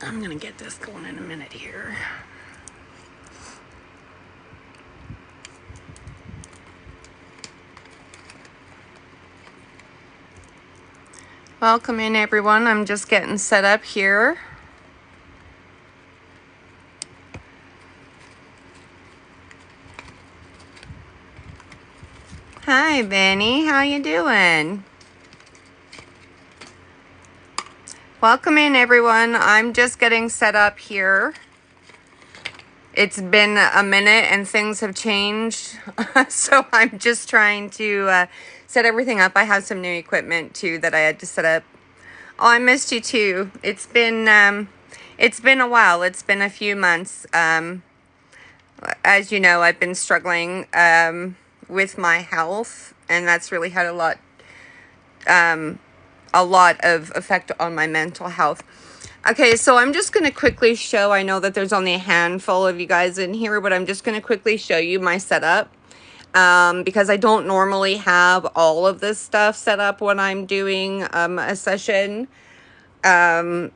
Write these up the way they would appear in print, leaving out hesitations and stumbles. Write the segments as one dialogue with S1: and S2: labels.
S1: I'm gonna get this going in a minute here. Welcome in, everyone. I'm just getting set up here. Hi, Benny. How you doing? Welcome in, everyone. I'm just getting set up here. It's been a minute and things have changed, so I'm just trying to set everything up. I have some new equipment too that I had to set up. Oh, I missed you too. It's been a while. It's been a few months. As you know, I've been struggling with my health, and that's really had a lot of effect on my mental health. Okay, so I'm just going to quickly show, I know that there's only a handful of you guys in here, but I'm just going to quickly show you my setup. Because I don't normally have all of this stuff set up when I'm doing a session. But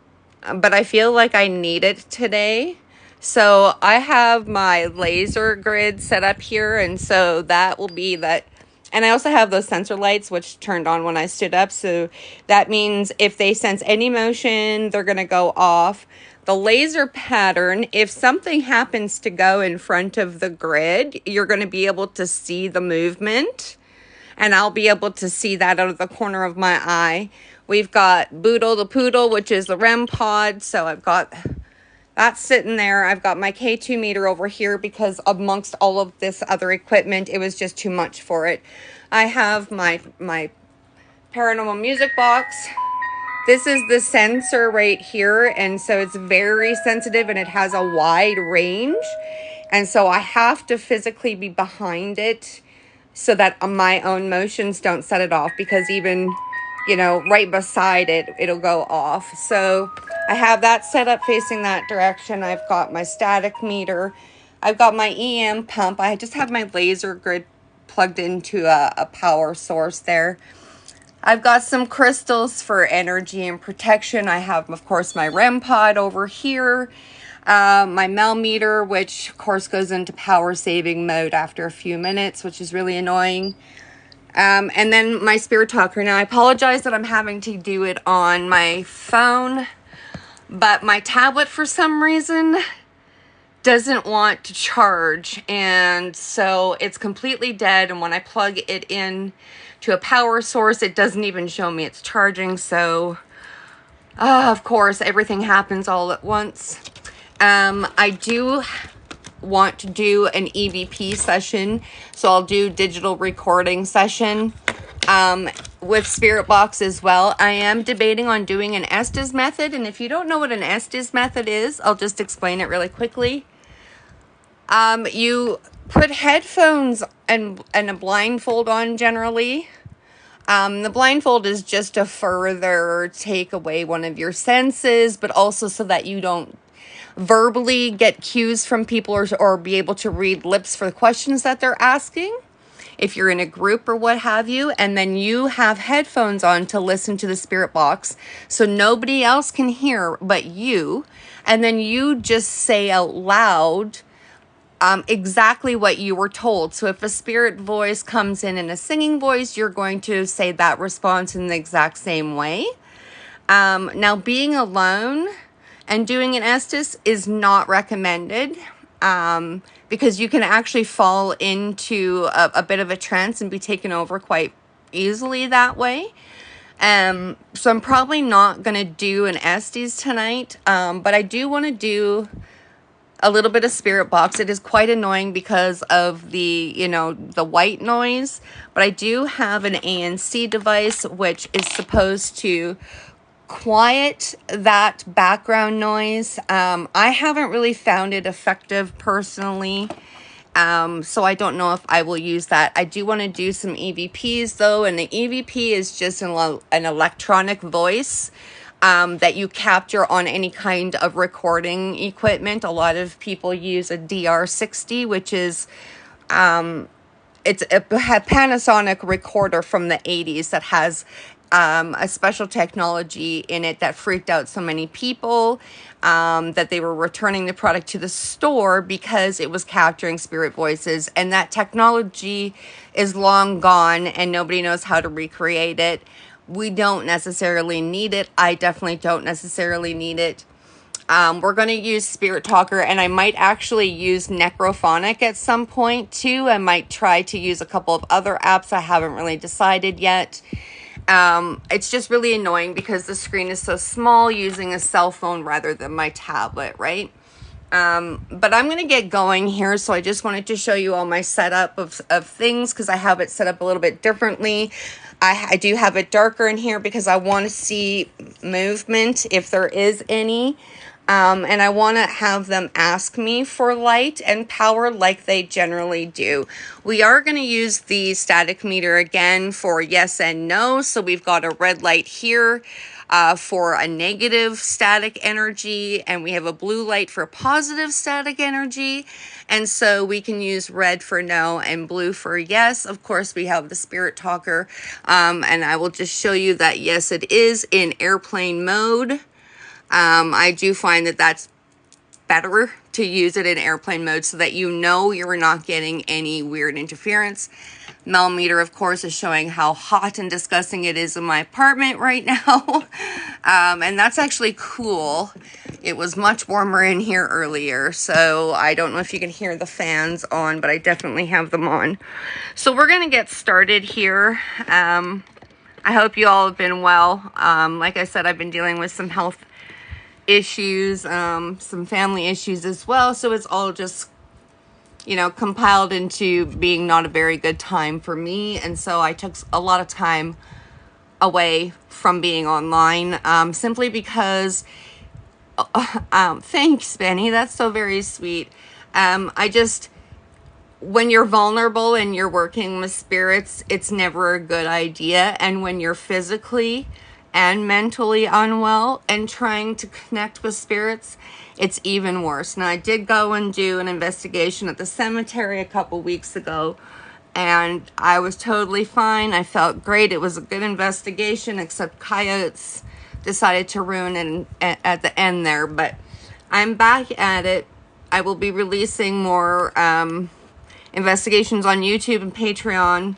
S1: I feel like I need it today. So I have my laser grid set up here, and so that will be that. And I also have those sensor lights, which turned on when I stood up. So that means if they sense any motion, they're going to go off. The laser pattern, if something happens to go in front of the grid, you're going to be able to see the movement. And I'll be able to see that out of the corner of my eye. We've got Boodle the Poodle, which is the REM pod. So I've got that sitting there. I've got my K2 meter over here because amongst all of this other equipment, it was just too much for it. I have my paranormal music box. This is the sensor right here, and so it's very sensitive and it has a wide range. And so I have to physically be behind it so that my own motions don't set it off, because even, you know, right beside it, it'll go off. So I have that set up facing that direction. I've got my static meter. I've got my EM pump. I just have my laser grid plugged into a power source there. I've got some crystals for energy and protection. I have, of course, my REM pod over here. My Mel meter, which, of course, goes into power saving mode after a few minutes, which is really annoying. And then my spirit talker. Now, I apologize that I'm having to do it on my phone, but my tablet, for some reason, doesn't want to charge, and so it's completely dead. And when I plug it in to a power source, it doesn't even show me it's charging. So of course, everything happens all at once. I do want to do an EVP session, so I'll do digital recording session with Spirit Box as well. I am debating on doing an Estes method, and if you don't know what an Estes method is, I'll just explain it really quickly. You put headphones and a blindfold on generally. The blindfold is just to further take away one of your senses, but also so that you don't verbally get cues from people or be able to read lips for the questions that they're asking, if you're in a group or what have you. And then you have headphones on to listen to the spirit box, so nobody else can hear but you. And then you just say out loud exactly what you were told. So if a spirit voice comes in a singing voice, you're going to say that response in the exact same way. Now, being alone and doing an Estes is not recommended, because you can actually fall into a bit of a trance and be taken over quite easily that way. So I'm probably not going to do an Estes tonight, but I do want to do a little bit of spirit box. It is quite annoying because of the, the white noise, but I do have an ANC device which is supposed to quiet that background noise. I haven't really found it effective personally, so I don't know if I will use that. I do want to do some EVPs though, and the EVP is just an electronic voice that you capture on any kind of recording equipment. A lot of people use a DR60, which is it's a Panasonic recorder from the 80s that has a special technology in it that freaked out so many people, that they were returning the product to the store because it was capturing spirit voices. And that technology is long gone and nobody knows how to recreate it. We don't necessarily need it. I definitely don't necessarily need it. We're going to use Spirit Talker, and I might actually use Necrophonic at some point too. I might try to use a couple of other apps. I haven't really decided yet. It's just really annoying because the screen is so small using a cell phone rather than my tablet, right? But I'm going to get going here. So I just wanted to show you all my setup of things because I have it set up a little bit differently. I do have it darker in here because I want to see movement if there is any. And I want to have them ask me for light and power like they generally do. We are going to use the static meter again for yes and no. So we've got a red light here for a negative static energy, and we have a blue light for positive static energy. And so we can use red for no and blue for yes. Of course, we have the Spirit Talker. And I will just show you that yes, it is in airplane mode. I do find that that's better to use it in airplane mode so that you know you're not getting any weird interference. Millimeter, of course, is showing how hot and disgusting it is in my apartment right now. And that's actually cool. It was much warmer in here earlier, so I don't know if you can hear the fans on, but I definitely have them on. So we're going to get started here. I hope you all have been well. Like I said, I've been dealing with some health issues, some family issues as well. So it's all just, you know, compiled into being not a very good time for me. And so I took a lot of time away from being online, simply because, thanks, Benny. That's so very sweet. When you're vulnerable and you're working with spirits, it's never a good idea. And when you're physically and mentally unwell and trying to connect with spirits, it's even worse. Now, I did go and do an investigation at the cemetery a couple weeks ago, and I was totally fine. I felt great. It was a good investigation, except coyotes decided to ruin it at the end there. But I'm back at it. I will be releasing more investigations on YouTube and Patreon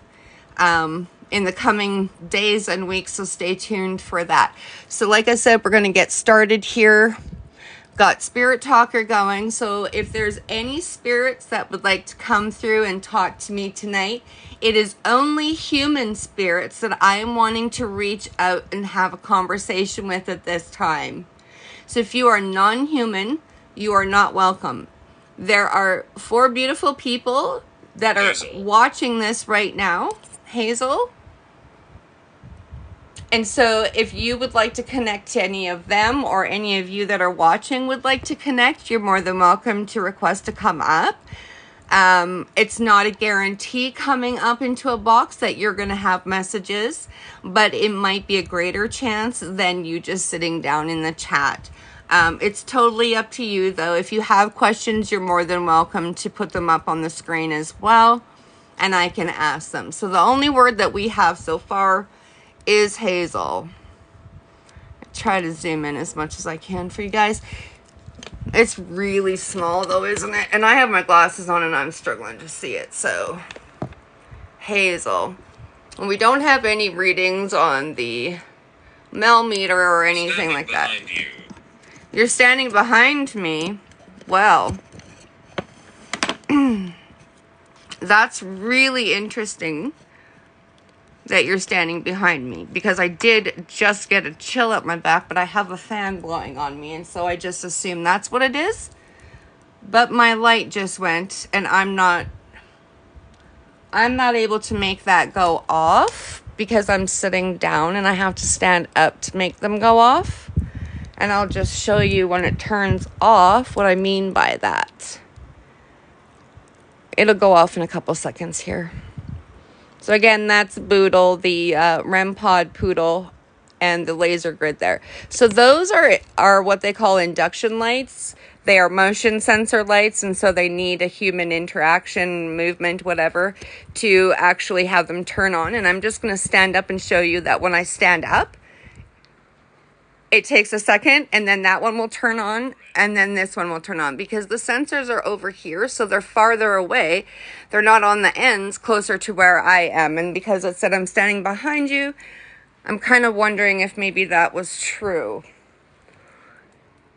S1: in the coming days and weeks, so stay tuned for that. So like I said, we're going to get started here. Got Spirit Talker going, so if there's any spirits that would like to come through and talk to me tonight, it is only human spirits that I am wanting to reach out and have a conversation with at this time. So if you are non-human, you are not welcome. There are 4 beautiful people that are watching this right now. Hazel. And so if you would like to connect to any of them, or any of you that are watching would like to connect, you're more than welcome to request to come up. It's not a guarantee coming up into a box that you're going to have messages, but it might be a greater chance than you just sitting down in the chat. It's totally up to you, though. If you have questions, you're more than welcome to put them up on the screen as well, and I can ask them. So the only word that we have so far is Hazel. I try to zoom in as much as I can for you guys. It's really small though, isn't it? And I have my glasses on and I'm struggling to see it. So Hazel. And we don't have any readings on the millimeter or anything like that. You're standing behind me. Well, that's really interesting that you're standing behind me, because I did just get a chill up my back, but I have a fan blowing on me, and so I just assume that's what it is. But my light just went, and I'm not able to make that go off because I'm sitting down and I have to stand up to make them go off. And I'll just show you when it turns off what I mean by that. It'll go off in a couple seconds here. So again, that's Boodle, the REM pod poodle. and the laser grid there. So those are what they call induction lights. They are motion sensor lights, and so they need a human interaction, movement, whatever, to actually have them turn on. And I'm just going to stand up and show you that when I stand up, it takes a second, and then that one will turn on, and then this one will turn on, because the sensors are over here, so they're farther away. They're not on the ends closer to where I am. And because it said I'm standing behind you, I'm kind of wondering if maybe that was true.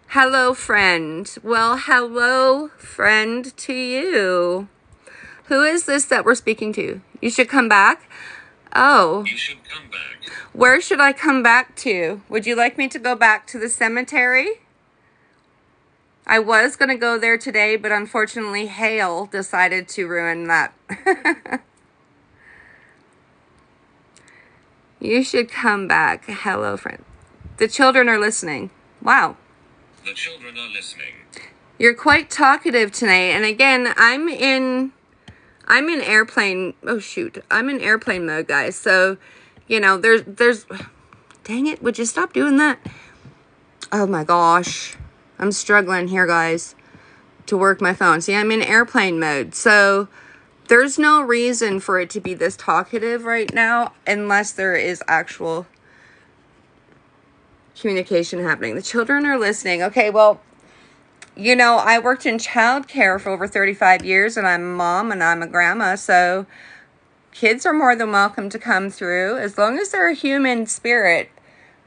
S1: Hello, friend. Well, hello, friend, to you. Who is this that we're speaking to? You should come back. Oh.
S2: You should come back.
S1: Where should I come back to? Would you like me to go back to the cemetery? I was going to go there today, but unfortunately, hail decided to ruin that. You should come back. Hello, friend. The children are listening. Wow.
S2: The children are listening.
S1: You're quite talkative tonight. And again, I'm in airplane. Oh, shoot. I'm in airplane mode, guys. So, you know, there's, dang it. Would you stop doing that? Oh my gosh. I'm struggling here, guys, to work my phone. See, I'm in airplane mode. So there's no reason for it to be this talkative right now, unless there is actual communication happening. The children are listening. Okay, well, you know, I worked in childcare for over 35 years, and I'm a mom and I'm a grandma, so kids are more than welcome to come through. As long as they're a human spirit,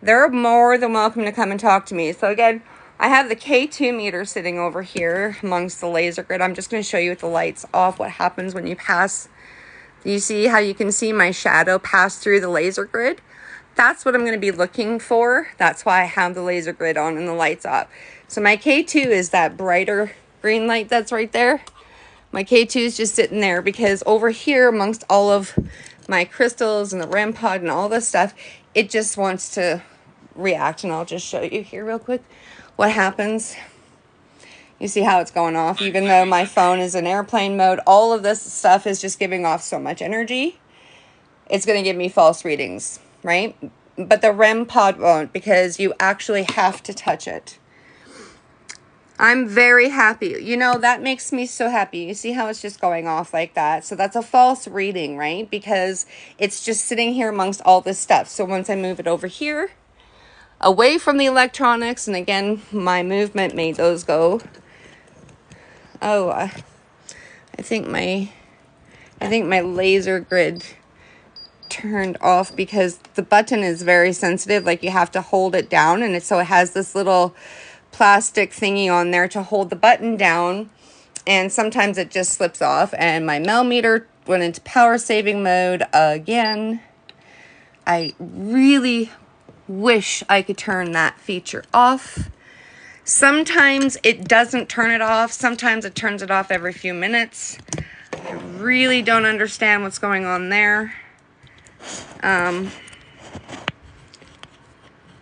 S1: they're more than welcome to come and talk to me. So again, I have the K2 meter sitting over here amongst the laser grid. I'm just going to show you with the lights off what happens when you pass. You see how you can see my shadow pass through the laser grid? That's what I'm going to be looking for. That's why I have the laser grid on and the lights off. So my K2 is that brighter green light that's right there. My K2 is just sitting there because over here amongst all of my crystals and the REM pod and all this stuff, it just wants to react. And I'll just show you here real quick what happens. You see how it's going off, even though my phone is in airplane mode. All of this stuff is just giving off so much energy. It's going to give me false readings, right? But the REM pod won't, because you actually have to touch it. I'm very happy. You know, that makes me so happy. You see how it's just going off like that? So that's a false reading, right? Because it's just sitting here amongst all this stuff. So once I move it over here, away from the electronics, and again, my movement made those go. Oh, I think my laser grid turned off because the button is very sensitive. Like, you have to hold it down, and so it has this little plastic thingy on there to hold the button down, and sometimes it just slips off. And my meter went into power saving mode again. I really wish I could turn that feature off. Sometimes it doesn't turn it off. Sometimes it turns it off every few minutes. I really don't understand what's going on there.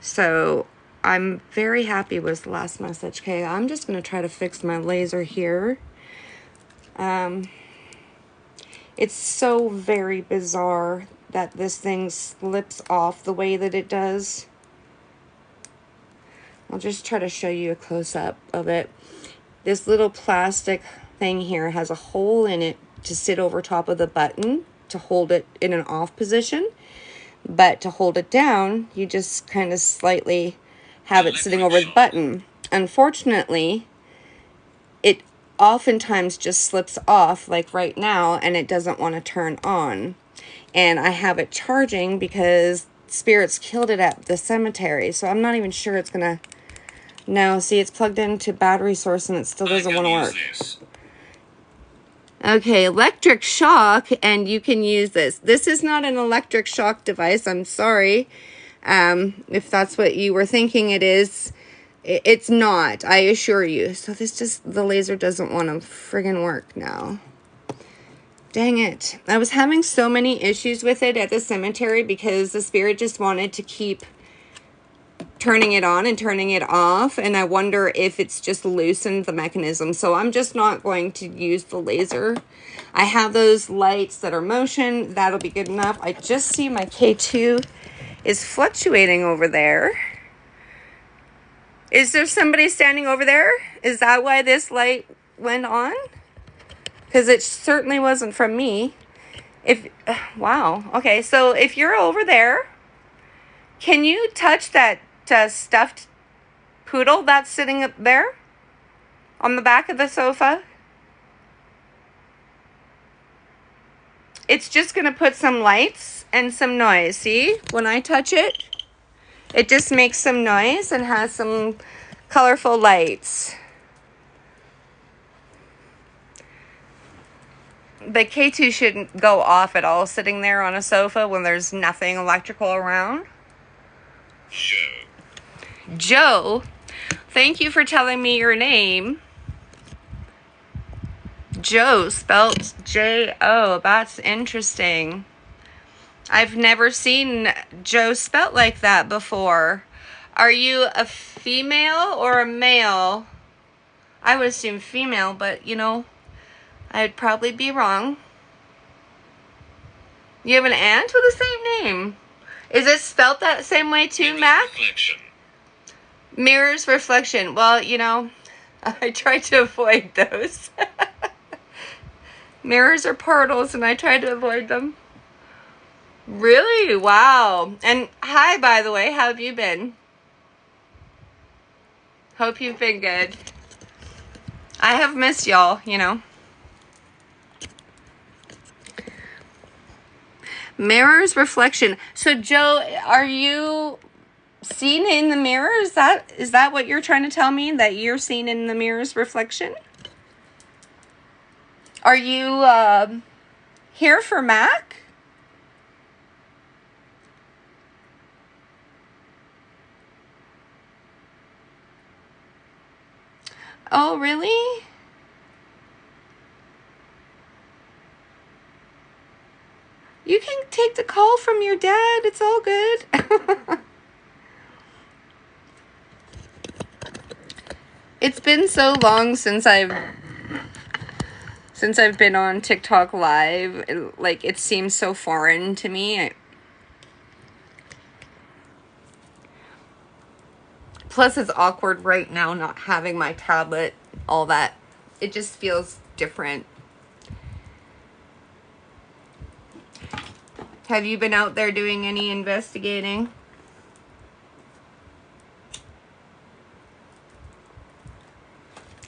S1: So I'm very happy was the last message. Okay, I'm just going to try to fix my laser here. It's so very bizarre that this thing slips off the way that it does. I'll just try to show you a close-up of it. This little plastic thing here has a hole in it to sit over top of the button to hold it in an off position. But to hold it down, you just kind of slightly have it sitting over the button. Unfortunately, it oftentimes just slips off, like right now, and it doesn't want to turn on. And I have it charging because spirits killed it at the cemetery, so I'm not even sure it's gonna. No, see, it's plugged into battery source and it still doesn't want to work. Okay, electric shock, and you can use this. This is not an electric shock device. I'm sorry. If that's what you were thinking it is, it's not, I assure you. So the laser doesn't want to friggin' work now. Dang it. I was having so many issues with it at the cemetery because the spirit just wanted to keep turning it on and turning it off, and I wonder if it's just loosened the mechanism. So I'm just not going to use the laser. I have those lights that are motion. That'll be good enough. I just see my K2 is fluctuating over there. Is there somebody standing over there? Is that why this light went on? Because it certainly wasn't from me. Wow. Okay, so if you're over there, can you touch that stuffed poodle that's sitting up there on the back of the sofa? It's just going to put some lights and some noise. See? When I touch it, it just makes some noise and has some colorful lights. The K2 shouldn't go off at all sitting there on a sofa when there's nothing electrical around. Joe, thank you for telling me your name. Joe, spelled J-O. That's interesting. I've never seen Joe spelt like that before. Are you a female or a male? I would assume female, but you know, I'd probably be wrong. You have an aunt with the same name. Is it spelt that same way too, Mac?
S2: Reflection.
S1: Mirror's reflection. Well, you know, I try to avoid those. Mirrors are portals, and I try to avoid them. Really? Wow. And hi, by the way. How have you been? Hope you've been good. I have missed y'all, you know. Mirror's reflection. So, Joe, are you seen in the mirror? Is that what you're trying to tell me? That you're seen in the mirror's reflection? Are you here for Mac? Oh, really? You can take the call from your dad. It's all good. It's been so long since I've been on TikTok live. It seems so foreign to me. Plus, it's awkward right now not having my tablet, all that. It just feels different. Have you been out there doing any investigating?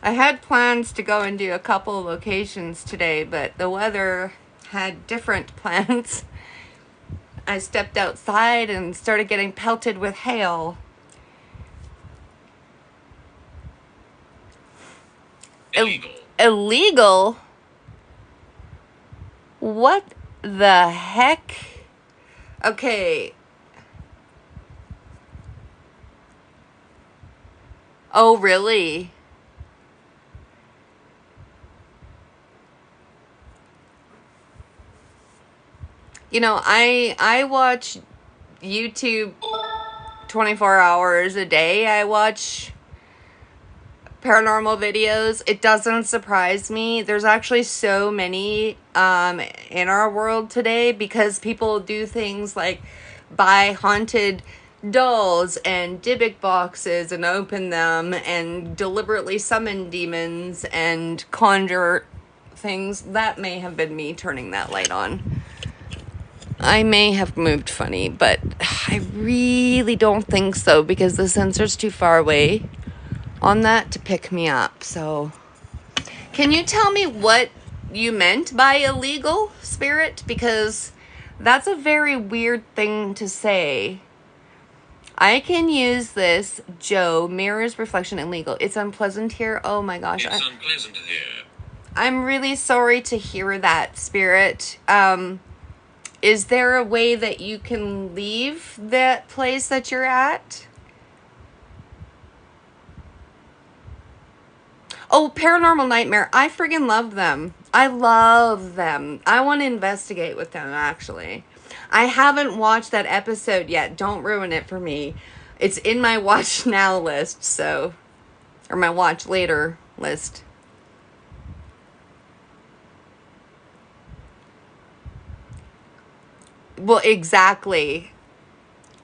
S1: I had plans to go and do a couple locations today, but the weather had different plans. I stepped outside and started getting pelted with hail.
S2: Illegal.
S1: Illegal? What the heck? Okay. Oh, really? You know, I watch YouTube 24 hours a day. I watch paranormal videos. It doesn't surprise me. There's actually so many in our world today because people do things like buy haunted dolls and Dybbuk boxes and open them and deliberately summon demons and conjure things. That may have been me turning that light on. I may have moved funny, but I really don't think so because the sensor's too far away on that to pick me up. So, can you tell me what you meant by illegal, Spirit? Because that's a very weird thing to say. I can use this, Joe, mirror's reflection illegal. It's unpleasant here. Oh my gosh.
S2: It's unpleasant here.
S1: I'm really sorry to hear that, Spirit. Is there a way that you can leave that place that you're at? Oh, Paranormal Nightmare. I friggin' love them. I love them. I want to investigate with them, actually. I haven't watched that episode yet. Don't ruin it for me. It's in my watch now list, so... Or my watch later list. Well, exactly.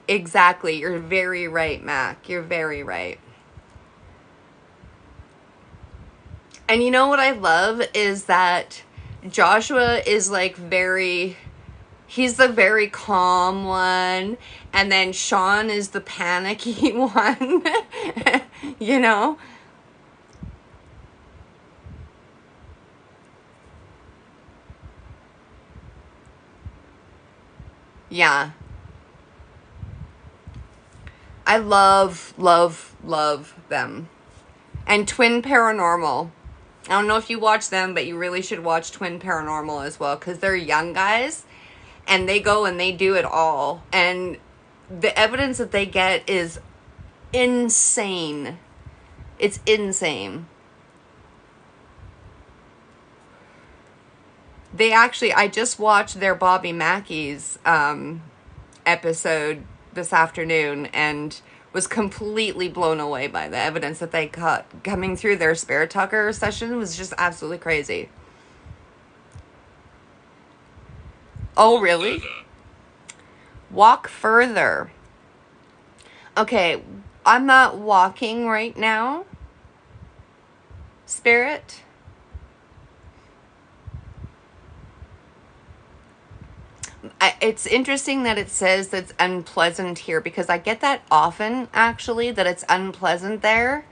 S1: Exactly. You're very right, Mac. You're very right. And you know what I love is that Joshua is like he's the very calm one, and then Sean is the panicky one. You know? Yeah. I love them. And Twin Paranormal. I don't know if you watch them, but you really should watch Twin Paranormal as well, because they're young guys and they go and they do it all. And the evidence that they get is insane. It's insane. I just watched their Bobby Mackey's episode this afternoon and was completely blown away by the evidence that they got coming through their Spirit Tucker session. Was just absolutely crazy. Oh, really? Walk further. Okay, I'm not walking right now. Spirit. It's interesting that it says that's unpleasant here, because I get that often, actually, that it's unpleasant there.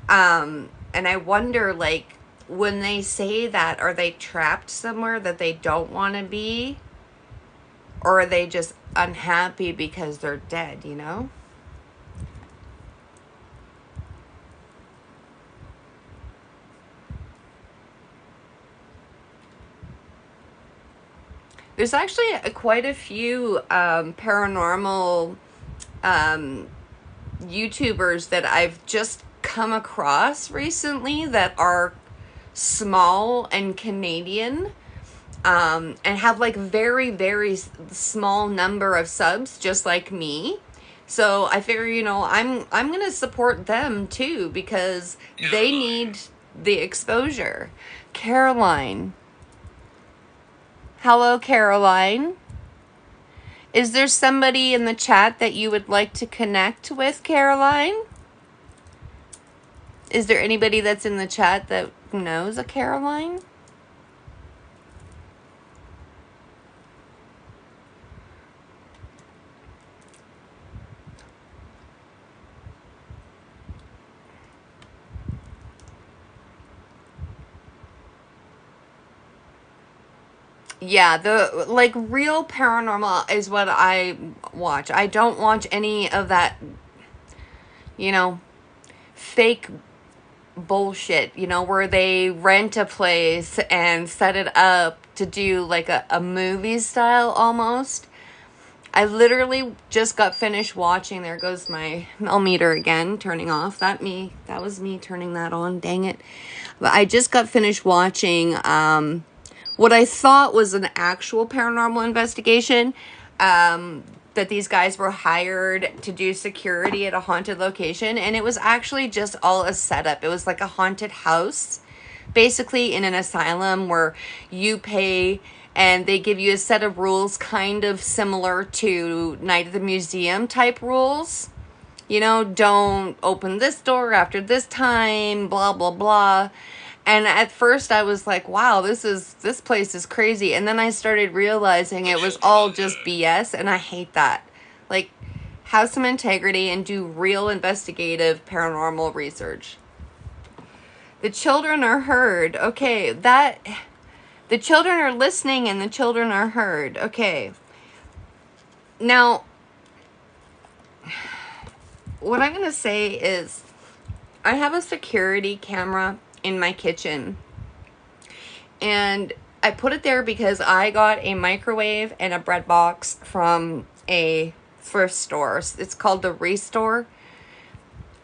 S1: And I wonder, like, when they say that, are they trapped somewhere that they don't want to be? Or are they just unhappy because they're dead, you know? There's actually quite a few paranormal YouTubers that I've just come across recently that are small and Canadian, and have like very, very small number of subs, just like me. So I figure, I'm gonna support them too, because they need the exposure. Caroline. Hello, Caroline. Is there somebody in the chat that you would like to connect with, Caroline? Is there anybody that's in the chat that knows a Caroline? Yeah, the like real paranormal is what I watch. I don't watch any of that, fake bullshit, where they rent a place and set it up to do like a movie style almost. I literally just got finished watching. There goes my meter again, turning off. That was me turning that on. Dang it. But I just got finished watching what I thought was an actual paranormal investigation, that these guys were hired to do security at a haunted location, and it was actually just all a setup. It was like a haunted house, basically in an asylum, where you pay and they give you a set of rules kind of similar to Night at the Museum type rules. Don't open this door after this time, blah, blah, blah. And at first I was like, wow, this place is crazy. And then I started realizing it was all just BS, and I hate that. Like, have some integrity and do real investigative paranormal research. The children are heard. Okay, the children are listening and the children are heard. Okay. Now, what I'm going to say is I have a security camera in my kitchen, and I put it there because I got a microwave and a bread box from a thrift store. It's called the Restore,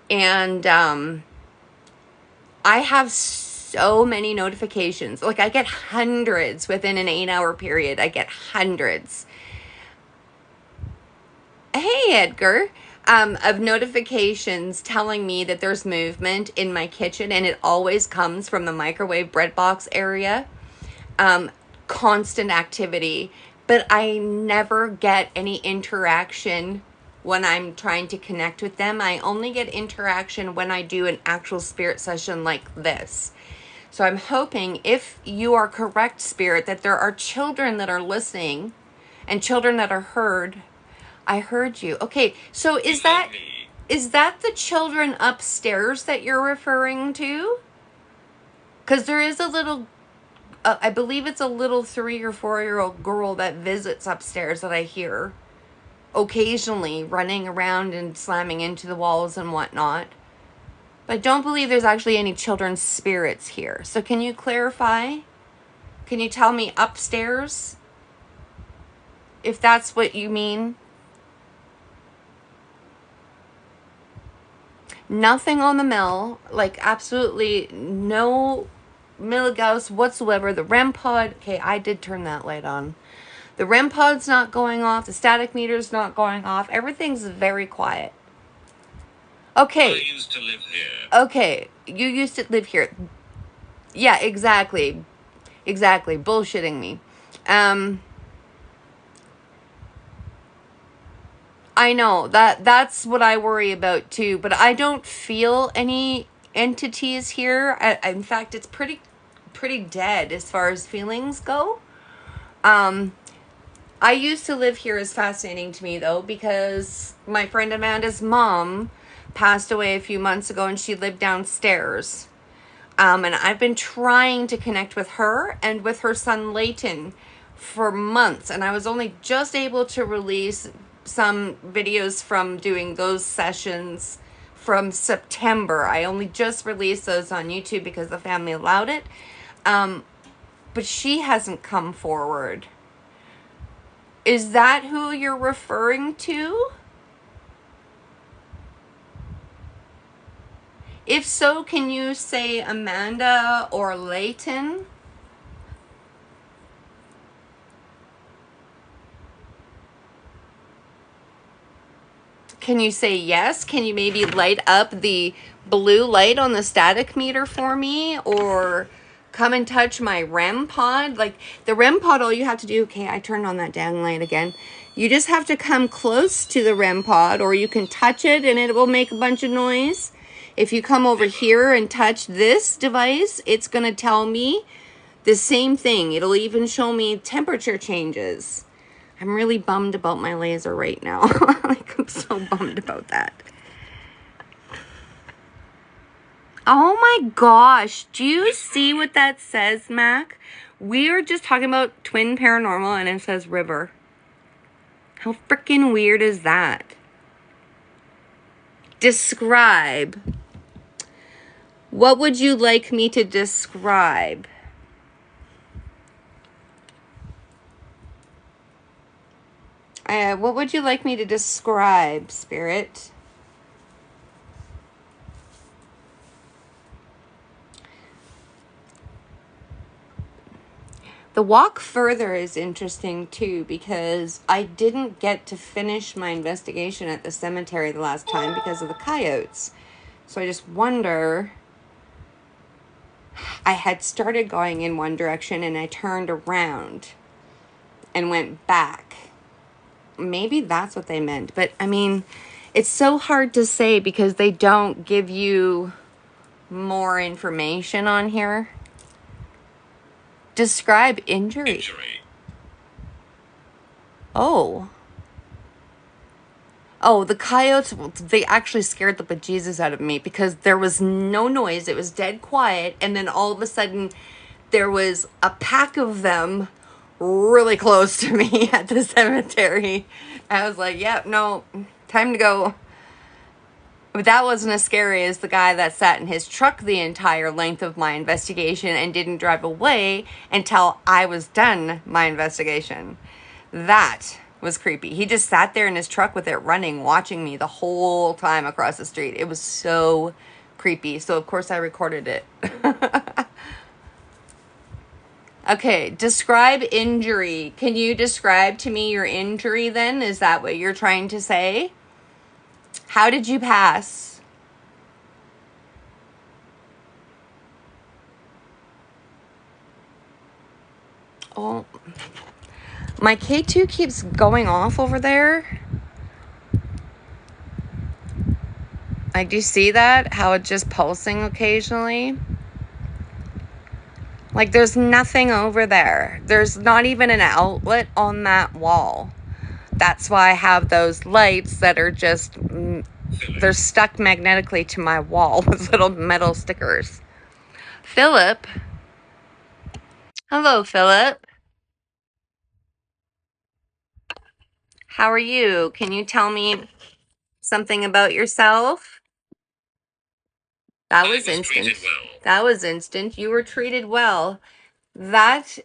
S1: and I have so many notifications. Like, I get hundreds within an 8-hour period. I get hundreds. Hey, Edgar. Of notifications telling me that there's movement in my kitchen, and it always comes from the microwave bread box area. Constant activity, but I never get any interaction when I'm trying to connect with them. I only get interaction when I do an actual spirit session like this. So I'm hoping, if you are correct, Spirit, that there are children that are listening and children that are heard. I heard you. Okay, so is that the children upstairs that you're referring to? Because there is a little, I believe it's a little 3 or 4-year-old girl that visits upstairs that I hear occasionally running around and slamming into the walls and whatnot. But I don't believe there's actually any children's spirits here. So can you clarify? Can you tell me upstairs? If that's what you mean. Nothing on the mill. Like absolutely no milligauss whatsoever. The REM pod. Okay, I did turn that light on. The REM pod's not going off. The static meter's not going off. Everything's very quiet. Okay.
S2: I used to live here.
S1: Okay, you used to live here. Yeah, exactly. Exactly. Bullshitting me. I know that's what I worry about too, but I don't feel any entities here. In fact, it's pretty dead as far as feelings go. I used to live here is fascinating to me though, because my friend Amanda's mom passed away a few months ago and she lived downstairs. And I've been trying to connect with her and with her son Layton for months, and I was only just able to release some videos from doing those sessions from September. I only just released those on YouTube because the family allowed it. But she hasn't come forward. Is that who you're referring to? If so, can you say Amanda or Layton? Can you say yes? Can you maybe light up the blue light on the static meter for me? Or come and touch my REM pod? Like the REM pod, all you have to do, okay, I turned on that dang light again. You just have to come close to the REM pod, or you can touch it and it will make a bunch of noise. If you come over here and touch this device, it's going to tell me the same thing. It'll even show me temperature changes. I'm really bummed about my laser right now. Like, I'm so bummed about that. Oh my gosh. Do you see what that says, Mac? We are just talking about twin paranormal and it says river. How freaking weird is that? Describe. What would you like me to describe? What would you like me to describe, Spirit? The walk further is interesting too, because I didn't get to finish my investigation at the cemetery the last time because of the coyotes. So I just wonder, I had started going in one direction and I turned around and went back. Maybe that's what they meant. But I mean, it's so hard to say because they don't give you more information on here. Describe injury. Oh, the coyotes, they actually scared the bejesus out of me because there was no noise. It was dead quiet. And then all of a sudden, there was a pack of them really close to me at the cemetery. I was like, yep, no, time to go. But that wasn't as scary as the guy that sat in his truck the entire length of my investigation and didn't drive away until I was done my investigation. That was creepy. He just sat there in his truck with it running, watching me the whole time across the street. It was so creepy. So, of course, I recorded it. Okay, describe injury. Can you describe to me your injury then? Is that what you're trying to say? How did you pass? Oh, my K2 keeps going off over there. Like, do you see that? How it's just pulsing occasionally? Like, there's nothing over there. There's not even an outlet on that wall. That's why I have those lights that are just, they're stuck magnetically to my wall with little metal stickers. Philip. Hello, Philip. How are you? Can you tell me something about yourself? That was instant. That was instant. You were treated well. That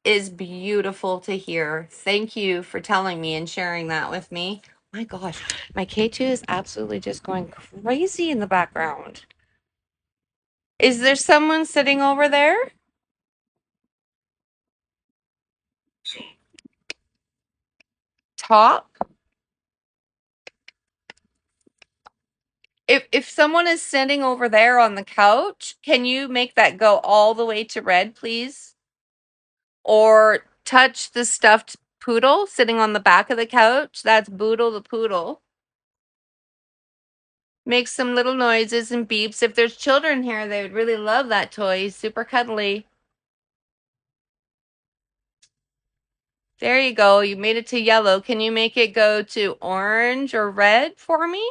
S1: is beautiful to hear. Thank you for telling me and sharing that with me. My gosh, my K2 is absolutely just going crazy in the background. Is there someone sitting over there? Talk? If someone is sitting over there on the couch, can you make that go all the way to red, please? Or touch the stuffed poodle sitting on the back of the couch. That's Boodle the poodle. Make some little noises and beeps. If there's children here, they would really love that toy. He's super cuddly. There you go. You made it to yellow. Can you make it go to orange or red for me?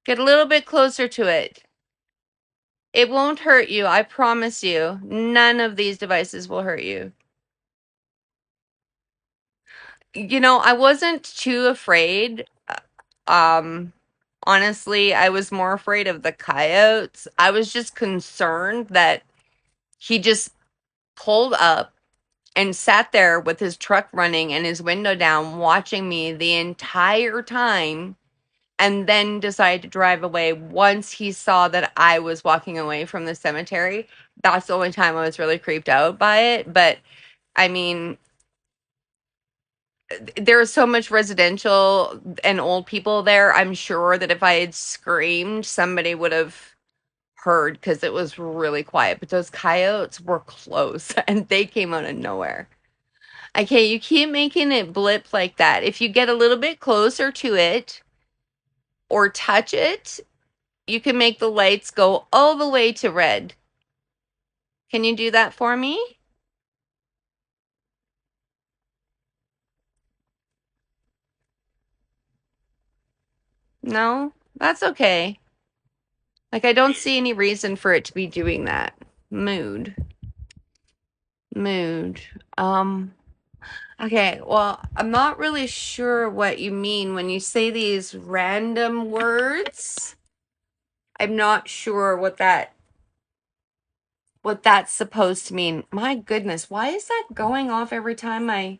S1: Get a little bit closer to it. It won't hurt you. I promise you. None of these devices will hurt you. You know, I wasn't too afraid. Honestly, I was more afraid of the coyotes. I was just concerned that he just pulled up and sat there with his truck running and his window down, watching me the entire time, and then decided to drive away once he saw that I was walking away from the cemetery. That's the only time I was really creeped out by it. But I mean, there's so much residential and old people there. I'm sure that if I had screamed, somebody would have heard because it was really quiet. But those coyotes were close and they came out of nowhere. Okay, you keep making it blip like that. If you get a little bit closer to it or touch it, you can make the lights go all the way to red. Can you do that for me? No? That's okay. Like, I don't see any reason for it to be doing that. Mood. Mood. Okay, well, I'm not really sure what you mean when you say these random words. I'm not sure what that's supposed to mean. My goodness, why is that going off every time I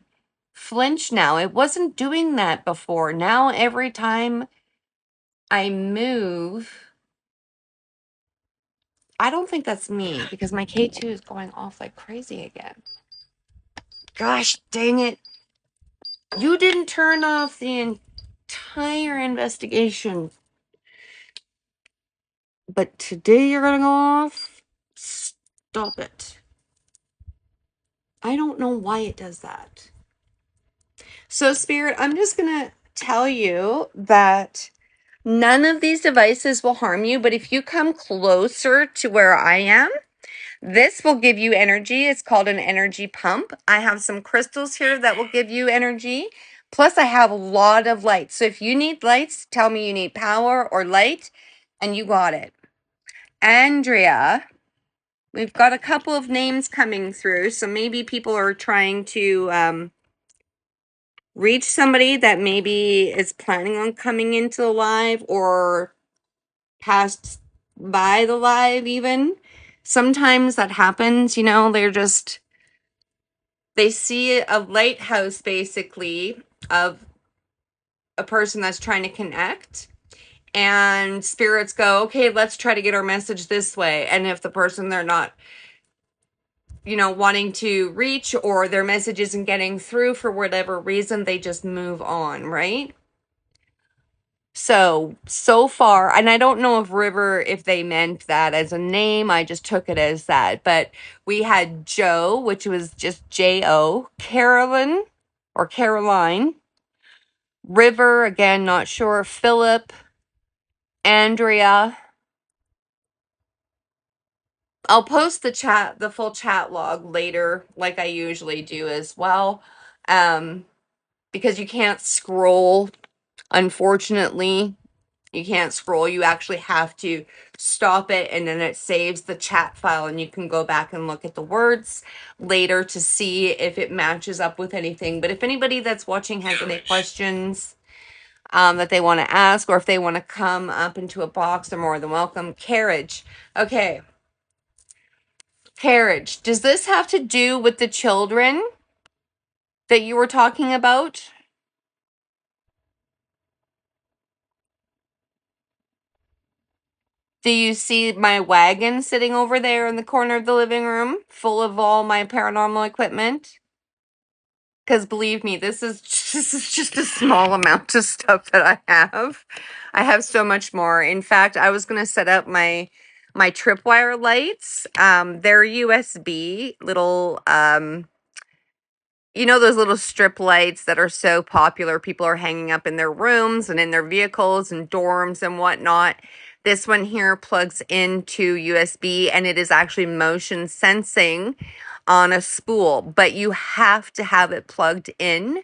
S1: flinch now? It wasn't doing that before. Now every time I move, I don't think that's me because my K2 is going off like crazy again. Gosh dang it. You didn't turn off the entire investigation. But today you're gonna go off? Stop it. I don't know why it does that. So, Spirit, I'm just gonna tell you that none of these devices will harm you, but if you come closer to where I am, this will give you energy. It's called an energy pump. I have some crystals here that will give you energy. Plus, I have a lot of lights. So if you need lights, tell me you need power or light, and you got it. Andrea, we've got a couple of names coming through. So maybe people are trying to reach somebody that maybe is planning on coming into the live or passed by the live even. Sometimes that happens, you know, they see a lighthouse basically of a person that's trying to connect, and spirits go, okay, let's try to get our message this way. And if the person they're not, you know, wanting to reach, or their message isn't getting through for whatever reason, they just move on, right? So far, and I don't know if they meant that as a name, I just took it as that, but we had Joe, which was just J-O, Carolyn or Caroline, River, again, not sure, Philip, Andrea. I'll post the full chat log later, like I usually do as well. Because you can't scroll, unfortunately. You can't scroll. You actually have to stop it, and then it saves the chat file, and you can go back and look at the words later to see if it matches up with anything. But if anybody that's watching has any questions that they want to ask, or if they want to come up into a box, they're more than welcome. Carriage. Okay. Carriage. Does this have to do with the children that you were talking about? Do you see my wagon sitting over there in the corner of the living room, full of all my paranormal equipment? Because believe me, this is just a small amount of stuff that I have. I have so much more. In fact, I was gonna set up my tripwire lights. They're USB little you know those little strip lights that are so popular, people are hanging up in their rooms and in their vehicles and dorms and whatnot. This one here plugs into USB, and it is actually motion sensing on a spool, but you have to have it plugged in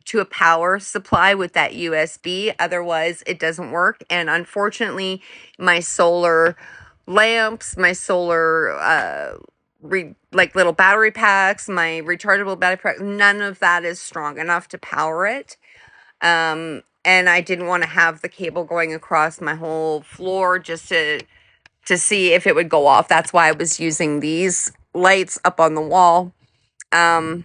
S1: to a power supply with that USB, otherwise it doesn't work. And unfortunately, my solar lamps, my solar like little battery packs, my rechargeable battery pack, none of that is strong enough to power it. And I didn't want to have the cable going across my whole floor just to see if it would go off. That's why I was using these lights up on the wall. And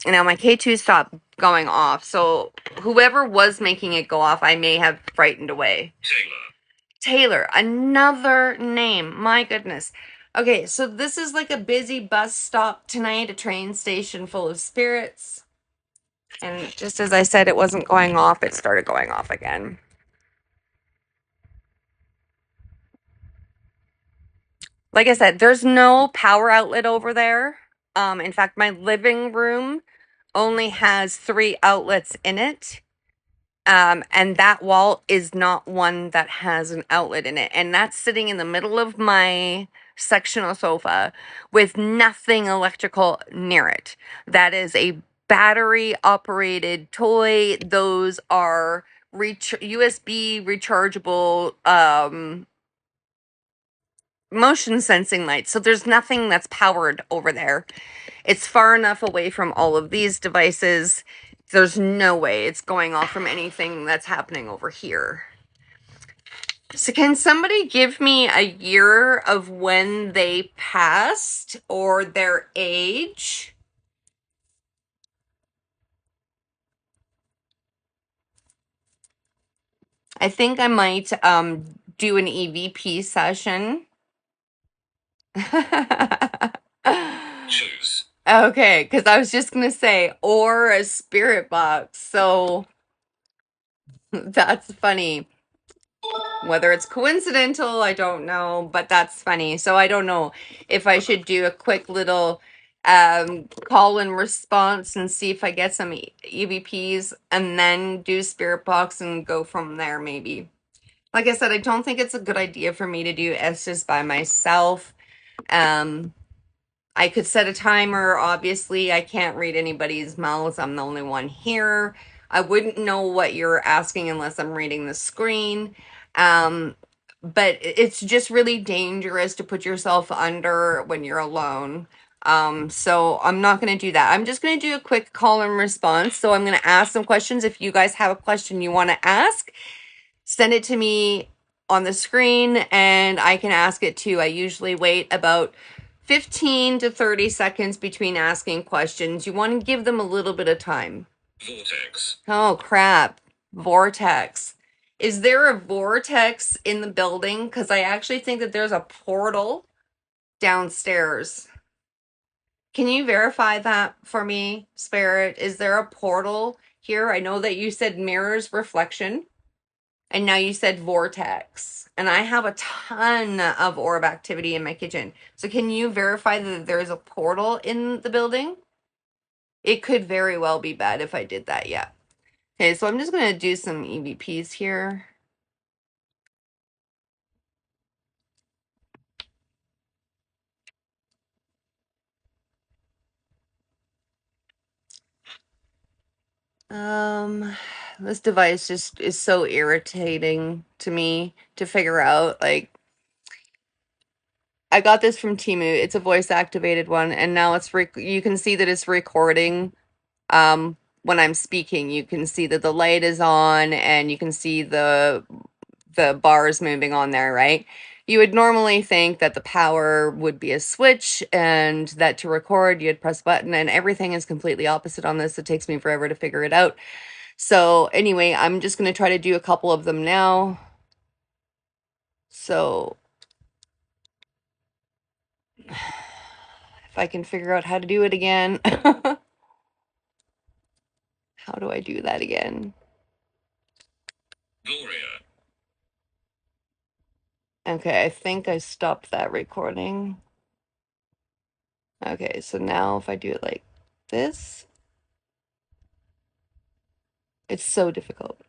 S1: now my K2 stopped going off. So whoever was making it go off, I may have frightened away. Taylor, another name. My goodness. Okay, so this is like a busy bus stop tonight, a train station full of spirits. And just as I said it wasn't going off, it started going off again. Like I said, there's no power outlet over there. In fact, my living room only has 3 outlets in it. And that wall is not one that has an outlet in it. And that's sitting in the middle of my sectional sofa with nothing electrical near it. That is a battery operated toy. Those are USB rechargeable motion sensing lights. So there's nothing that's powered over there. It's far enough away from all of these devices. There's no way it's going off from anything that's happening over here. So can somebody give me a year of when they passed or their age? I think I might do an EVP session.
S2: Choose.
S1: Okay, because I was just gonna say, or a spirit box. So that's funny. Whether it's coincidental, I don't know, but that's funny. So I don't know if I should do a quick little call and response and see if I get some EVPs and then do spirit box and go from there maybe. Like I said, I don't think it's a good idea for me to do Estes by myself. I could set a timer. Obviously, I can't read anybody's mouths. I'm the only one here. I wouldn't know what you're asking unless I'm reading the screen. But it's just really dangerous to put yourself under when you're alone. So I'm not going to do that. I'm just going to do a quick call and response. So I'm going to ask some questions. If you guys have a question you want to ask, send it to me on the screen and I can ask it too. I usually wait about 15 to 30 seconds between asking questions. You want to give them a little bit of time.
S2: Vortex.
S1: Oh, crap. Vortex. Is there a vortex in the building? Because I actually think that there's a portal downstairs. Can you verify that for me, Spirit? Is there a portal here? I know that you said mirrors reflection. And now you said vortex. And I have a ton of orb activity in my kitchen. So can you verify that there's a portal in the building? It could very well be bad if I did that, yeah. Okay, so I'm just going to do some EVPs here. This device just is so irritating to me to figure out. Like, I got this from Timu. It's a voice activated one, and now you can see that it's recording when I'm speaking. You can see that the light is on, and you can see the bars moving on there, right? You would normally think that the power would be a switch and that to record you'd press a button, and everything is completely opposite on this. It takes me forever to figure it out. So anyway, I'm just going to try to do a couple of them now. So if I can figure out how to do it again. How do I do that again?
S2: Gloria.
S1: Okay, I think I stopped that recording. Okay, so now if I do it like this, it's so difficult.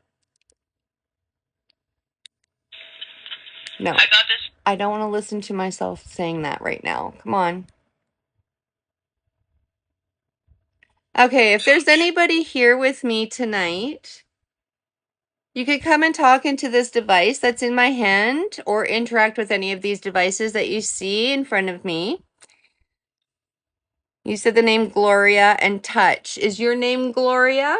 S1: No,
S2: I got this.
S1: I don't want to listen to myself saying that right now. Come on. Okay, if there's anybody here with me tonight, you could come and talk into this device that's in my hand or interact with any of these devices that you see in front of me. You said the name Gloria and touch. Is your name Gloria?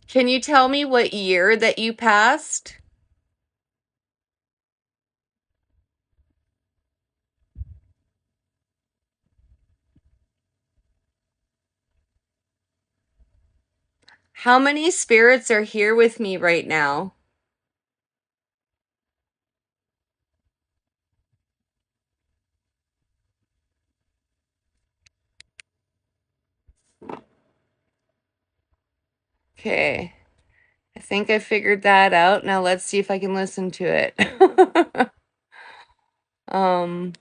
S1: Can you tell me what year that you passed? How many spirits are here with me right now? Okay. I think I figured that out. Now let's see if I can listen to it. um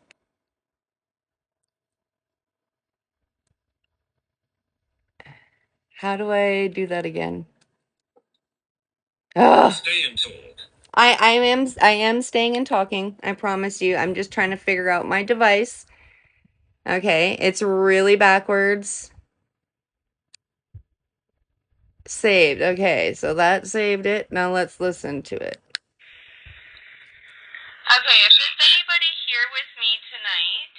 S1: How do I do that again? Ugh.
S2: Stay and talk.
S1: I am staying and talking. I promise you. I'm just trying to figure out my device. Okay, it's really backwards. Saved. Okay, so that saved it. Now let's listen to it. Okay, if there's anybody here with me tonight,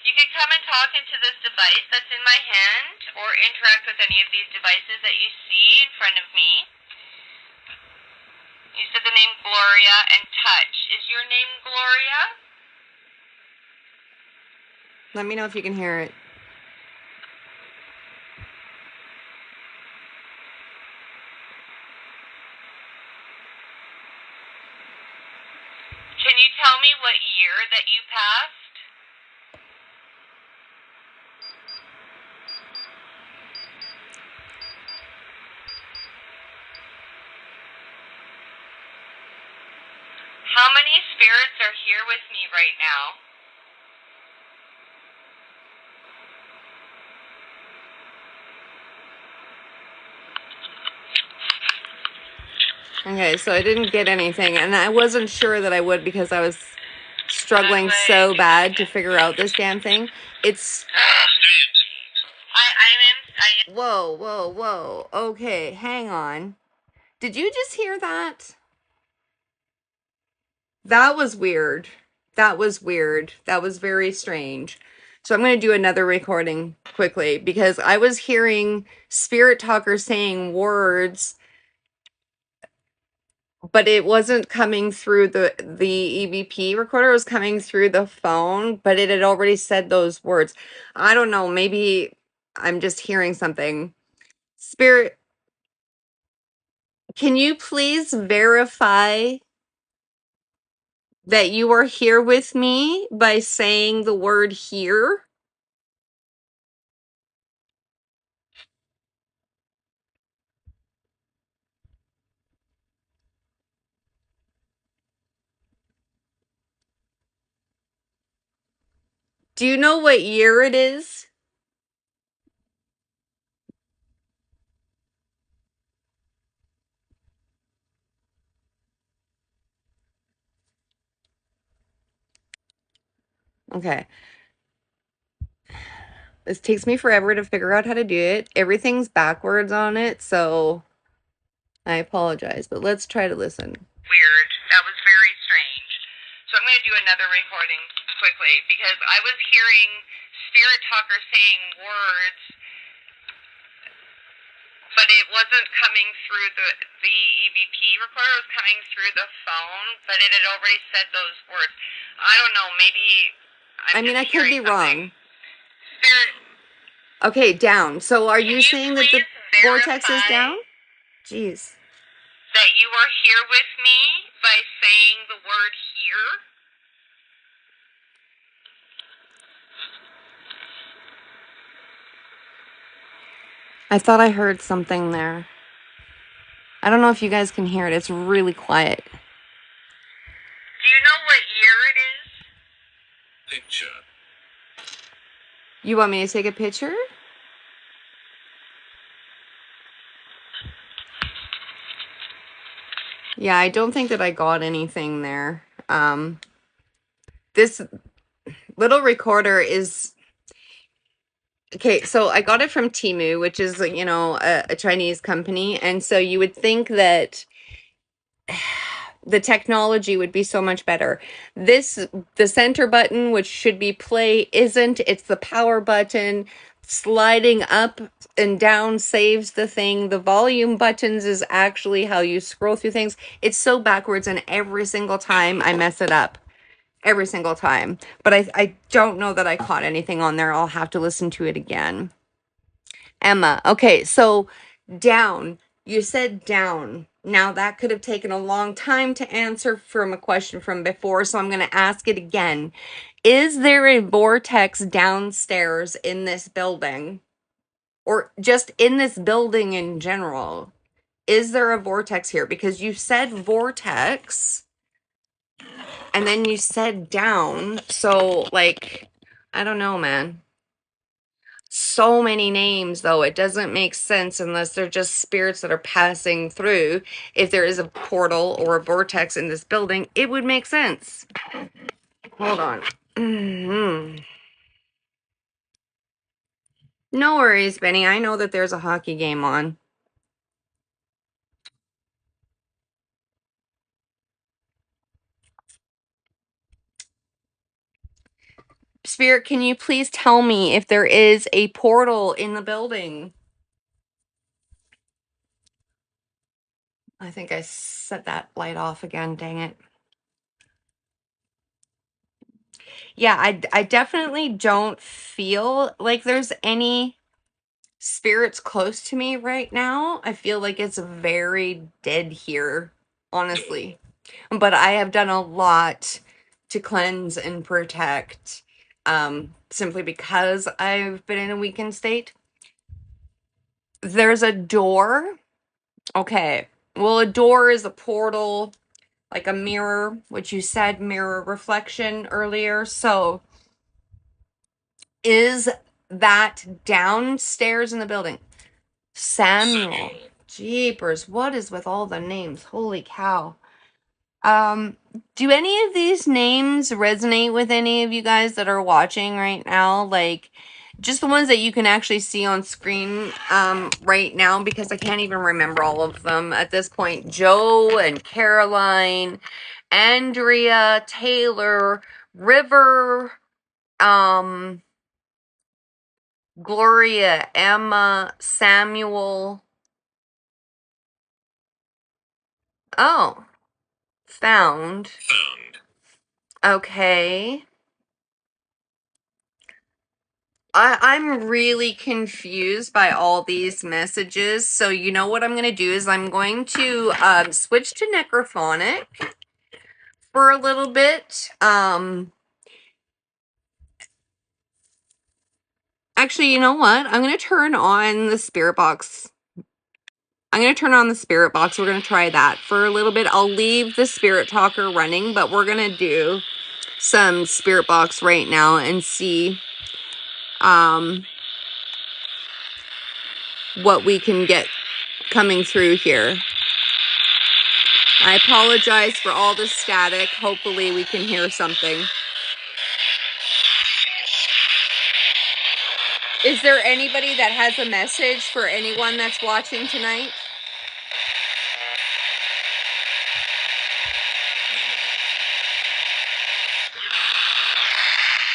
S1: you could come and talk into this device that's in my hand or interact with any of these devices that you see in front of me. You said the name Gloria and touch. Is your name Gloria? Let me know if you can hear it. Can you tell me what year that you passed? How many spirits are here with me right now? Okay, so I didn't get anything, and I wasn't sure that I would because I was struggling so bad to figure out this damn thing. It's... Whoa, whoa, whoa. Okay, hang on. Did you just hear that? That was weird. That was weird. That was very strange. So I'm going to do another recording quickly because I was hearing Spirit Talker saying words, but it wasn't coming through the EVP recorder. It was coming through the phone, but it had already said those words. I don't know. Maybe I'm just hearing something. Spirit, can you please verify that you are here with me by saying the word here? Do you know what year it is? Okay. This takes me forever to figure out how to do it. Everything's backwards on it, so I apologize, but let's try to listen. Weird. That was very strange. So I'm going to do another recording quickly because I was hearing Spirit Talker saying words, but it wasn't coming through the EVP recorder. It was coming through the phone, but it had already said those words. I don't know. Maybe I could be wrong. Spirit. Okay, down. So are you saying that the vortex is down? Jeez. That you are here with me by saying the word here? I thought I heard something there. I don't know if you guys can hear it. It's really quiet. Do you know what year it is?
S2: Picture.
S1: You want me to take a picture? Yeah, I don't think that I got anything there. This little recorder is... Okay, so I got it from Temu, which is, you know, a Chinese company. And so you would think that the technology would be so much better. The center button, which should be play, isn't. It's the power button. Sliding up and down saves the thing. The volume buttons is actually how you scroll through things. It's so backwards, and every single time I mess it up. Every single time. But I don't know that I caught anything on there. I'll have to listen to it again. Emma. Okay, so down. You said down. Now that could have taken a long time to answer from a question from before, so I'm going to ask it again. Is there a vortex downstairs in this building? Or just in this building in general? Is there a vortex here? Because you said vortex, and then you said down, so, like, I don't know, man. So many names, though. It doesn't make sense unless they're just spirits that are passing through. If there is a portal or a vortex in this building, it would make sense. Hold on. No worries, Benny. I know that there's a hockey game on. Spirit, can you please tell me if there is a portal in the building? I think I set that light off again, dang it. Yeah, I definitely don't feel like there's any spirits close to me right now. I feel like it's very dead here, honestly. But I have done a lot to cleanse and protect, simply because I've been in a weakened state. There's a door. Okay. Well, a door is a portal, like a mirror, which you said mirror reflection earlier. So is that downstairs in the building? Samuel. Jeepers, what is with all the names? Holy cow. Do any of these names resonate with any of you guys that are watching right now? Like, just the ones that you can actually see on screen right now, because I can't even remember all of them at this point. Joe and Caroline, Andrea, Taylor, River, Gloria, Emma, Samuel. Oh, found. Okay. I'm really confused by all these messages. So you know what I'm going to do is I'm going to switch to necrophonic for a little bit. Actually, you know what? I'm going to turn on the spirit box. I'm going to turn on the spirit box. We're going to try that for a little bit. I'll leave the spirit talker running, but we're going to do some spirit box right now and see what we can get coming through here. I apologize for all the static. Hopefully we can hear something. Is there anybody that has a message for anyone that's watching tonight?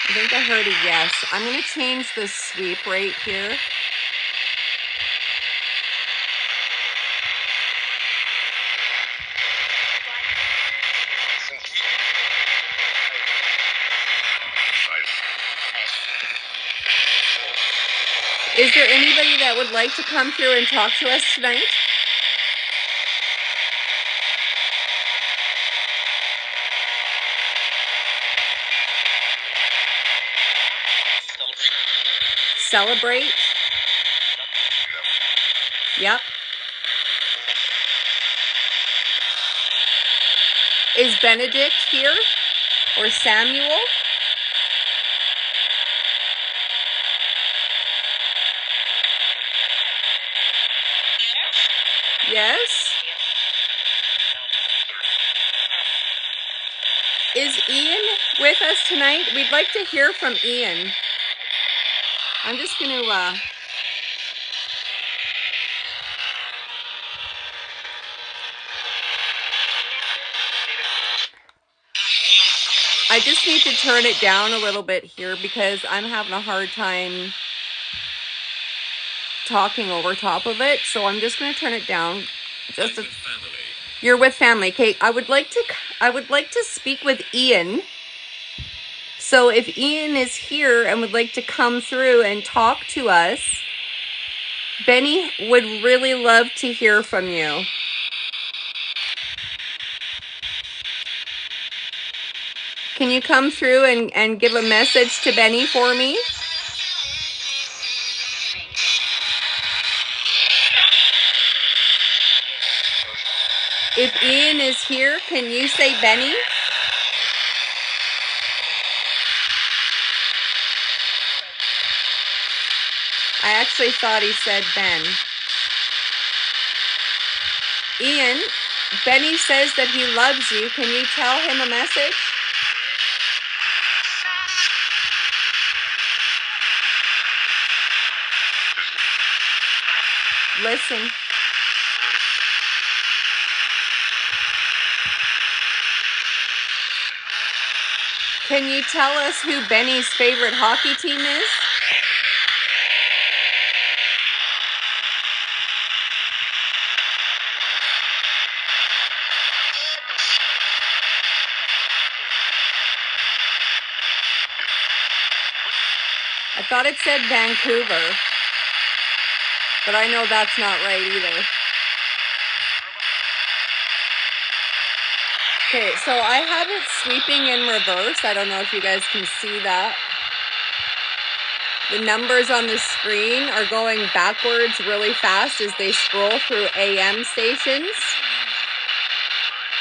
S1: I think I heard a yes. I'm going to change the sweep right here. Is there anybody that would like to come through and talk to us tonight? Celebrate? Yep. Is Benedict here? Or Samuel? Yes? Is Ian with us tonight? We'd like to hear from Ian. I'm just going to... I just need to turn it down a little bit here because I'm having a hard time talking over top of it. So I'm just going to turn it down. Just
S2: With family.
S1: You're with family. Okay, I would like to speak with Ian. So if Ian is here and would like to come through and talk to us, Benny would really love to hear from you. Can you come through and give a message to Benny for me? If Ian is here, can you say Benny? I actually thought he said Ben. Ian, Benny says that he loves you. Can you tell him a message? Listen. Can you tell us who Benny's favorite hockey team is? I thought it said Vancouver, but I know that's not right either. Okay, so I have it sweeping in reverse. I don't know if you guys can see that. The numbers on the screen are going backwards really fast as they scroll through AM stations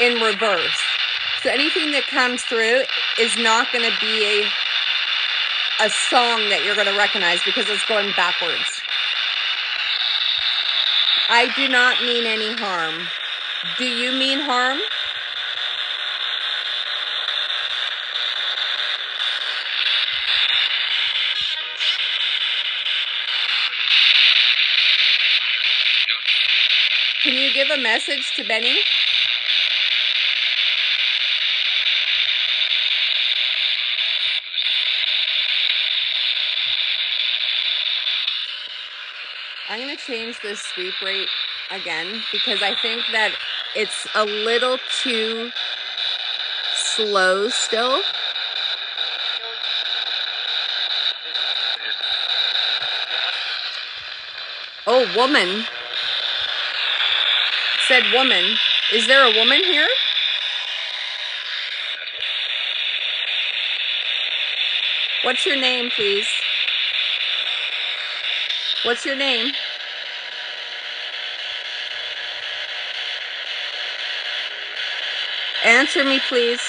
S1: in reverse. So anything that comes through is not going to be a song that you're going to recognize because it's going backwards. I do not mean any harm. Do you mean harm? Can you give a message to Benny? I'm going to change this sweep rate again because I think that it's a little too slow still. Oh, woman. It said woman. Is there a woman here? What's your name, please? What's your name? Answer me, please.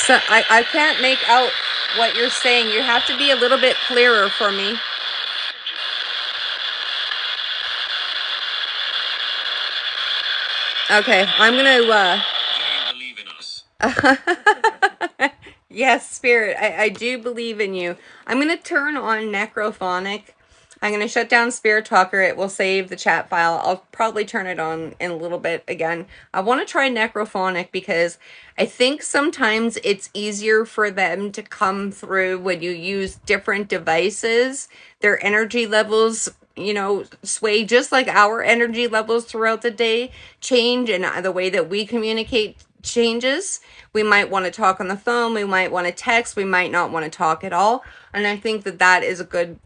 S1: So I can't make out what you're saying. You have to be a little bit clearer for me. Okay, I'm gonna,
S2: Do you believe in us?
S1: yes, Spirit, I do believe in you. I'm gonna turn on Necrophonic. I'm gonna shut down Spirit Talker. It will save the chat file. I'll probably turn it on in a little bit again. I want to try Necrophonic because I think sometimes it's easier for them to come through when you use different devices. Their energy levels, you know, sway just like our energy levels throughout the day change, and the way that we communicate changes. We might want to talk on the phone, we might want to text, we might not want to talk at all. And I think that that is a good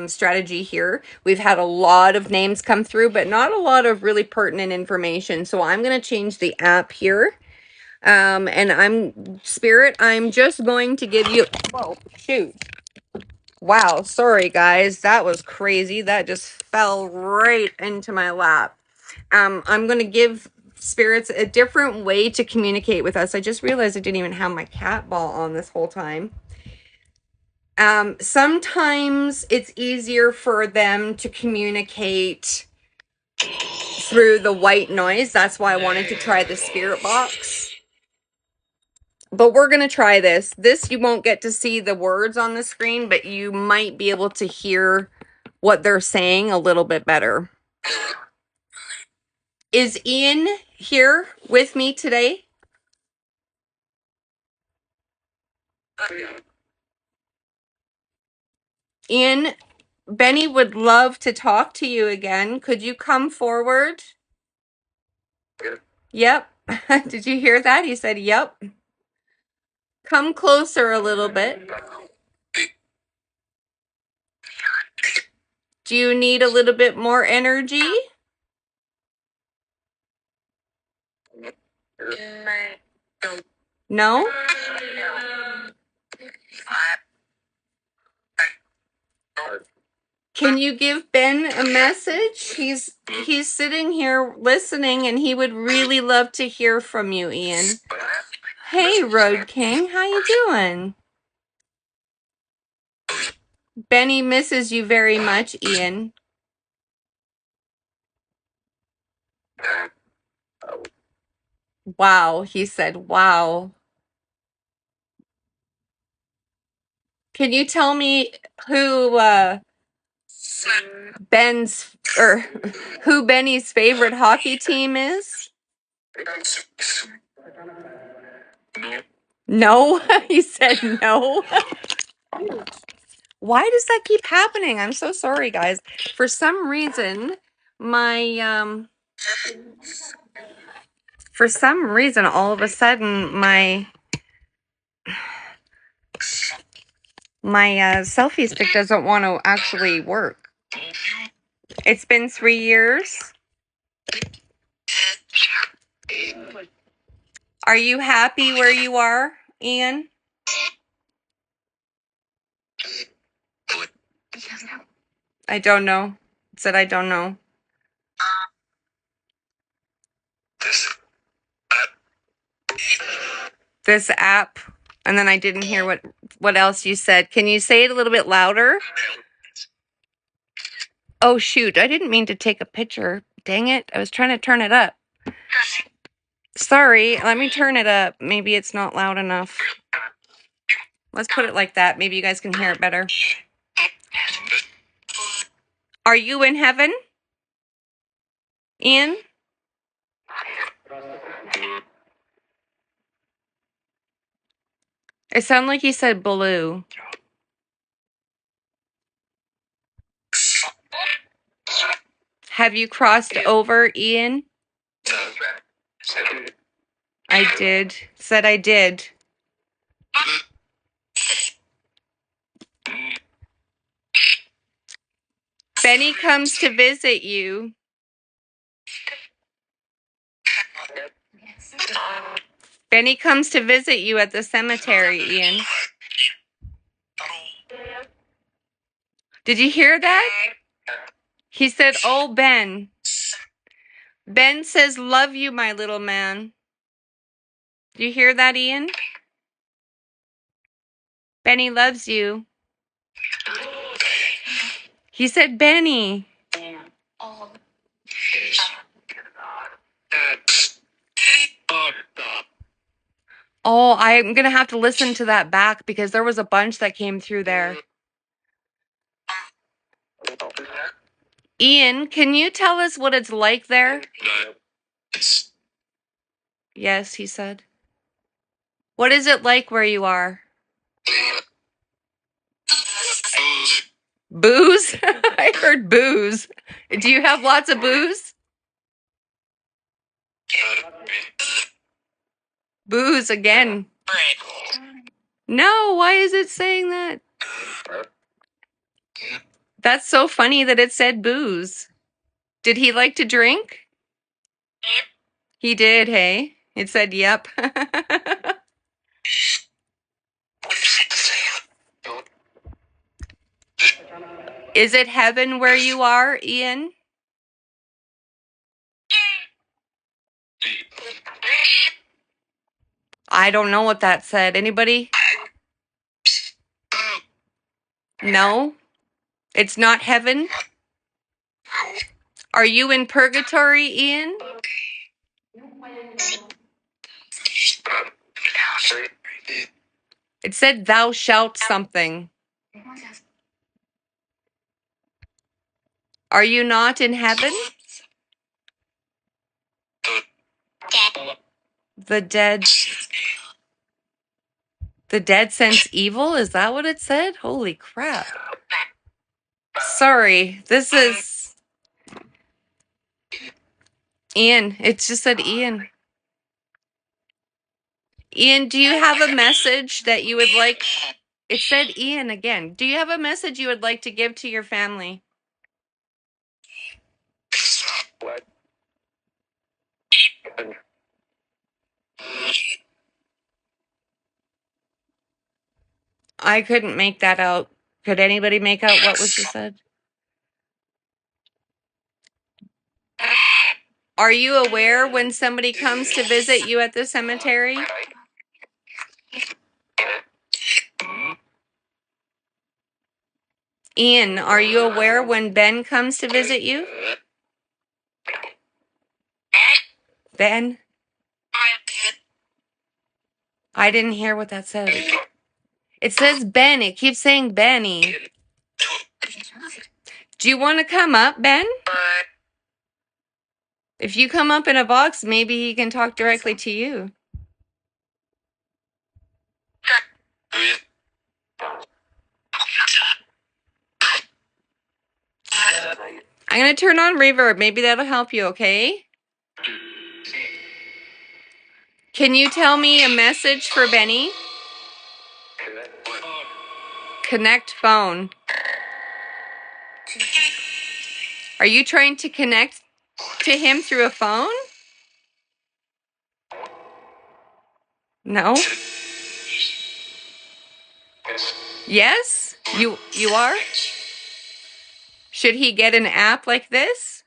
S1: strategy here. We've had a lot of names come through, but not a lot of really pertinent information. So I'm going to change the app here. And I'm just going to give you, whoa, shoot. Wow, sorry guys, that was crazy. That just fell right into my lap. I'm going to give spirits a different way to communicate with us. I just realized I didn't even have my cat ball on this whole time. Sometimes it's easier for them to communicate through the white noise. That's why I wanted to try the spirit box. But we're going to try this. This, you won't get to see the words on the screen, but you might be able to hear what they're saying a little bit better. Is Ian here with me today? Ian, Benny would love to talk to you again. Could you come forward? Yep. Did you hear that? He said, yep. Come closer a little bit. Do you need a little bit more energy? No? Can you give Ben a message? He's sitting here listening and he would really love to hear from you, Ian. Hey, Road King, how you doing? Benny misses you very much, Ian. Wow, he said, wow. Can you tell me who Ben's or who Benny's favorite hockey team is? No, he said no. Why does that keep happening? I'm so sorry, guys. For some reason, my all of a sudden my selfie stick doesn't want to actually work. It's been 3 years. Are you happy where you are, Ian? I don't know. It said I don't know. This app. And then I didn't hear what else you said. Can you say it a little bit louder? Oh, shoot. I didn't mean to take a picture. Dang it. I was trying to turn it up. Sorry. Let me turn it up. Maybe it's not loud enough. Let's put it like that. Maybe you guys can hear it better. Are you in heaven, Ian? It sounded like he said blue. Have you crossed over, Ian? I did. Said I did. Benny comes to visit you. Benny comes to visit you at the cemetery, Ian. Did you hear that? He said, oh, Ben. Ben says, love you, my little man. Do you hear that, Ian? Benny loves you. He said, Benny. Oh, I'm gonna have to listen to that back because there was a bunch that came through there. Ian, can you tell us what it's like there? Yes, he said. What is it like where you are? Booze? I heard booze. Do you have lots of booze? Booze again. No, why is it saying that? That's so funny that it said booze. Did he like to drink? He did, hey? It said yep. Is it heaven where you are, Ian? I don't know what that said. Anybody? No? It's not heaven? Are you in purgatory, Ian? It said thou shalt something. Are you not in heaven? The dead. The dead sense evil? Is that what it said? Holy crap. Sorry, this is Ian. It just said Ian. Ian, do you have a message that you would like? It said Ian again. Do you have a message you would like to give to your family? I couldn't make that out. Could anybody make out what was just said? Are you aware when somebody comes to visit you at the cemetery? Ian, are you aware when Ben comes to visit you? Ben? I didn't hear what that said. It says Ben. It keeps saying Benny. Do you want to come up, Ben? If you come up in a box, maybe he can talk directly to you. I'm going to turn on reverb. Maybe that'll help you, okay? Can you tell me a message for Benny? Connect phone. Are you trying to connect to him through a phone? No. Yes? You are? Should he get an app like this?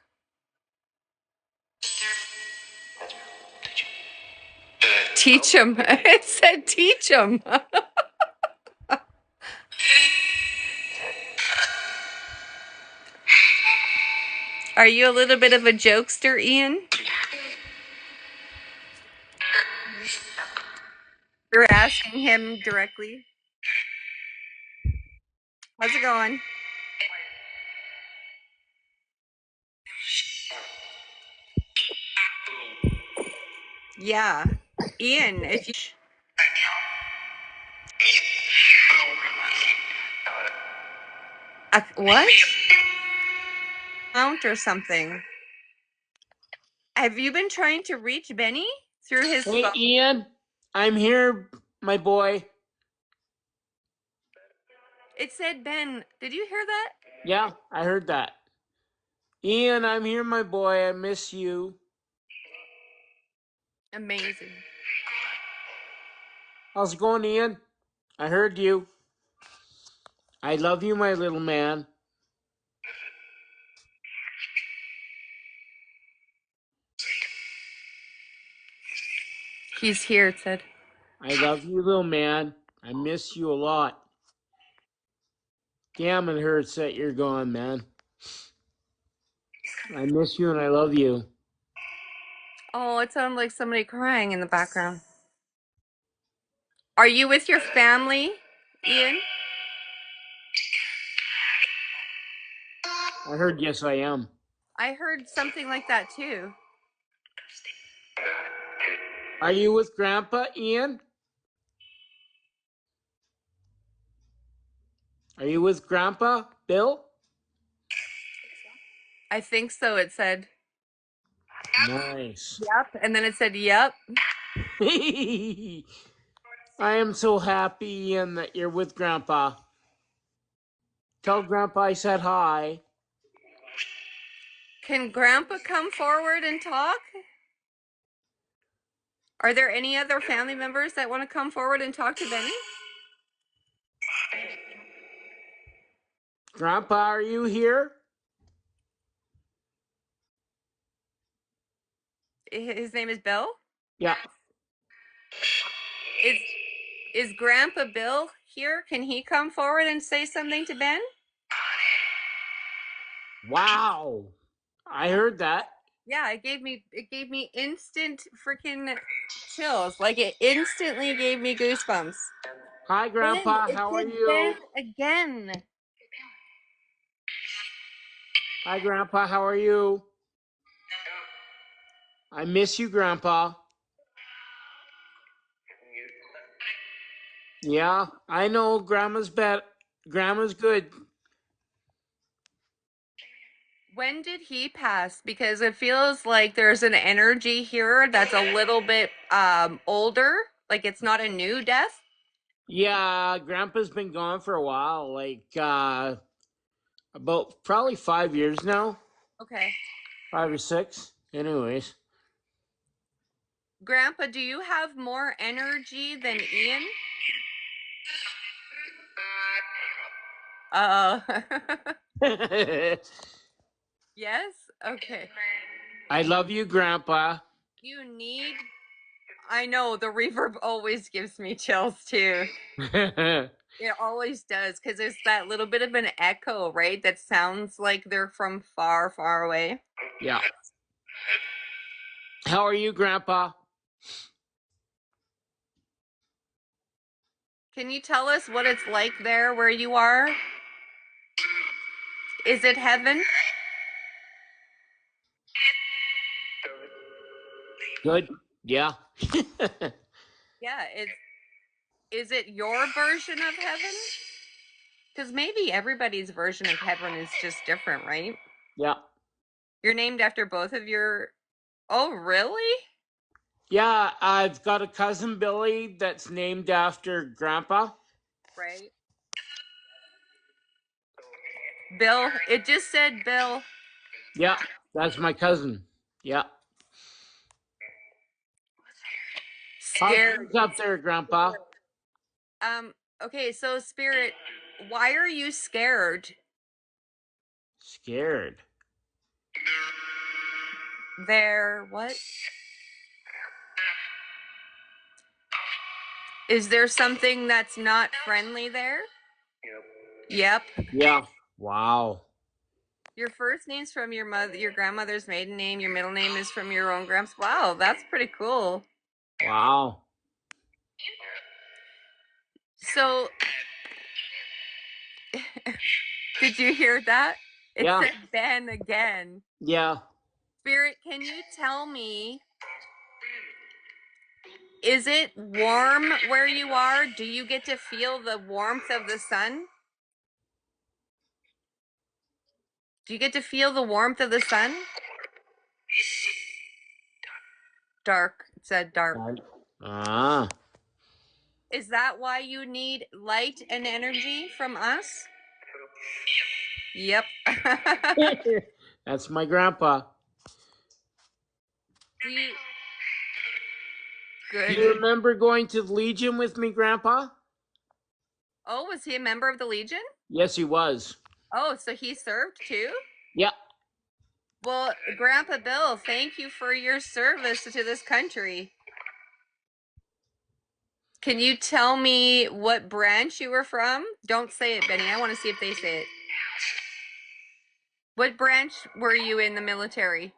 S1: Teach him. It said teach him. Are you a little bit of a jokester, Ian? You're asking him directly. How's it going? Yeah. Ian, if you what? Mount or something. Have you been trying to reach Benny through his
S3: Hey,
S1: phone?
S3: Ian, I'm here, my boy.
S1: It said Ben. Did you hear that?
S3: Yeah, I heard that. Ian, I'm here, my boy. I miss you.
S1: Amazing.
S3: How's it going, Ian? I heard you. I love you, my little man.
S1: He's here, it said.
S3: I love you, little man. I miss you a lot. Damn, it hurts that you're gone, man. I miss you and I love you.
S1: Oh, it sounded like somebody crying in the background. Are you with your family, Ian?
S3: I heard yes, I am.
S1: I heard something like that too.
S3: Are you with Grandpa, Ian? Are you with Grandpa, Bill?
S1: I think so, it said.
S3: Nice.
S1: Yep. And then it said, yep.
S3: I am so happy, Ian, that you're with Grandpa. Tell Grandpa I said hi.
S1: Can Grandpa come forward and talk? Are there any other family members that want to come forward and talk to Benny?
S3: Grandpa, are you here?
S1: His name is Bill?
S3: Yeah.
S1: Is is Grandpa Bill here? Can he come forward and say something to Ben?
S3: Wow. I heard that.
S1: Yeah, it gave me instant freaking chills. Like it instantly gave me goosebumps.
S3: Hi,
S1: Ben,
S3: Grandpa.
S1: it
S3: How are
S1: said Ben
S3: you?
S1: again.
S3: Hi, Grandpa. How are you? I miss you, Grandpa. Yeah, I know Grandma's bad. Grandma's good.
S1: When did he pass? Because it feels like there's an energy here that's a little bit older. Like it's not a new death.
S3: Yeah, Grandpa's been gone for a while, like about probably 5 years now,
S1: Okay.
S3: 5 or 6. Anyways,
S1: Grandpa, do you have more energy than Ian? Uh
S3: I
S1: yes? Okay.
S3: love you, Grandpa.
S1: You need I know the reverb always gives me chills too. It always does because there's that little bit of an echo, right? That sounds like they're from far, far away.
S3: Yeah. How are you, Grandpa?
S1: Can you tell us what it's like there where you are? Is it heaven?
S3: Good. Yeah.
S1: Yeah, is it your version of heaven? Because maybe everybody's version of heaven is just different, right?
S3: Yeah.
S1: You're named after both of your. Oh, really?
S3: Yeah, I've got a cousin Billy that's named after Grandpa.
S1: Right. Bill. It just said Bill.
S3: Yeah, that's my cousin. Yeah. How's
S1: Scared.
S3: things up there, Grandpa?
S1: Okay, so Spirit, why are you scared?
S3: Scared.
S1: There, what? Is there something that's not friendly there? Yep.
S3: Yeah. Wow.
S1: Your first name's from your mother, your grandmother's maiden name. Your middle name is from your own gramps. Wow, that's pretty cool.
S3: Wow.
S1: So, did you hear that? It
S3: Yeah.
S1: said Ben again.
S3: Yeah.
S1: Spirit, can you tell me, is it warm where you are? Do you get to feel the warmth of the sun? Do you get to feel the warmth of the sun? Dark. It said dark.
S3: Ah.
S1: Is that why you need light and energy from us? Yep.
S3: That's my grandpa.
S1: Do you,
S3: Do
S1: good.
S3: you remember going to the Legion with me, Grandpa?
S1: Oh, was he a member of the Legion?
S3: Yes, he was.
S1: Oh, so he served too?
S3: Yeah.
S1: Well, Grandpa Bill, thank you for your service to this country. Can you tell me what branch you were from? Don't say it, Benny. I want to see if they say it. What branch were you in the military?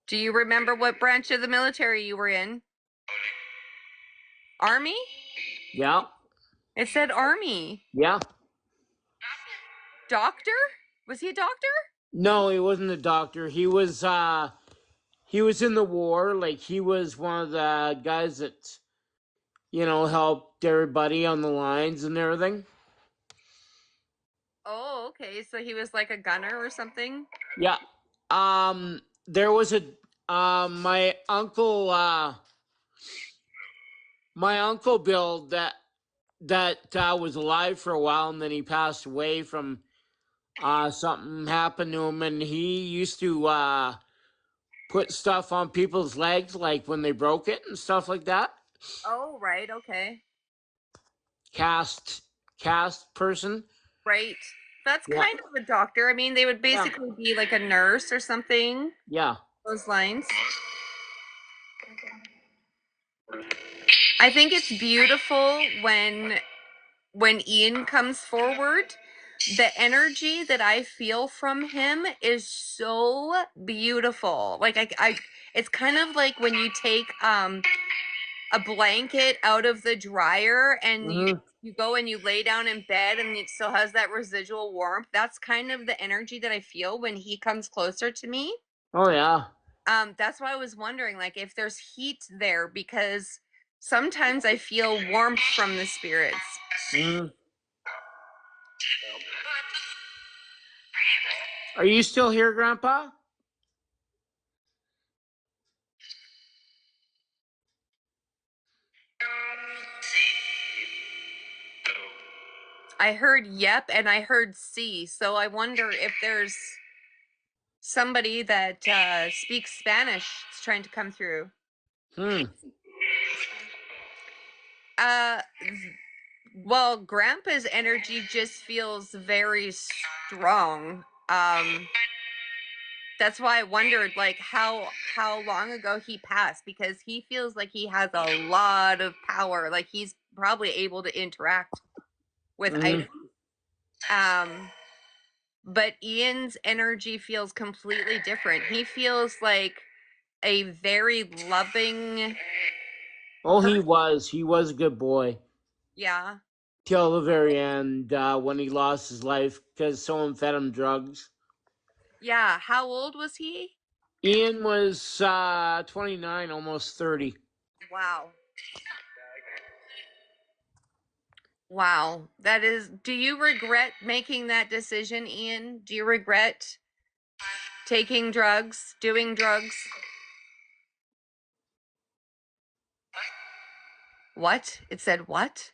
S1: Do you remember what branch of the military you were in? Army?
S3: Yeah.
S1: It said Army.
S3: Yeah.
S1: Doctor? Was he a doctor?
S3: No, he wasn't a doctor. He was in the war. Like, he was one of the guys that, helped everybody on the lines and everything.
S1: Oh, okay. So he was like a gunner or something?
S3: Yeah. There was a my uncle Bill that was alive for a while, and then he passed away from something happened to him, and he used to put stuff on people's legs, like when they broke it and stuff like that.
S1: Oh, right. Okay.
S3: Cast person.
S1: Right. That's
S3: Yeah.
S1: kind of a doctor. I mean, they would
S3: Yeah.
S1: basically be like a nurse or something.
S3: Yeah.
S1: Those lines. I think it's beautiful when Ian comes forward. The energy that I feel from him is so beautiful. Like it's kind of like when you take a blanket out of the dryer and
S3: Mm-hmm.
S1: you go and you lay down in bed and it still has that residual warmth. That's kind of the energy that I feel when he comes closer to me.
S3: Oh yeah.
S1: That's why I was wondering, like, if there's heat there, because sometimes I feel warmth from the spirits.
S3: Mm-hmm. Are you still here, Grandpa?
S1: I heard yep and I heard see, so I wonder if there's somebody that speaks Spanish that's trying to come through.
S3: Hmm.
S1: Uh, well, Grandpa's energy just feels very strong. That's why I wondered, like, how long ago he passed, because he feels like he has a lot of power. Like he's probably able to interact with
S3: Mm-hmm.
S1: items. But Ian's energy feels completely different. He feels like a very loving.
S3: Oh, he was a good boy
S1: Yeah.
S3: till the very end, when he lost his life because someone fed him drugs.
S1: Yeah. How old was he?
S3: Ian was 29, almost 30.
S1: Wow. Wow. That is, do you regret making that decision, Ian? Do you regret taking drugs, doing drugs? What? It said what?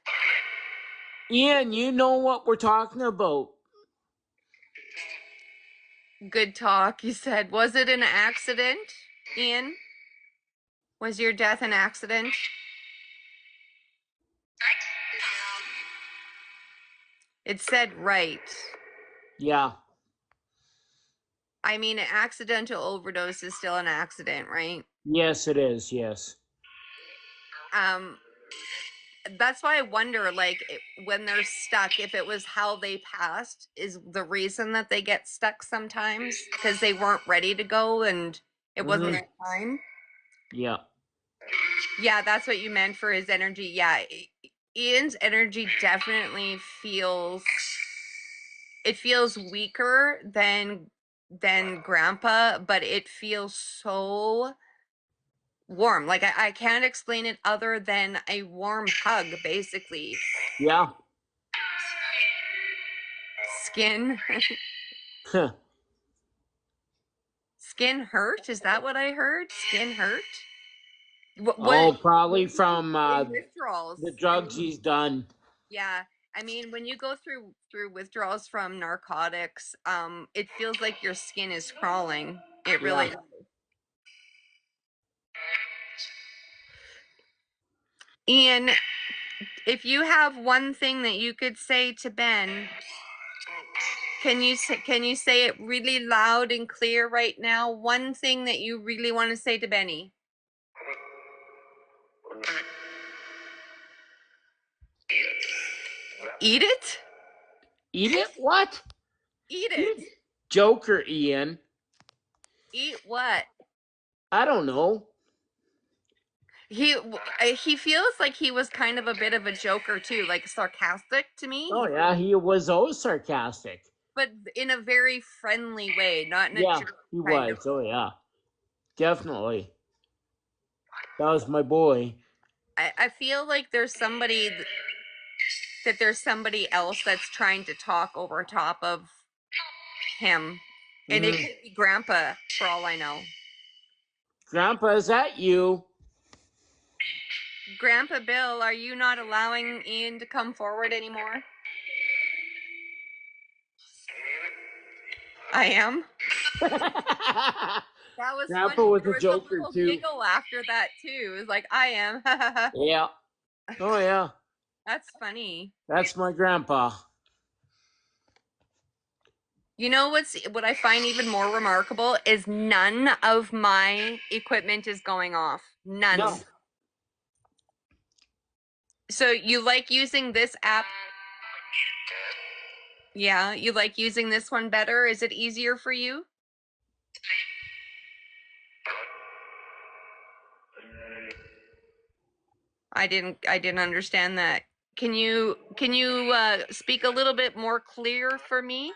S3: Ian, you know what we're talking about.
S1: Good talk, you said. Was it an accident, Ian? Was your death an accident? It said right.
S3: Yeah.
S1: I mean, an accidental overdose is still an accident, right?
S3: Yes, it is. Yes.
S1: Um, that's why I wonder, like, when they're stuck, if it was how they passed, is the reason that they get stuck sometimes because they weren't ready to go and it wasn't
S3: Mm-hmm.
S1: their time.
S3: Yeah.
S1: Yeah, that's what you meant for his energy. Yeah, Ian's energy definitely feels, it feels weaker than Grandpa, but it feels so warm. Like I can't explain it other than a warm hug, basically.
S3: Yeah.
S1: Skin, skin hurt. Is that what I heard? Skin hurt. What
S3: Oh, probably from
S1: in withdrawals?
S3: the
S1: I
S3: drugs
S1: mean,
S3: he's done.
S1: yeah. I mean, when you go through withdrawals from narcotics, it feels like your skin is crawling. It
S3: Yeah.
S1: really does. Ian, if you have one thing that you could say to Ben, can you say it really loud and clear right now? One thing that you really want to say to Benny. Eat it?
S3: Eat it? What?
S1: Eat it.
S3: You Joker, Ian.
S1: Eat what?
S3: I don't know.
S1: He feels like he was kind of a bit of a joker too, like sarcastic to me.
S3: Oh yeah, he was always sarcastic.
S1: But in a very friendly way, not in a
S3: Yeah,
S1: jerk
S3: he
S1: kind of.
S3: was. Oh yeah, definitely. That was my boy.
S1: I feel like there's somebody else that's trying to talk over top of him, and it
S3: Mm.
S1: could be Grandpa for all I know.
S3: Grandpa, is that you?
S1: Grandpa Bill, are you not allowing Ian to come forward anymore? I am. That was
S3: Grandpa
S1: funny.
S3: was
S1: There
S3: a
S1: was a
S3: joker
S1: little
S3: too.
S1: giggle after that too. It was like, I am.
S3: Yeah. Oh yeah.
S1: That's funny.
S3: That's my grandpa.
S1: You know what I find even more remarkable is none of my equipment is going off. None.
S3: No.
S1: So you like using this app? Yeah, you like using this one better? Is it easier for you? I didn't understand that. Can you speak a little bit more clear for me?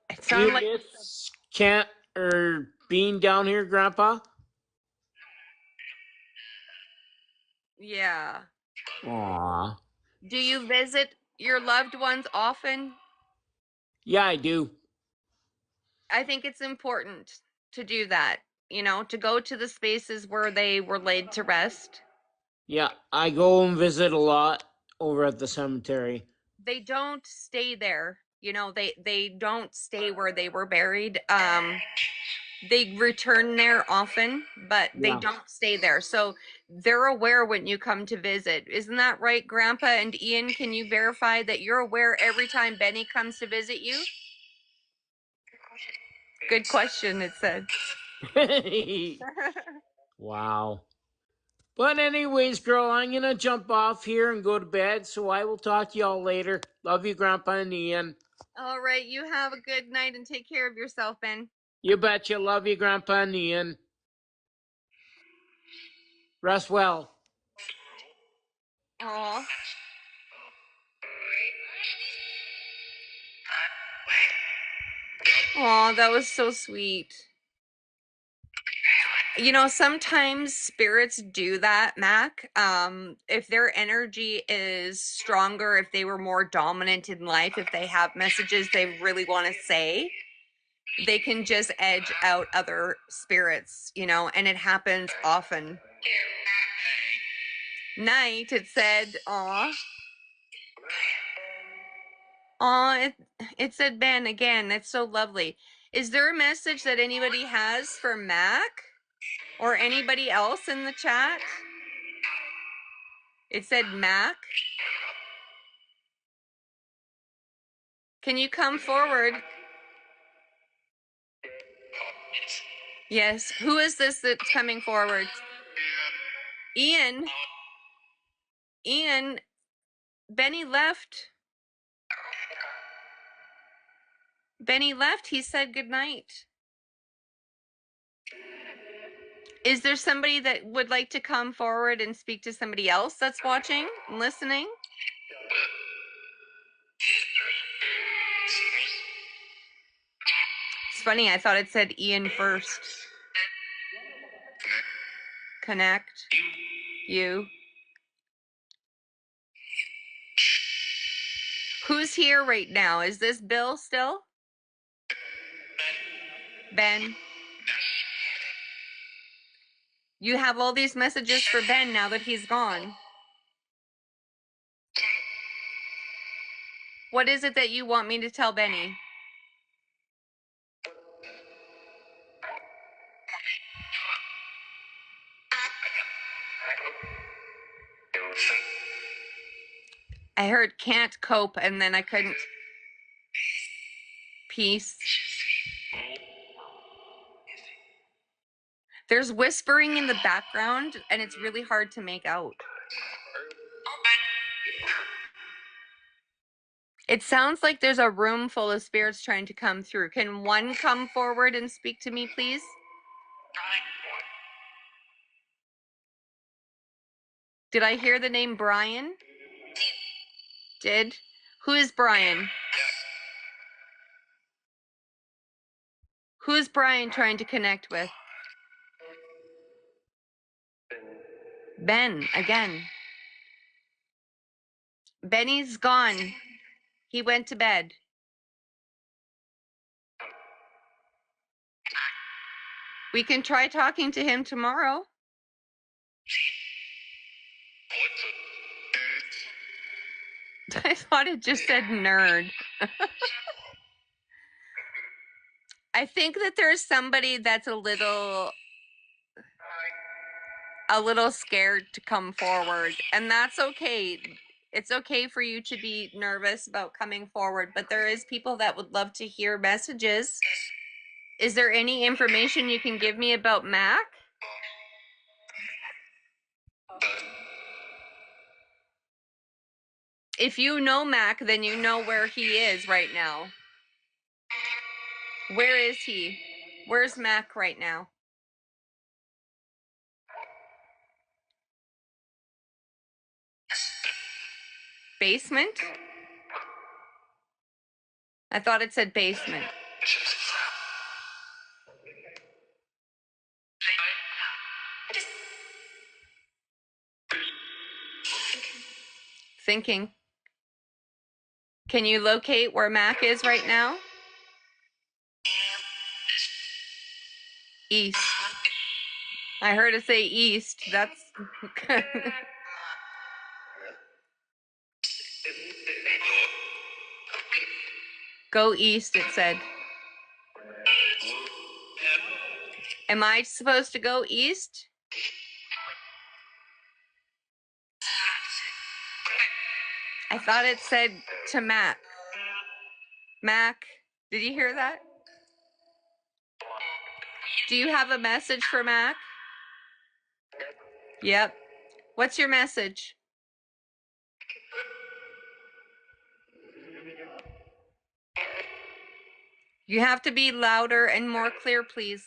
S1: It
S3: Do you
S1: sounded like
S3: miss Kent or being down here, Grandpa?
S1: yeah.
S3: Aw.
S1: Do you visit your loved ones often?
S3: Yeah, I do.
S1: I think it's important to do that, to go to the spaces where they were laid to rest.
S3: Yeah, I go and visit a lot over at the cemetery.
S1: They don't stay there. They don't stay where they were buried. They return there often, but they
S3: Yeah.
S1: don't stay there. So they're aware when you come to visit. Isn't that right, Grandpa and Ian? Can you verify that you're aware every time Benny comes to visit you? Good question, it said.
S3: Wow. But anyways, girl, I'm gonna jump off here and go to bed, so I will talk to y'all later. Love you, Grandpa and Ian.
S1: All right, you have a good night and take care of yourself, Ben.
S3: You betcha. Love you, Grandpa and Ian. Rest well.
S1: Aw. Aw, that was so sweet. Sometimes spirits do that, Mac. If their energy is stronger, if they were more dominant in life, if they have messages they really want to say, they can just edge out other spirits, and it happens often. Night, it said, aw. Aw, it said Ben again. That's so lovely. Is there a message that anybody has for Mac or anybody else in the chat? It said Mac. Can you come forward? Yes. Who is this that's coming forward? Ian. Ian. Benny left. Benny left. He said goodnight. Is there somebody that would like to come forward and speak to somebody else that's watching and listening? It's funny. I thought it said Ian first. Connect. You. Who's here right now? Is this Bill still? Ben. You have all these messages for Ben now that he's gone. What is it that you want me to tell Benny? I heard can't cope and then I couldn't. Peace. There's whispering in the background and it's really hard to make out. It sounds like there's a room full of spirits trying to come through. Can one come forward and speak to me, please? Did I hear the name Brian? Did? Who is Brian? Who is Brian trying to connect with? Ben, again. Benny's gone. He went to bed. We can try talking to him tomorrow. I thought it just said nerd. I think that there's somebody that's a little scared to come forward, and that's okay. It's okay for you to be nervous about coming forward, but there is people that would love to hear messages. Is there any information you can give me about Mac? If you know Mac, then you know where he is right now. Where is he? Where's Mac right now? Basement? I thought it said basement. Thinking. Can you locate where Mac is right now? East. I heard it say east. That's go east, it said. Am I supposed to go east? I thought it said to Mac. Mac, did you hear that? Do you have a message for Mac? Yep. What's your message? You have to be louder and more clear, please.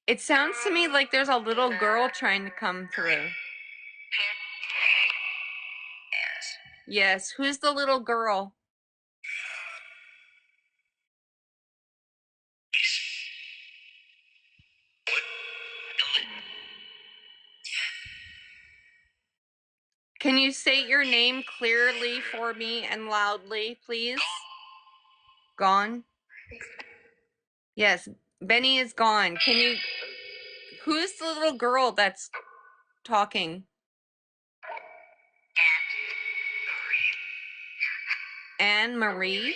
S1: It sounds to me like there's a little girl trying to come through. Yes. Who's the little girl? Can you say your name clearly for me and loudly, please? Gone? Yes. Benny is gone. Can you... Who's the little girl that's talking? Anne Marie?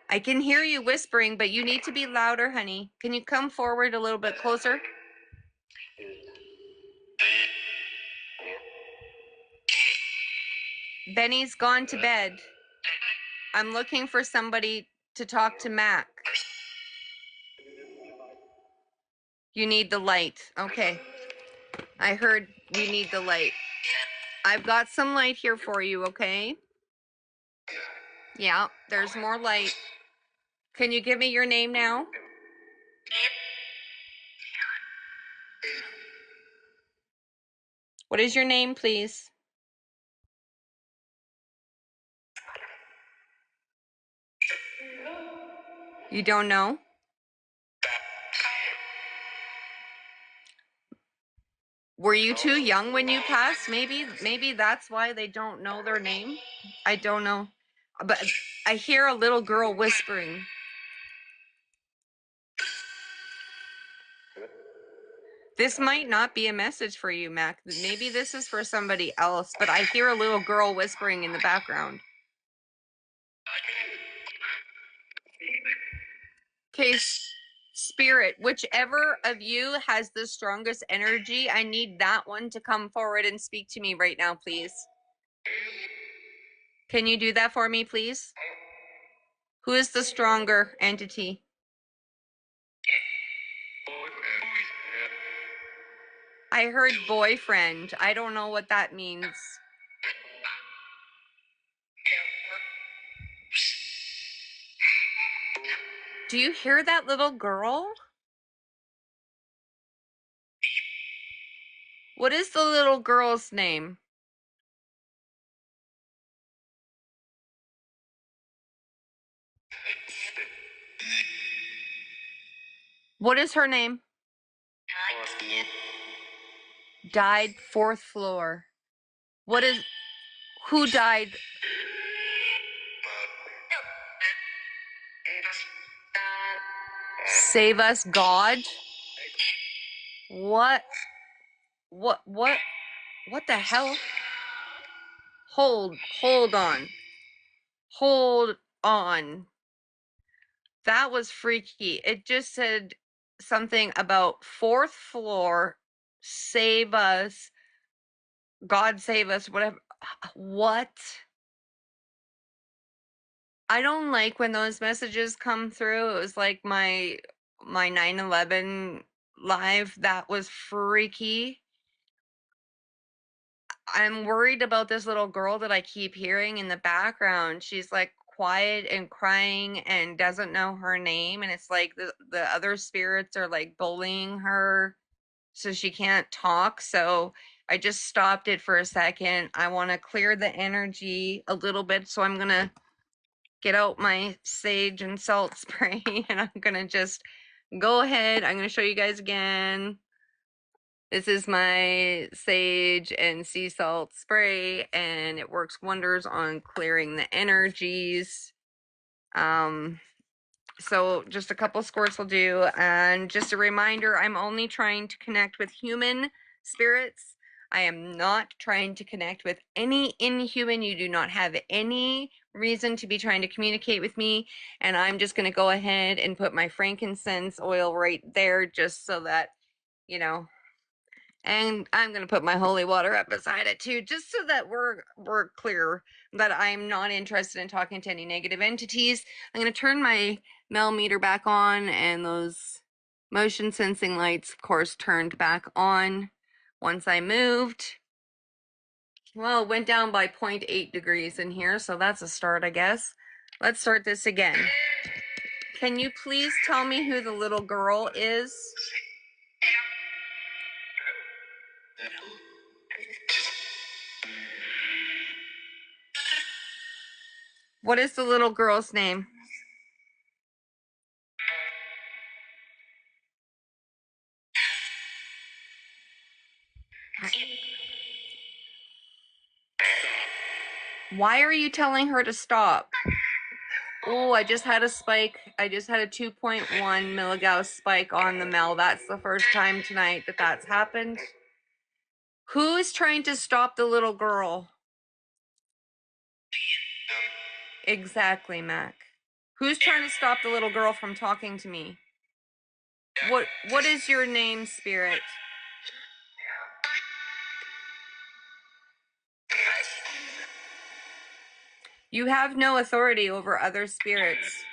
S1: I can hear you whispering, but you need to be louder, honey. Can you come forward a little bit closer? Benny's gone to bed. I'm looking for somebody to talk to Mac. You need the light. Okay. I heard you need the light. I've got some light here for you, okay? Yeah, there's more light. Can you give me your name now? What is your name, please? You don't know? Were you too young when you passed? Maybe that's why they don't know their name. I don't know. But I hear a little girl whispering. This might not be a message for you, Mac. Maybe this is for somebody else, but I hear a little girl whispering in the background. Okay, Spirit, whichever of you has the strongest energy, I need that one to come forward and speak to me right now, please. Can you do that for me, please? Who is the stronger entity? I heard boyfriend. I don't know what that means. Do you hear that little girl? What is the little girl's name? What is her name? Died 4th floor. What is... Who died? Save us, God? What? What the hell? Hold on. Hold on. That was freaky. It just said something about 4th floor, save us, God save us, whatever. What? I don't like when those messages come through. It was like my 9/11 live. That was freaky. I'm worried about this little girl that I keep hearing in the background. She's like quiet and crying and doesn't know her name. And it's like the other spirits are like bullying her so she can't talk. So I just stopped it for a second. I want to clear the energy a little bit. So I'm going to get out my sage and salt spray and I'm going to just go ahead. I'm going to show you guys again. This is my sage and sea salt spray, and it works wonders on clearing the energies. So just a couple squirts will do. And just a reminder, I'm only trying to connect with human spirits. I am not trying to connect with any inhuman. You do not have any reason to be trying to communicate with me. And I'm just going to go ahead and put my frankincense oil right there just so that, you know, and I'm going to put my holy water up beside it too, just so that we're clear that I'm not interested in talking to any negative entities. I'm going to turn my Mel meter back on, and those motion sensing lights, of course, turned back on once I moved. Well, it went down by 0.8 degrees in here, so that's a start, I guess. Let's start this again. Can you please tell me who the little girl is? What is the little girl's name? Why are you telling her to stop? Oh, I just had a spike. I just had a 2.1 milligauss spike on the Mel. That's the first time tonight that that's happened. Who is trying to stop the little girl? Exactly, Mac. Who's trying to stop the little girl from talking to me? What is your name, spirit? You have no authority over other spirits.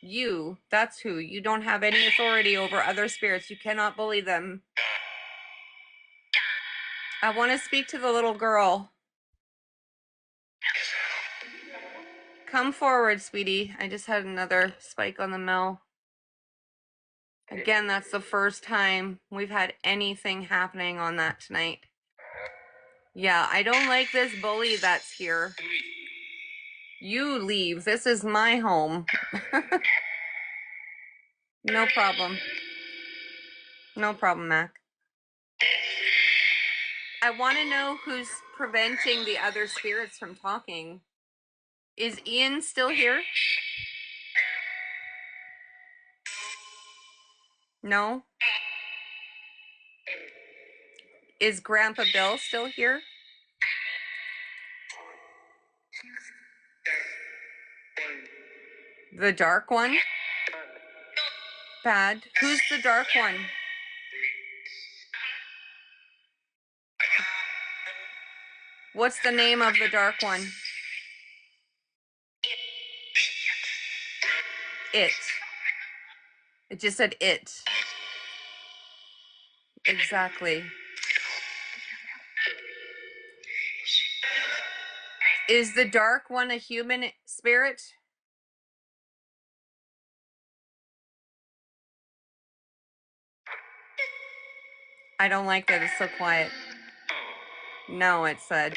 S1: You, that's who. You don't have any authority over other spirits. You cannot bully them. I want to speak to the little girl. Come forward, sweetie. I just had another spike on the Mel. Again, that's the first time we've had anything happening on that tonight. Yeah, I don't like this bully that's here. You leave. This is my home. No problem. No problem, Mac. I want to know who's preventing the other spirits from talking. Is Ian still here? No? Is Grandpa Bill still here? The dark one? Bad. Who's the dark one? What's the name of the dark one? It. It just said it. Exactly. Is the dark one a human spirit? I don't like that it's so quiet. No, it said.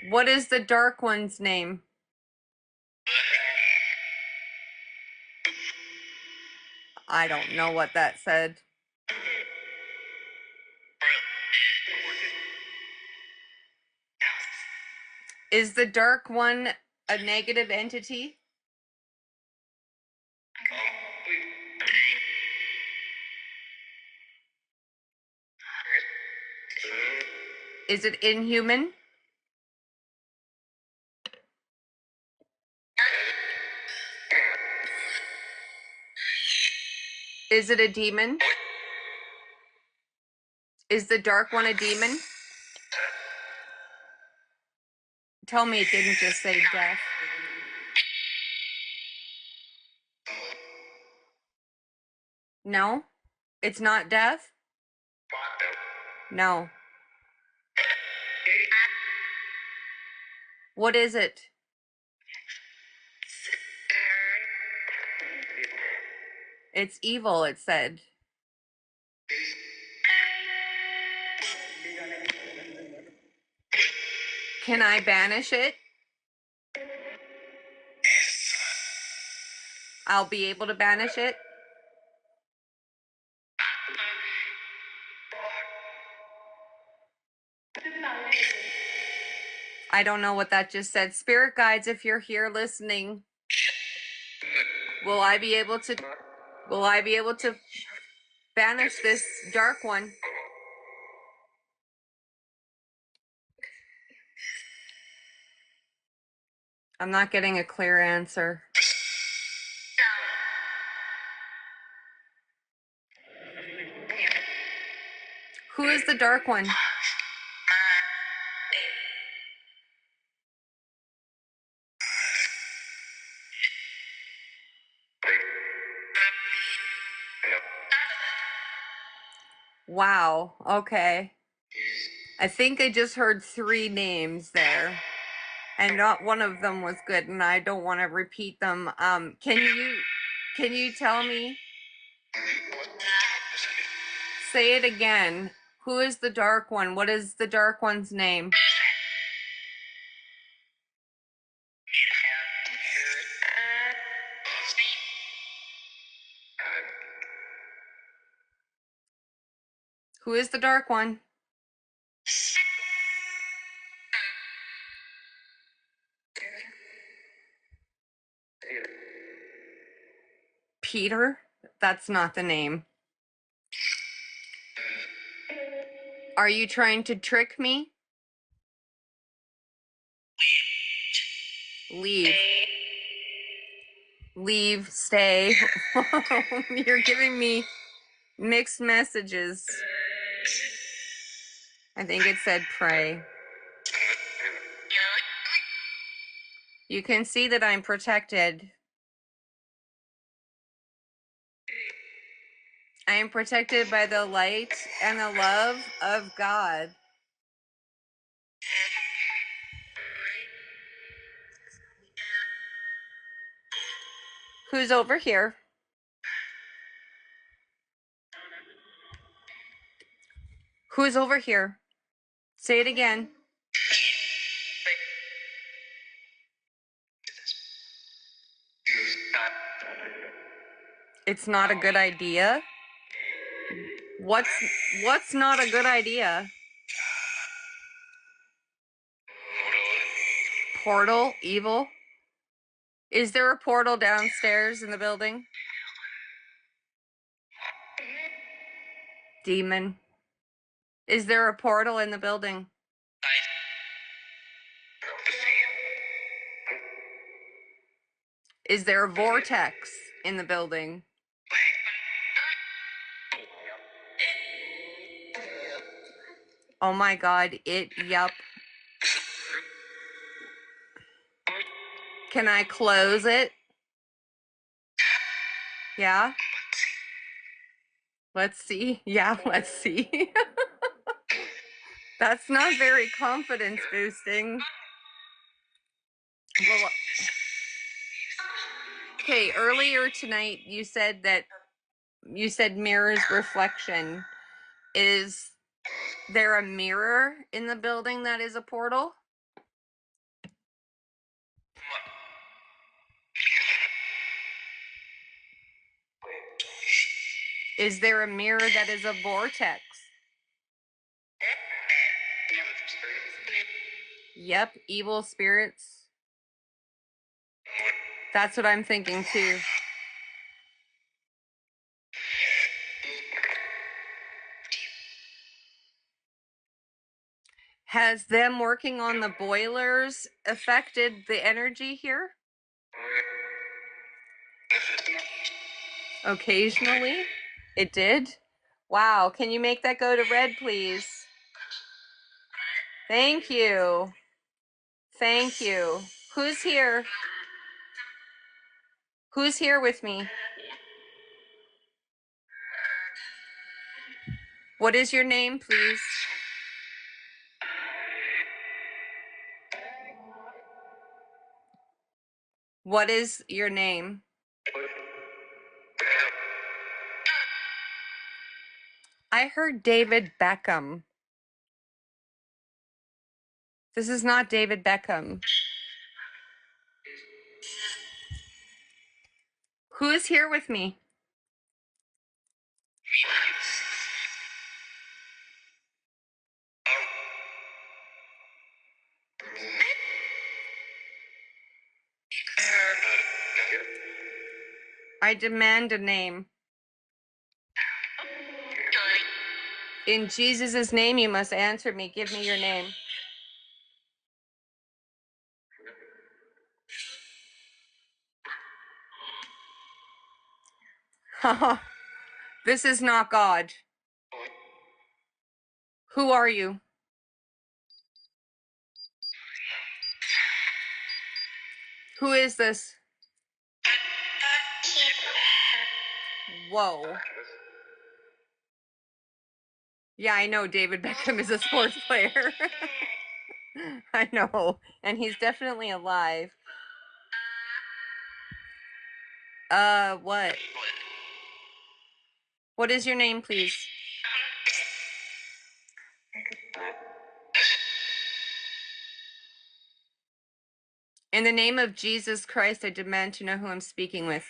S1: What is the dark one's name? I don't know what that said. Is the dark one a negative entity? Is it inhuman? Is it a demon? Is the dark one a demon? Tell me it didn't just say death. No? It's not death? No. What is it? It's evil, it said. Can I banish it? I'll be able to banish it? I don't know what that just said. Spirit guides, if you're here listening, will I be able to banish this dark one? I'm not getting a clear answer. Who is the dark one? Wow, okay. I think I just heard 3 names there. And not one of them was good, and I don't want to repeat them. Can you tell me? Say it again. Who is the dark one? What is the dark one's name? Who is the dark one? Peter? That's not the name. Are you trying to trick me? Leave. Leave, stay. You're giving me mixed messages. I think it said pray. You can see that I'm protected. I am protected by the light and the love of God. Who's over here? Who's over here? Say it again. It's not a good idea. What's not a good idea? Portal, evil. Is there a portal downstairs in the building? Demon. Is there a portal in the building? Is there a vortex in the building? Oh my God, yup. Can I close it? Yeah. Let's see. Yeah, let's see. That's not very confidence boosting. Well, okay, earlier tonight you said mirrors reflection. Is there a mirror in the building that is a portal? Is there a mirror that is a vortex? Yep, evil spirits. That's what I'm thinking too. Has them working on the boilers affected the energy here? Occasionally? It did? Wow, can you make that go to red, please? Thank you. Thank you. Who's here? Who's here with me? What is your name, please? What is your name? I heard David Beckham. This is not David Beckham. Who is here with me? I demand a name. In Jesus' name, you must answer me. Give me your name. This is not God. Who are you? Who is this? Whoa. Yeah, I know David Beckham is a sports player. I know. And he's definitely alive. What? What is your name, please? In the name of Jesus Christ, I demand to know who I'm speaking with.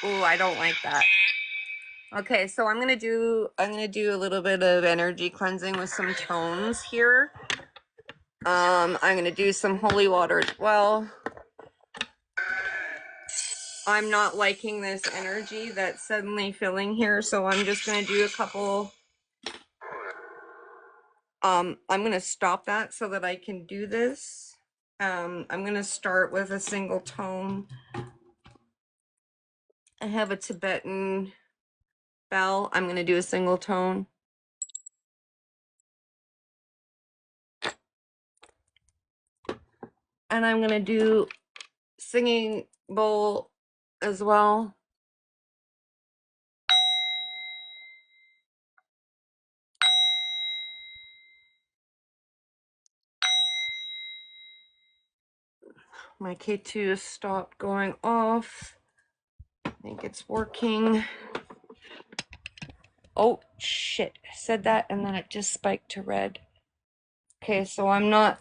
S1: Ooh, I don't like that. Okay, so I'm gonna do a little bit of energy cleansing with some tones here. I'm gonna do some holy water as well. I'm not liking this energy that's suddenly filling here, so I'm just gonna do a couple. I'm gonna stop that so that I can do this. I'm gonna start with a single tone. I have a Tibetan bell. I'm gonna do a single tone. And I'm gonna do singing bowl as well. My K2 has stopped going off. I think it's working. Oh, shit. I said that and then it just spiked to red. Okay, so I'm not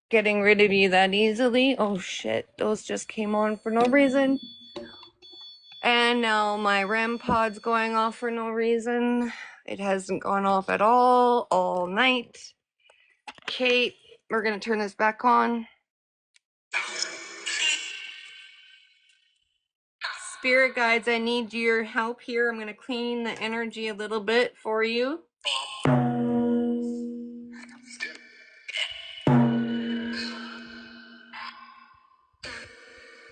S1: getting rid of you that easily. Oh, shit. Those just came on for no reason. And now my REM pod's going off for no reason. It hasn't gone off at all night. Okay, we're gonna turn this back on. Spirit guides, I need your help here. I'm going to clean the energy a little bit for you.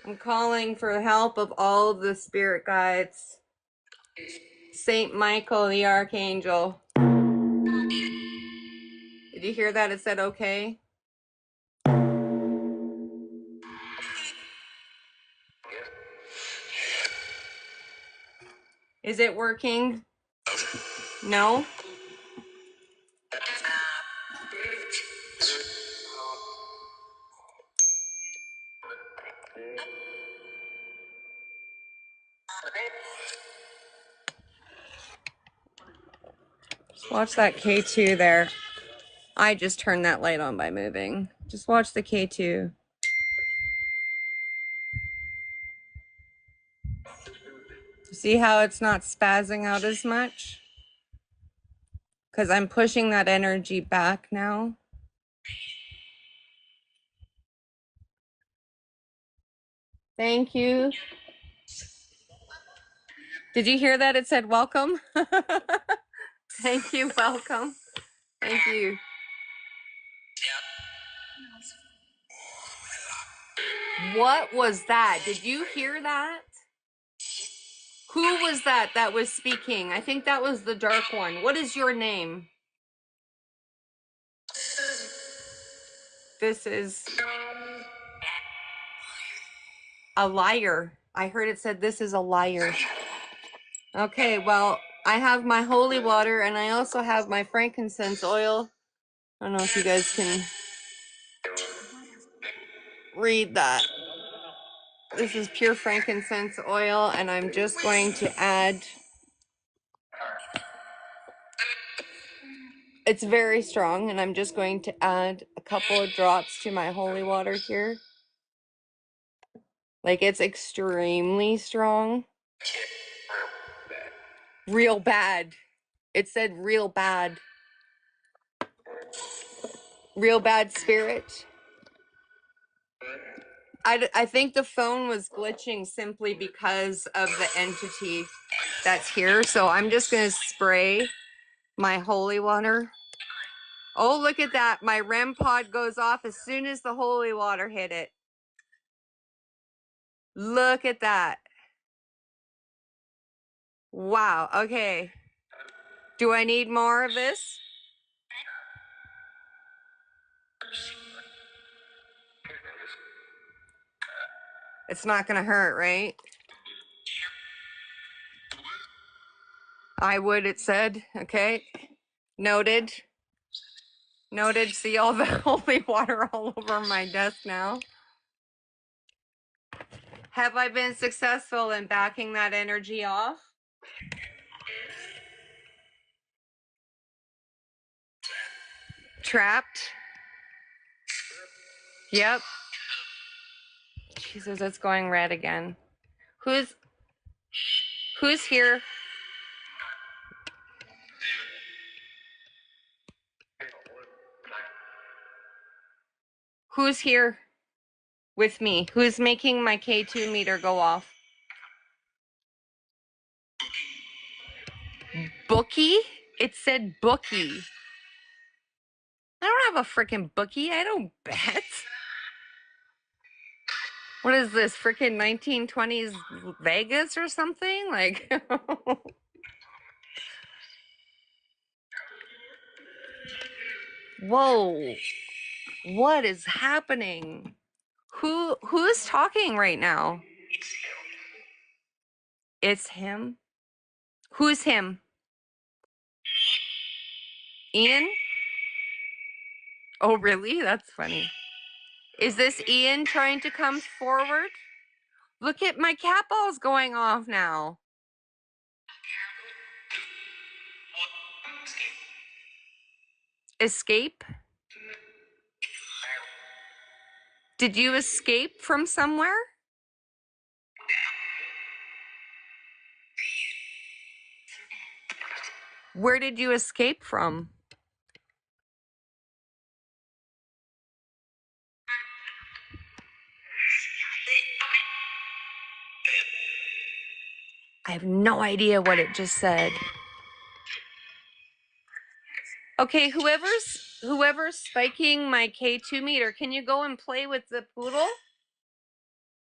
S1: I'm calling for help of all of the spirit guides. Saint Michael the Archangel. Did you hear that? It said okay. Is it working? No? Just watch that K2 there. I just turned that light on by moving. Just watch the K2. See how it's not spazzing out as much? Because I'm pushing that energy back now. Thank you. Did you hear that? It said welcome. Thank you, welcome. Thank you. What was that? Did you hear that? Who was that that was speaking? I think that was the dark one. What is your name? This is a liar. I heard it said this is a liar. Okay, well, I have my holy water and I also have my frankincense oil. I don't know if you guys can read that. This is pure frankincense oil and I'm just going to add, it's very strong and I'm just going to add a couple of drops to my holy water here. Like it's extremely strong. Real bad. It said real bad. Real bad spirit. I think the phone was glitching simply because of the entity that's here. So I'm just going to spray my holy water. Oh, look at that. My REM pod goes off as soon as the holy water hit it. Look at that. Wow. Okay. Do I need more of this? It's not going to hurt, right? I would, it said. Okay. Noted. Noted. See all the holy water all over my desk now. Have I been successful in backing that energy off? Trapped? Yep. Jesus, it's going red again. Who's here? Who's here with me? Who's making my K2 meter go off? Bookie? It said bookie. I don't have a freaking bookie. I don't bet. What is this, freaking 1920s Vegas or something? Like, whoa. What is happening? Who's talking right now? It's him. Who's him? Ian? Oh, really? That's funny. Is this Ian trying to come forward? Look at my cat balls going off now. Escape? Did you escape from somewhere? Where did you escape from? I have no idea what it just said. Okay, whoever's spiking my K2 meter, can you go and play with the poodle?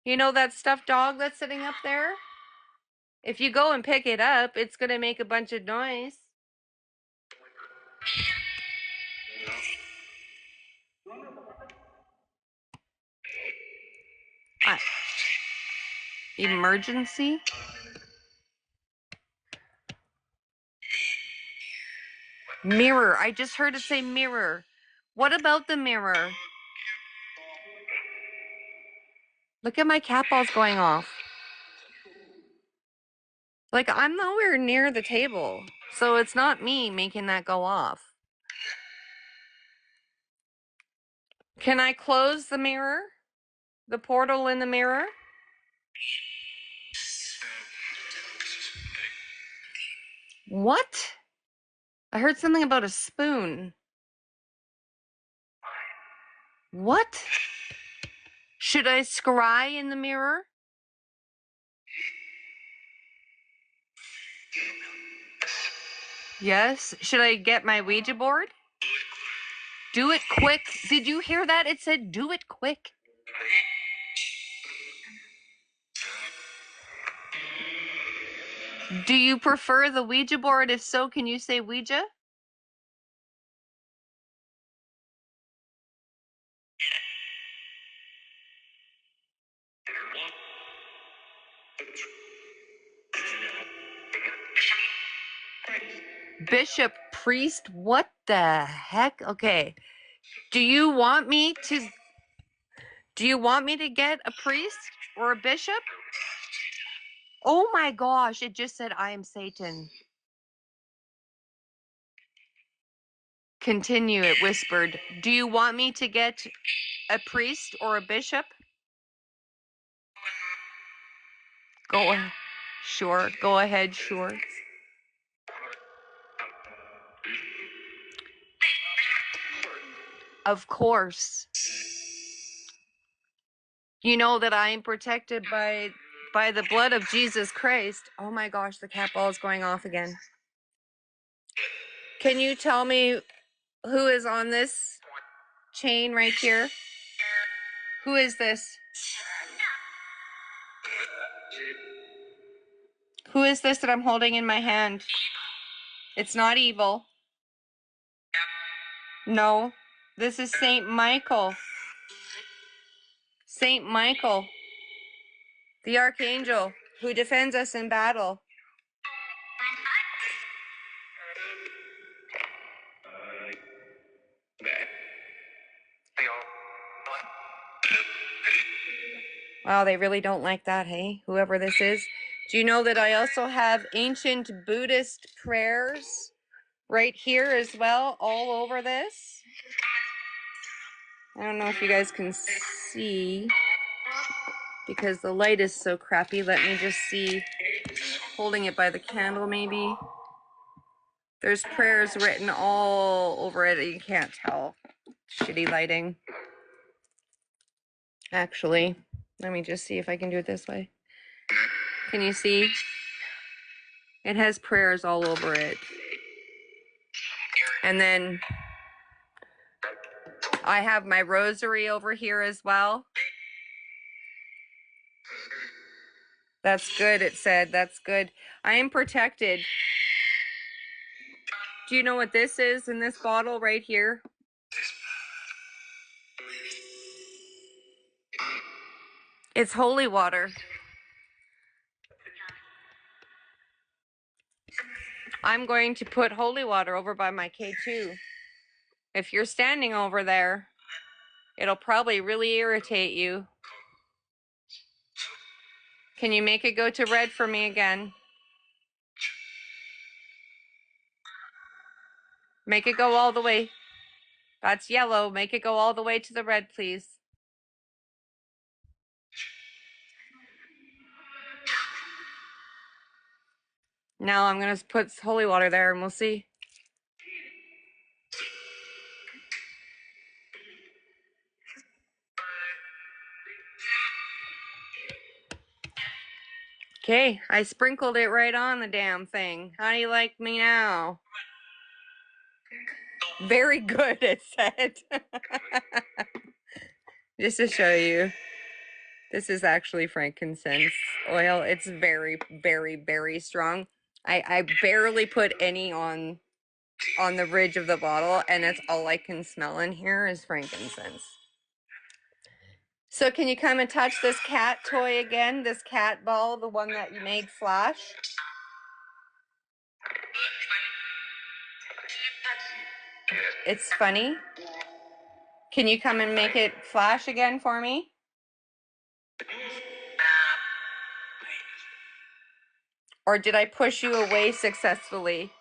S1: You know that stuffed dog that's sitting up there? If you go and pick it up, it's going to make a bunch of noise. Emergency? Mirror. I just heard it say mirror. What about the mirror? Look at my cat balls going off. Like, I'm nowhere near the table, so it's not me making that go off. Can I close the mirror? The portal in the mirror? What? I heard something about a spoon. What? Should I scry in the mirror? Yes. Should I get my Ouija board? Do it quick. Did you hear that? It said do it quick. Do you prefer the Ouija board? If so, can you say Ouija? Bishop, priest, what the heck? Okay. Do you want me to get a priest or a bishop? Oh my gosh, it just said I am Satan. Continue, it whispered. Do you want me to get a priest or a bishop? Go ahead. Sure. Go ahead, sure. Of course. You know that I am protected by the blood of Jesus Christ. Oh my gosh, the cat ball is going off again. Can you tell me who is on this chain right here? Who is this? Who is this that I'm holding in my hand? It's not evil. No. This is Saint Michael. Saint Michael, the archangel who defends us in battle. Wow, they really don't like that, hey? Whoever this is. Do you know that I also have ancient Buddhist prayers right here as well, all over this? I don't know if you guys can see because the light is so crappy. Let me just see. Holding it by the candle, maybe. There's prayers written all over it. You can't tell. Shitty lighting. Actually, let me just see if I can do it this way. Can you see? It has prayers all over it. And then I have my rosary over here as well. That's good, it said. That's good. I am protected. Do you know what this is in this bottle right here? It's holy water. I'm going to put holy water over by my K2. If you're standing over there, it'll probably really irritate you. Can you make it go to red for me again? Make it go all the way. That's yellow. Make it go all the way to the red, please. Now I'm going to put holy water there and we'll see. Okay, I sprinkled it right on the damn thing. How do you like me now? Very good, it said. Just to show you. This is actually frankincense oil. It's very, very, very strong. I barely put any on the ridge of the bottle, and it's all I can smell in here is frankincense. So can you come and touch this cat toy again? This cat ball, the one that you made flash? It's funny. Can you come and make it flash again for me? Or did I push you away successfully?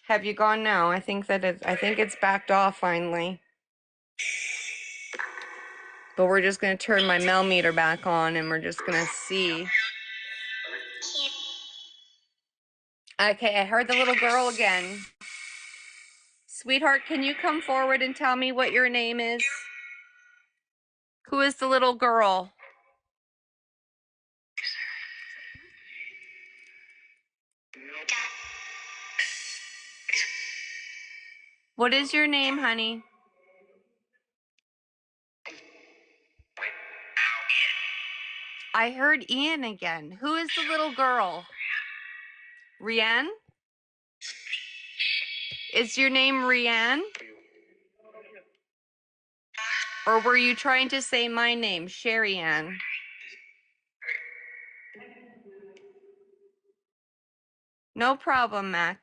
S1: Have you gone now? I think it's backed off finally. But we're just going to turn my millimeter back on and we're just going to see. Okay, I heard the little girl again. Sweetheart, can you come forward and tell me what your name is? Who is the little girl? What is your name, honey? I heard Ian again. Who is the little girl? Rianne? Is your name Rianne? Or were you trying to say my name, Sherry Ann? No problem, Mac.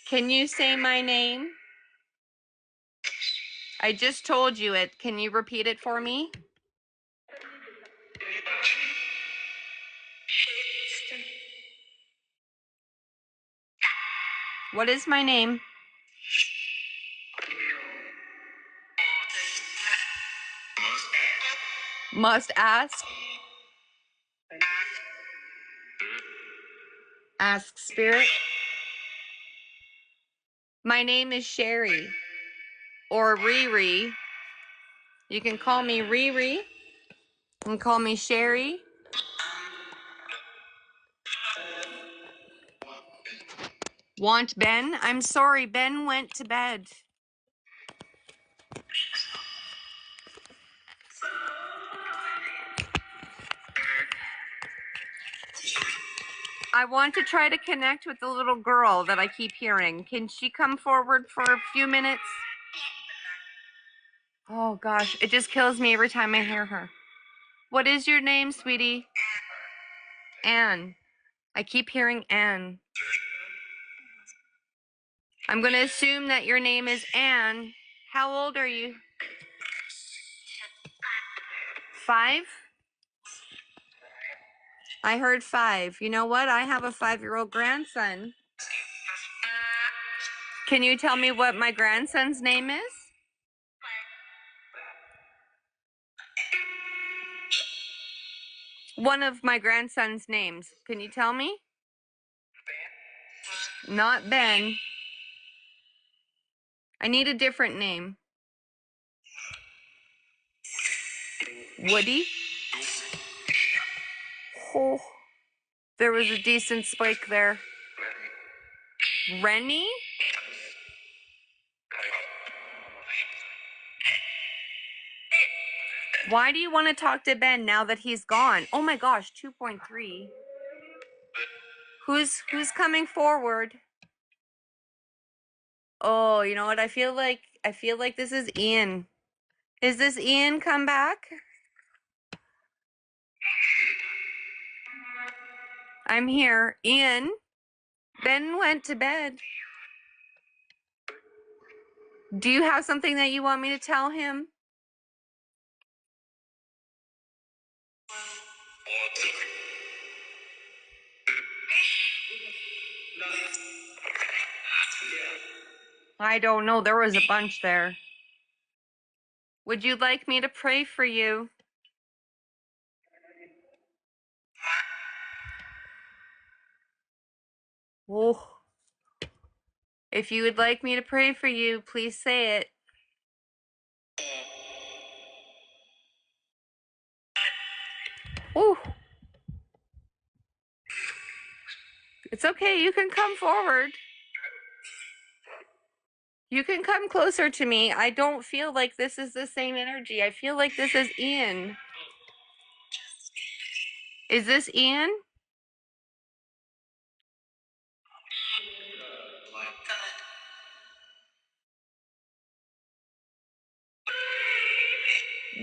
S1: Can you say my name? I just told you it. Can you repeat it for me? What is my name? Must ask. Ask spirit. My name is Sherry. Or Riri. You can call me Riri. You can call me Sherry. Want Ben? I'm sorry, Ben went to bed. I want to try to connect with the little girl that I keep hearing. Can she come forward for a few minutes? Oh gosh, it just kills me every time I hear her. What is your name, sweetie? Anne. I keep hearing Anne. I'm going to assume that your name is Anne. How old are you? 5? I heard 5. You know what? I have a 5-year-old grandson. Can you tell me what my grandson's name is? One of my grandson's names. Can you tell me? Not Ben. I need a different name. Woody? Oh, there was a decent spike there. Rennie? Why do you want to talk to Ben now that he's gone? Oh my gosh, 2.3. Who's coming forward? Oh, you know what? I feel like this is Ian. Is this Ian come back? I'm here. Ian? Ben went to bed. Do you have something that you want me to tell him? I don't know. There was a bunch there. Would you like me to pray for you? Oh. If you would like me to pray for you, please say it. Ooh. It's okay. You can come forward. You can come closer to me. I don't feel like this is the same energy. I feel like this is Ian. Is this Ian?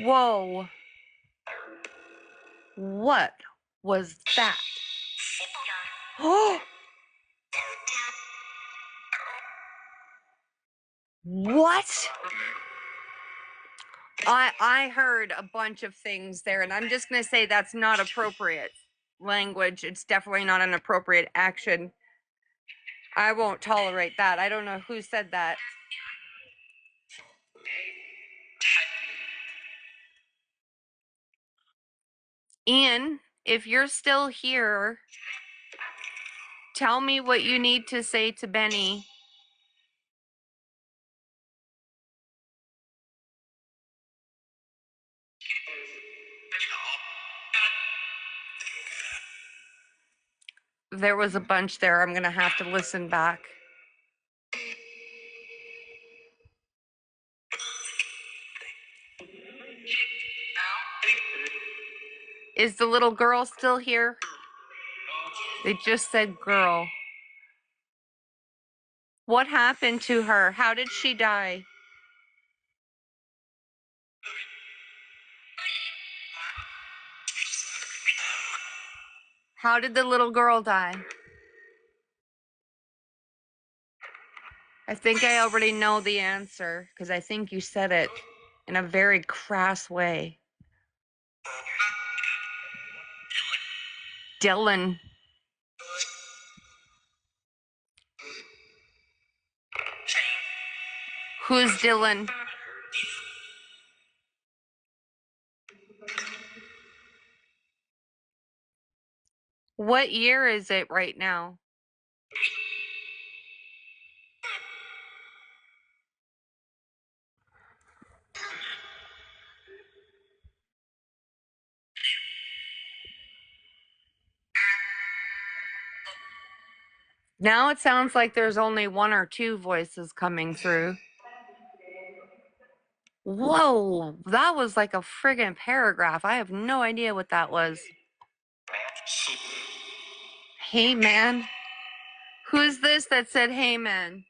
S1: Whoa. What was that? Oh! What? I heard a bunch of things there, and I'm just going to say that's not appropriate language. It's definitely not an appropriate action. I won't tolerate that. I don't know who said that. Ian, if you're still here, tell me what you need to say to Benny. There was a bunch there. I'm going to have to listen back. Is the little girl still here? They just said girl. What happened to her? How did she die? How did the little girl die? I think I already know the answer because I think you said it in a very crass way. Dylan. Who's Dylan? What year is it right now? Now it sounds like there's only one or two voices coming through. Whoa, that was like a friggin' paragraph. I have no idea what that was. Hey, man. Who's this that said, hey, man?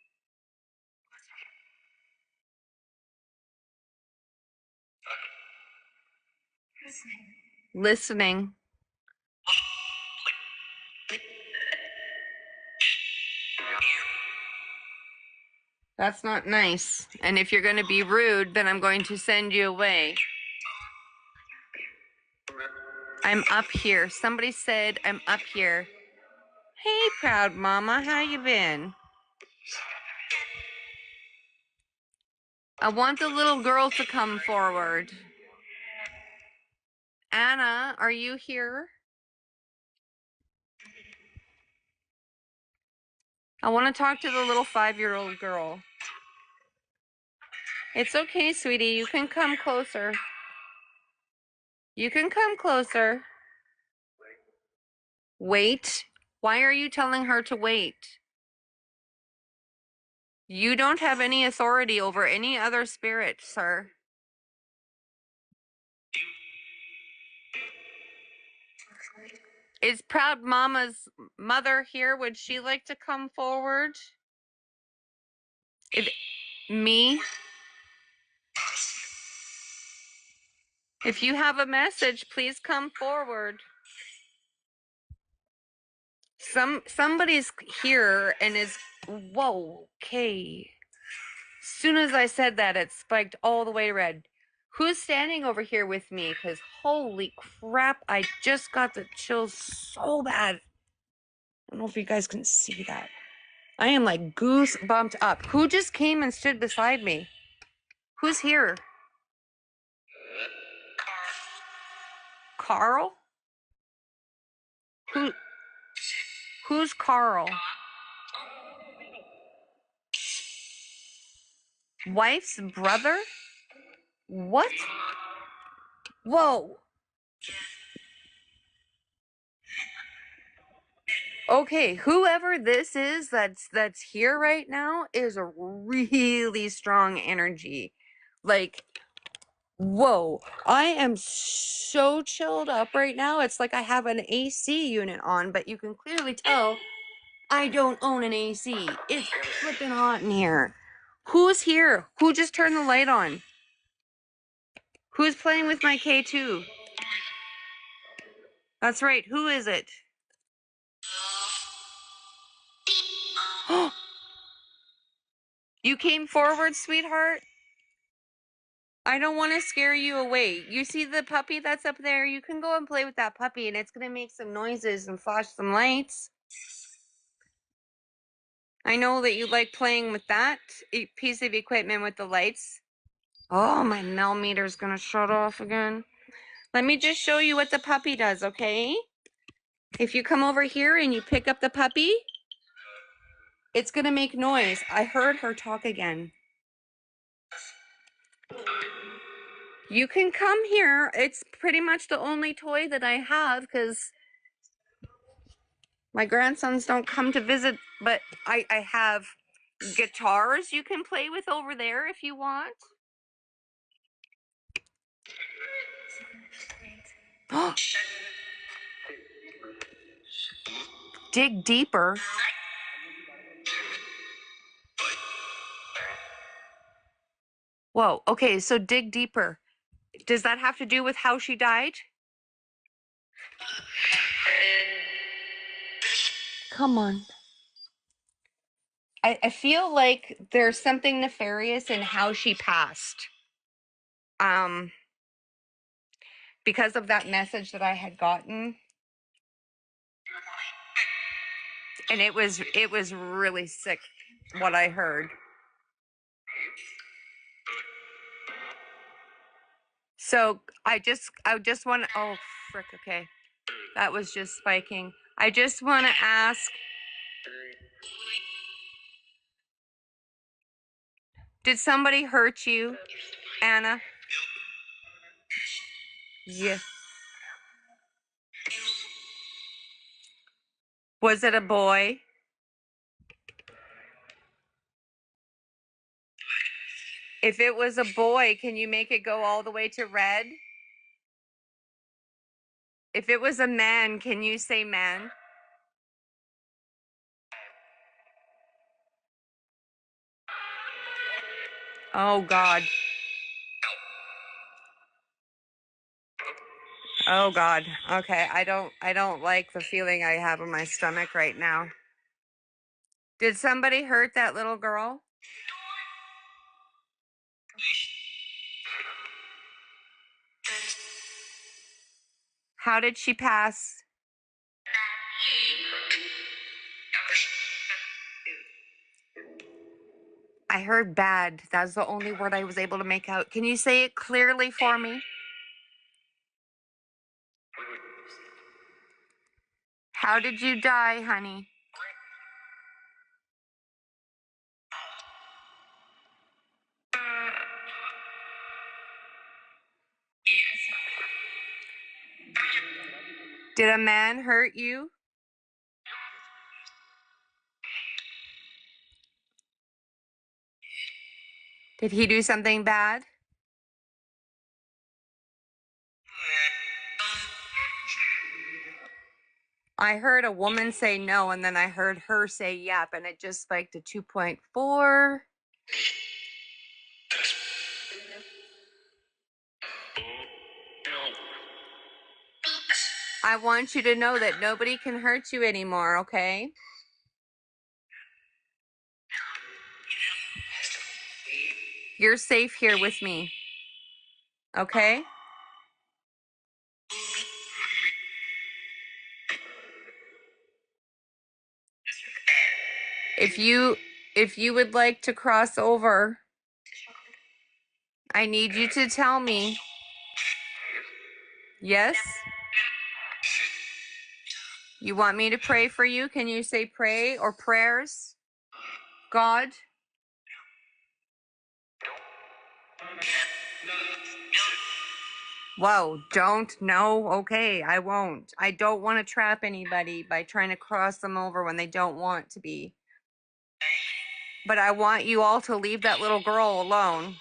S1: Listening. That's not nice. And if you're going to be rude, then I'm going to send you away. I'm up here. Somebody said I'm up here. Hey, proud mama, how you been? I want the little girl to come forward. Anna, are you here? I want to talk to the little 5-year-old girl. It's okay, sweetie. You can come closer. You can come closer. Wait. Why are you telling her to wait? You don't have any authority over any other spirit, sir. Is Proud Mama's mother here? Would she like to come forward? Me? If you have a message, please come forward. Somebody's here and is, whoa, okay. As soon as I said that, it spiked all the way red. Who's standing over here with me? Because holy crap, I just got the chills so bad. I don't know if you guys can see that. I am like goose bumped up. Who just came and stood beside me? Who's here? Carl? Who's Carl? Wife's brother? What? Whoa. Okay, whoever this is that's here right now is a really strong energy. Like, whoa, I am so chilled up right now. It's like I have an AC unit on, but you can clearly tell I don't own an AC. It's flipping hot in here. Who's here? Who just turned the light on? Who's playing with my K2? That's right. Who is it? You came forward, sweetheart? I don't want to scare you away. You see the puppy that's up there? You can go and play with that puppy and it's going to make some noises and flash some lights. I know that you like playing with that piece of equipment with the lights. Oh, my millimeter's going to shut off again. Let me just show you what the puppy does, okay? If you come over here and you pick up the puppy, it's going to make noise. I heard her talk again. You can come here. It's pretty much the only toy that I have because my grandsons don't come to visit, but I have guitars you can play with over there if you want. Dig deeper. Whoa, okay, so dig deeper. Does that have to do with how she died? Come on. I feel like there's something nefarious in how she passed. Because of that message that I had gotten. And it was really sick what I heard. So I just want to, oh frick, okay. That was just spiking. I just want to ask, did somebody hurt you, Anna? Yeah. Was it a boy? If it was a boy, can you make it go all the way to red? If it was a man, can you say man? Oh God. Oh God. Okay, I don't like the feeling I have in my stomach right now. Did somebody hurt that little girl? How did she pass? I heard bad. That's the only word I was able to make out. Can you say it clearly for me? How did you die, honey? Did a man hurt you? Did he do something bad? I heard a woman say no, and then I heard her say yep, and it just spiked to 2.4. I want you to know that nobody can hurt you anymore, okay? You're safe here with me, okay? If you would like to cross over, I need you to tell me. Yes? You want me to pray for you? Can you say pray or prayers? God? Whoa, don't. No, okay, I won't. I don't want to trap anybody by trying to cross them over when they don't want to be. But I want you all to leave that little girl alone.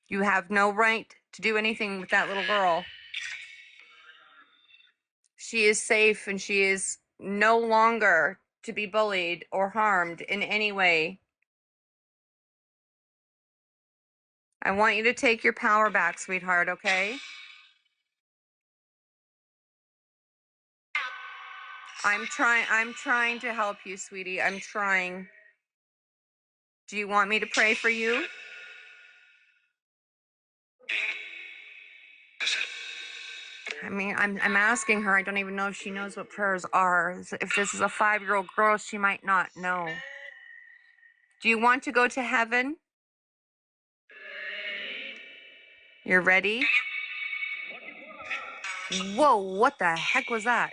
S1: You have no right to do anything with that little girl. She is safe and she is no longer to be bullied or harmed in any way. I want you to take your power back, sweetheart, okay? I'm trying to help you, sweetie. I'm trying. Do you want me to pray for you? I mean, I'm asking her. I don't even know if she knows what prayers are. If this is a 5-year-old girl, she might not know. Do you want to go to heaven? You're ready? Whoa, what the heck was that?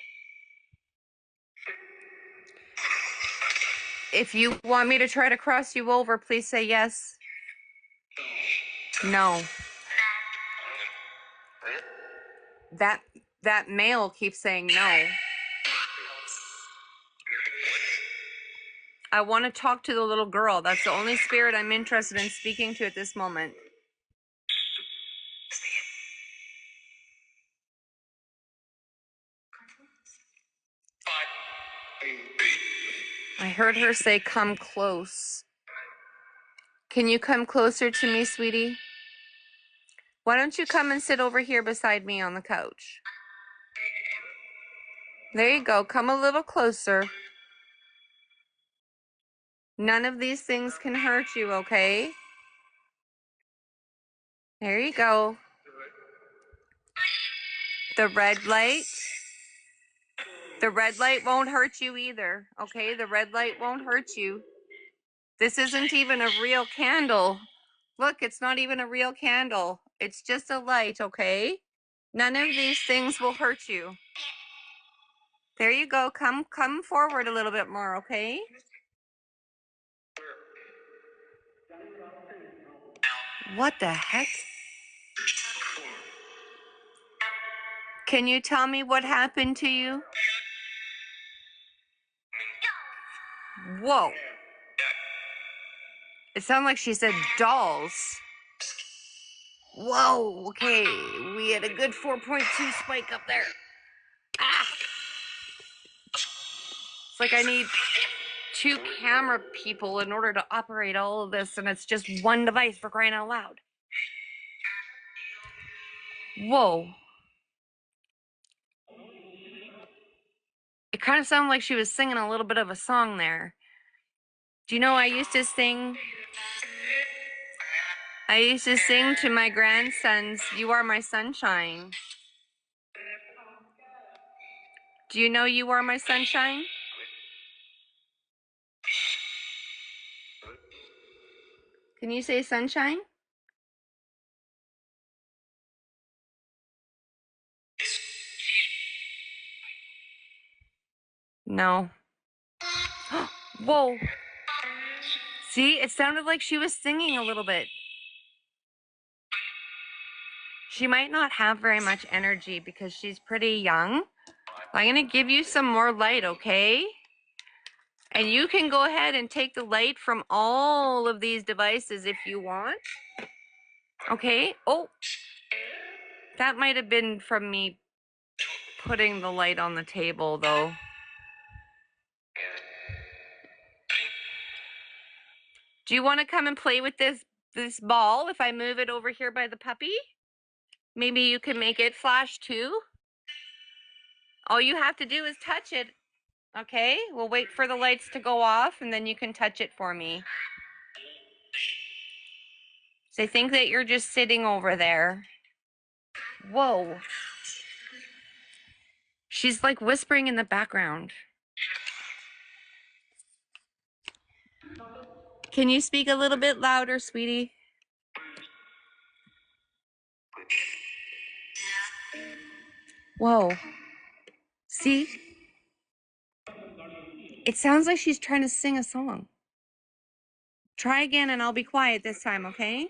S1: If you want me to try to cross you over, please say yes. No. That male keeps saying no. I want to talk to the little girl. That's the only spirit I'm interested in speaking to at this moment. I heard her say, come close. Can you come closer to me, sweetie? Why don't you come and sit over here beside me on the couch? There you go. Come a little closer. None of these things can hurt you, okay? There you go. The red light. The red light won't hurt you either, okay? The red light won't hurt you. This isn't even a real candle. Look, it's not even a real candle. It's just a light, okay? None of these things will hurt you. There you go. Come forward a little bit more, okay? What the heck? Can you tell me what happened to you? Whoa. It sounded like she said dolls. Whoa, okay. We had a good 4.2 spike up there. Ah! It's like I need 2 camera people in order to operate all of this, and it's just one device, for crying out loud. Whoa. It kind of sounded like she was singing a little bit of a song there. Do you know I used to sing to my grandsons, "You Are My Sunshine." Do you know "You Are My Sunshine"? Can you say sunshine? No. Whoa. See, it sounded like she was singing a little bit. She might not have very much energy because she's pretty young. I'm going to give you some more light, okay? And you can go ahead and take the light from all of these devices if you want. Okay? Oh, that might have been from me putting the light on the table, though. Do you want to come and play with this ball if I move it over here by the puppy? Maybe you can make it flash too? All you have to do is touch it. Okay? We'll wait for the lights to go off, and then you can touch it for me. So think that you're just sitting over there. Whoa. She's like whispering in the background. Can you speak a little bit louder, sweetie? Whoa. See? It sounds like she's trying to sing a song. Try again and I'll be quiet this time, okay?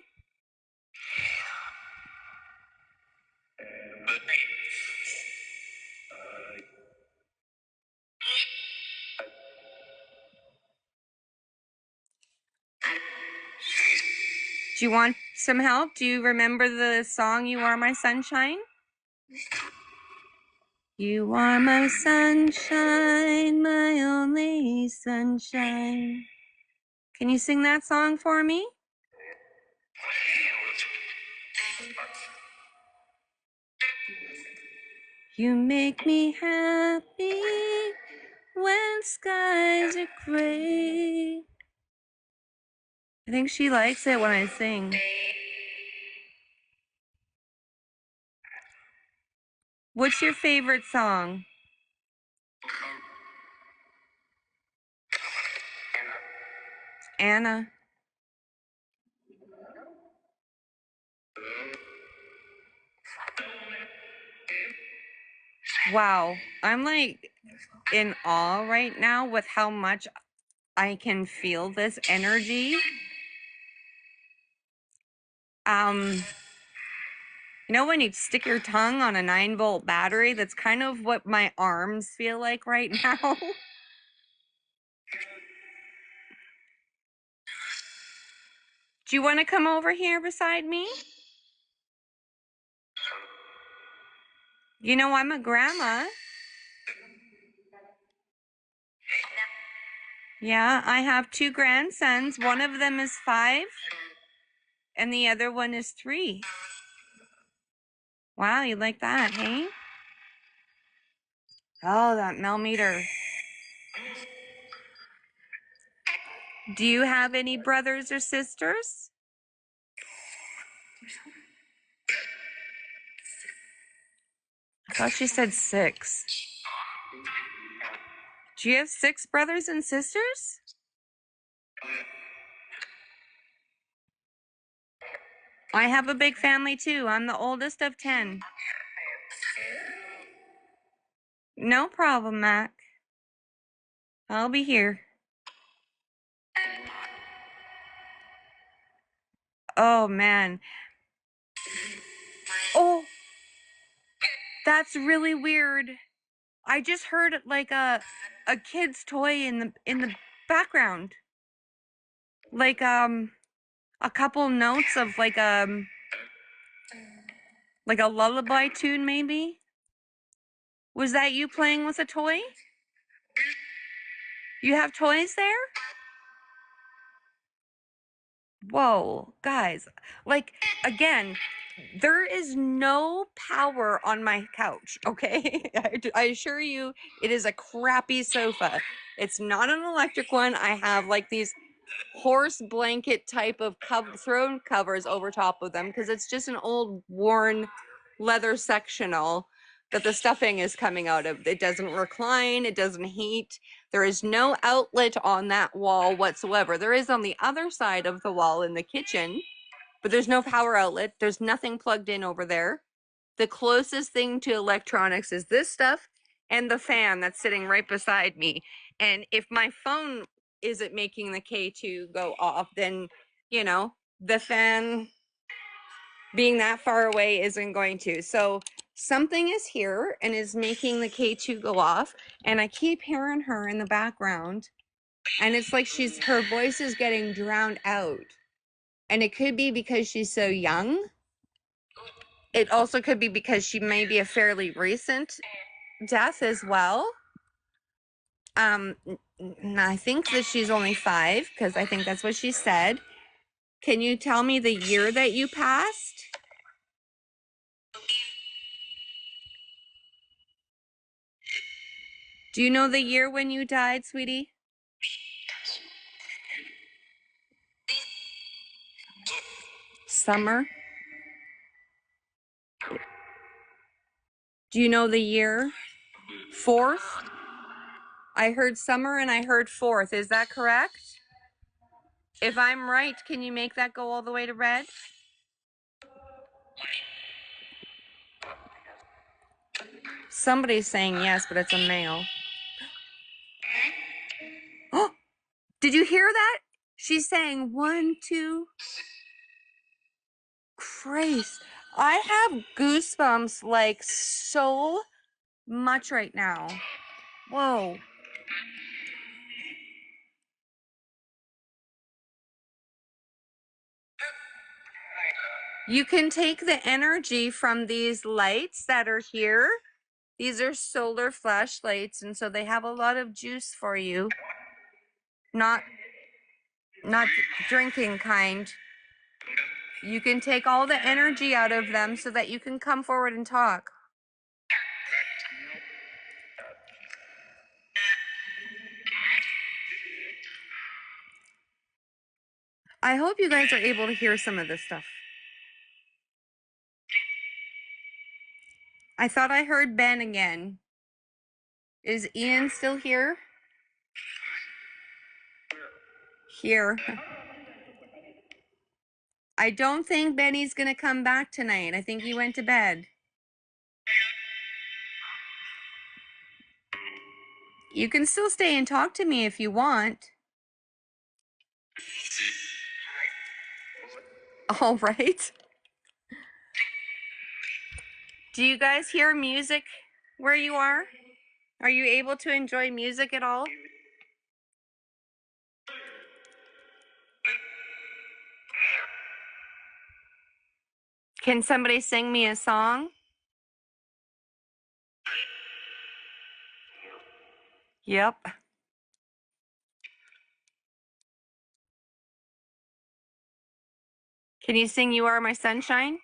S1: Do you want some help? Do you remember the song You Are My Sunshine? You are my sunshine, my only sunshine. Can you sing that song for me? You make me happy when skies are gray. I think she likes it when I sing. What's your favorite song? Anna. Wow, I'm like in awe right now with how much I can feel this energy. You know when you stick your tongue on a 9-volt battery? That's kind of what my arms feel like right now. Do you want to come over here beside me? You know, I'm a grandma. Yeah, I have 2 grandsons. One of them is 5 and the other one is 3. Wow, you like that, hey? Oh, that millimeter. Do you have any brothers or sisters? I thought she said 6. Do you have 6 brothers and sisters? I have a big family too. I'm the oldest of 10. No problem, Mac. I'll be here. Oh, man. Oh, that's really weird. I just heard like a kid's toy in the background. Like a couple notes of like a lullaby tune maybe. Was that you playing with a toy? You have toys there? Whoa, guys. Like, again, there is no power on my couch, okay? I assure you, it is a crappy sofa. It's not an electric one. I have like these horse blanket type of throw covers over top of them because it's just an old worn leather sectional that the stuffing is coming out of. It doesn't recline, it doesn't heat. There is no outlet on that wall whatsoever. There is on the other side of the wall in the kitchen, but there's no power outlet. There's nothing plugged in over there. The closest thing to electronics is this stuff and the fan that's sitting right beside me. And if my phone isn't making the K2 go off, then, you know, the fan being that far away isn't going to. So something is here and is making the K2 go off. And I keep hearing her in the background. And it's like her voice is getting drowned out. And it could be because she's so young. It also could be because she may be a fairly recent death as well. I think that she's only 5 because I think that's what she said. Can you tell me the year that you passed? Do you know the year when you died, sweetie? Summer? Do you know the year? 4th? I heard summer and I heard 4th. Is that correct? If I'm right, can you make that go all the way to red? Somebody's saying yes, but it's a male. Oh, did you hear that? She's saying 1, 2. Christ. I have goosebumps like so much right now. Whoa. You can take the energy from these lights that are here. These are solar flashlights, and so they have a lot of juice for you. Not drinking kind. You can take all the energy out of them so that you can come forward and talk. I hope you guys are able to hear some of this stuff. I thought I heard Ben again. Is Ian still here? Here. I don't think Benny's gonna come back tonight. I think he went to bed. You can still stay and talk to me if you want. All right. Do you guys hear music where you are? Are you able to enjoy music at all? Can somebody sing me a song? Yep. Can you sing You Are My Sunshine?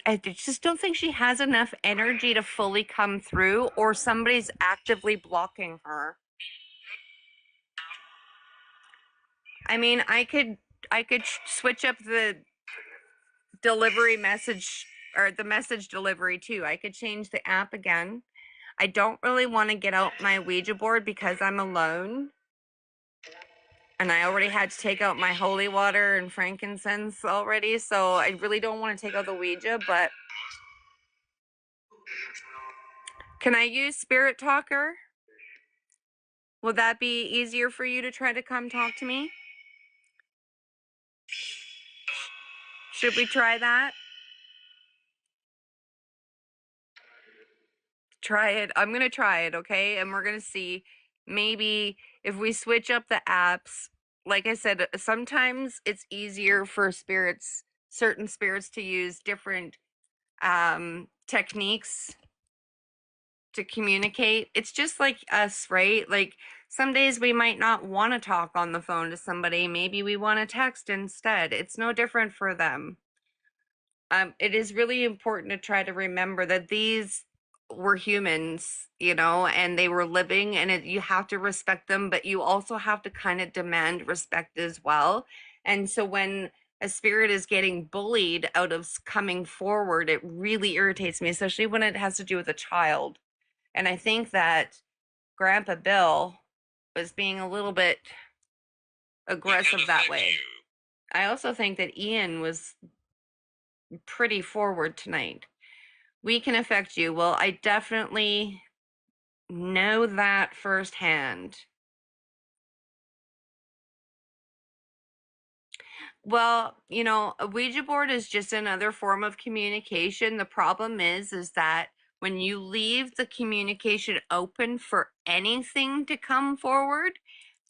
S1: I just don't think she has enough energy to fully come through, or somebody's actively blocking her. I mean, I could switch up the delivery message or the message delivery too. I could change the app again. I don't really want to get out my Ouija board because I'm alone. And I already had to take out my holy water and frankincense already, so I really don't want to take out the Ouija, but can I use Spirit Talker? Will that be easier for you to try to come talk to me? Should we try that? Try it. I'm going to try it, okay? And we're going to see maybe if we switch up the apps. Like I said, sometimes it's easier for certain spirits to use different techniques to communicate. It's just like us, right? Like some days we might not want to talk on the phone to somebody. Maybe we want to text instead. It's no different for them. It is really important to try to remember that these were humans, and they were living, and you have to respect them, but you also have to kind of demand respect as well. And so when a spirit is getting bullied out of coming forward, it really irritates me, especially when it has to do with a child. And I think that Grandpa Bill was being a little bit aggressive that way. I also think that Ian was pretty forward tonight. We can affect you. Well, I definitely know that firsthand. Well, a Ouija board is just another form of communication. The problem is that when you leave the communication open for anything to come forward,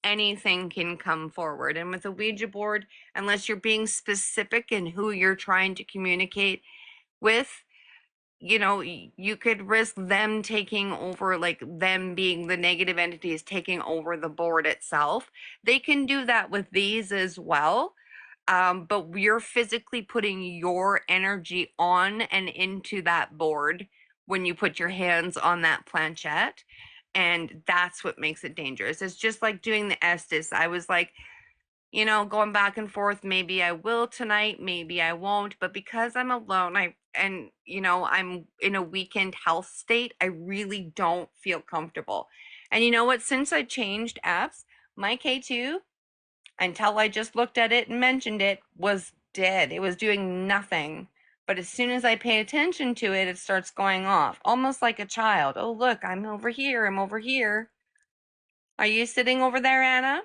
S1: anything can come forward. And with a Ouija board, unless you're being specific in who you're trying to communicate with, you could risk them taking over, like them being the negative entities taking over the board itself. They can do that with these as well. But you're physically putting your energy on and into that board when you put your hands on that planchette. And that's what makes it dangerous. It's just like doing the Estes. I was like, going back and forth. Maybe I will tonight, maybe I won't. But because I'm alone, I'm in a weakened health state, I really don't feel comfortable. And you know what? Since I changed apps, my K2, until I just looked at it and mentioned it, was dead. It was doing nothing. But as soon as I pay attention to it, it starts going off, almost like a child. Oh, look, I'm over here. I'm over here. Are you sitting over there, Anna?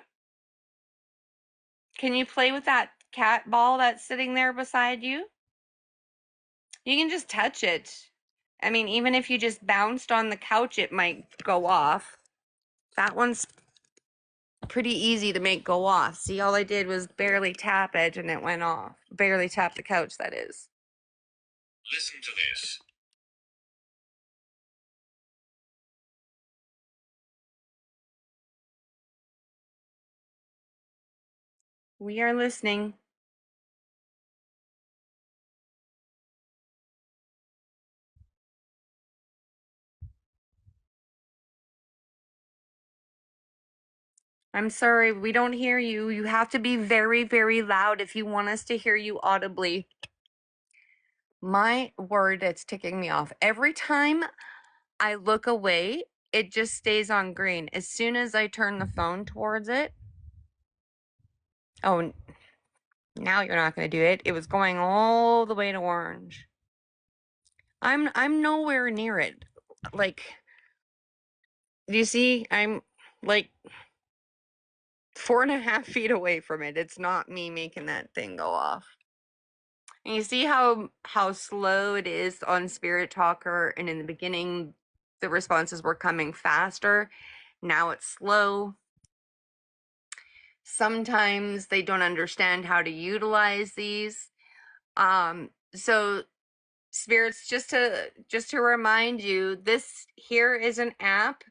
S1: Can you play with that cat ball that's sitting there beside you? You can just touch it. I mean, even if you just bounced on the couch, it might go off. That one's pretty easy to make go off. See, all I did was barely tap it and it went off. Barely tap the couch, that is.
S2: Listen to this.
S1: We are listening. I'm sorry, we don't hear you. You have to be very, very loud if you want us to hear you audibly. My word, it's ticking me off. Every time I look away, it just stays on green. As soon as I turn the phone towards it, oh, now you're not going to do it. It was going all the way to orange. I'm nowhere near it. Like, do you see? I'm like 4.5 feet away from it. It's not me making that thing go off. And you see how slow it is on Spirit Talker, and in the beginning the responses were coming faster. Now it's slow. Sometimes they don't understand how to utilize these. So spirits, just to remind you, this here is an app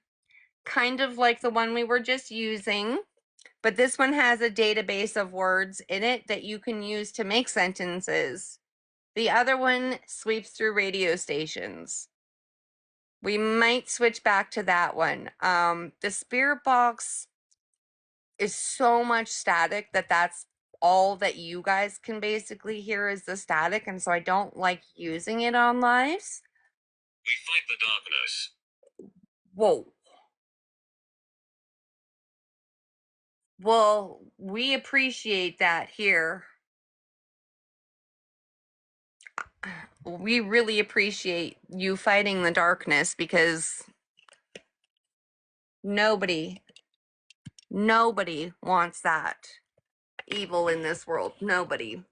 S1: kind of like the one we were just using, but this one has a database of words in it that you can use to make sentences. The other one sweeps through radio stations. We might switch back to that one. The spirit box is so much static that's all that you guys can basically hear is the static, and so I don't like using it on lives.
S2: We fight the darkness.
S1: Whoa. Well, we appreciate that here. We really appreciate you fighting the darkness, because nobody wants that evil in this world. Nobody.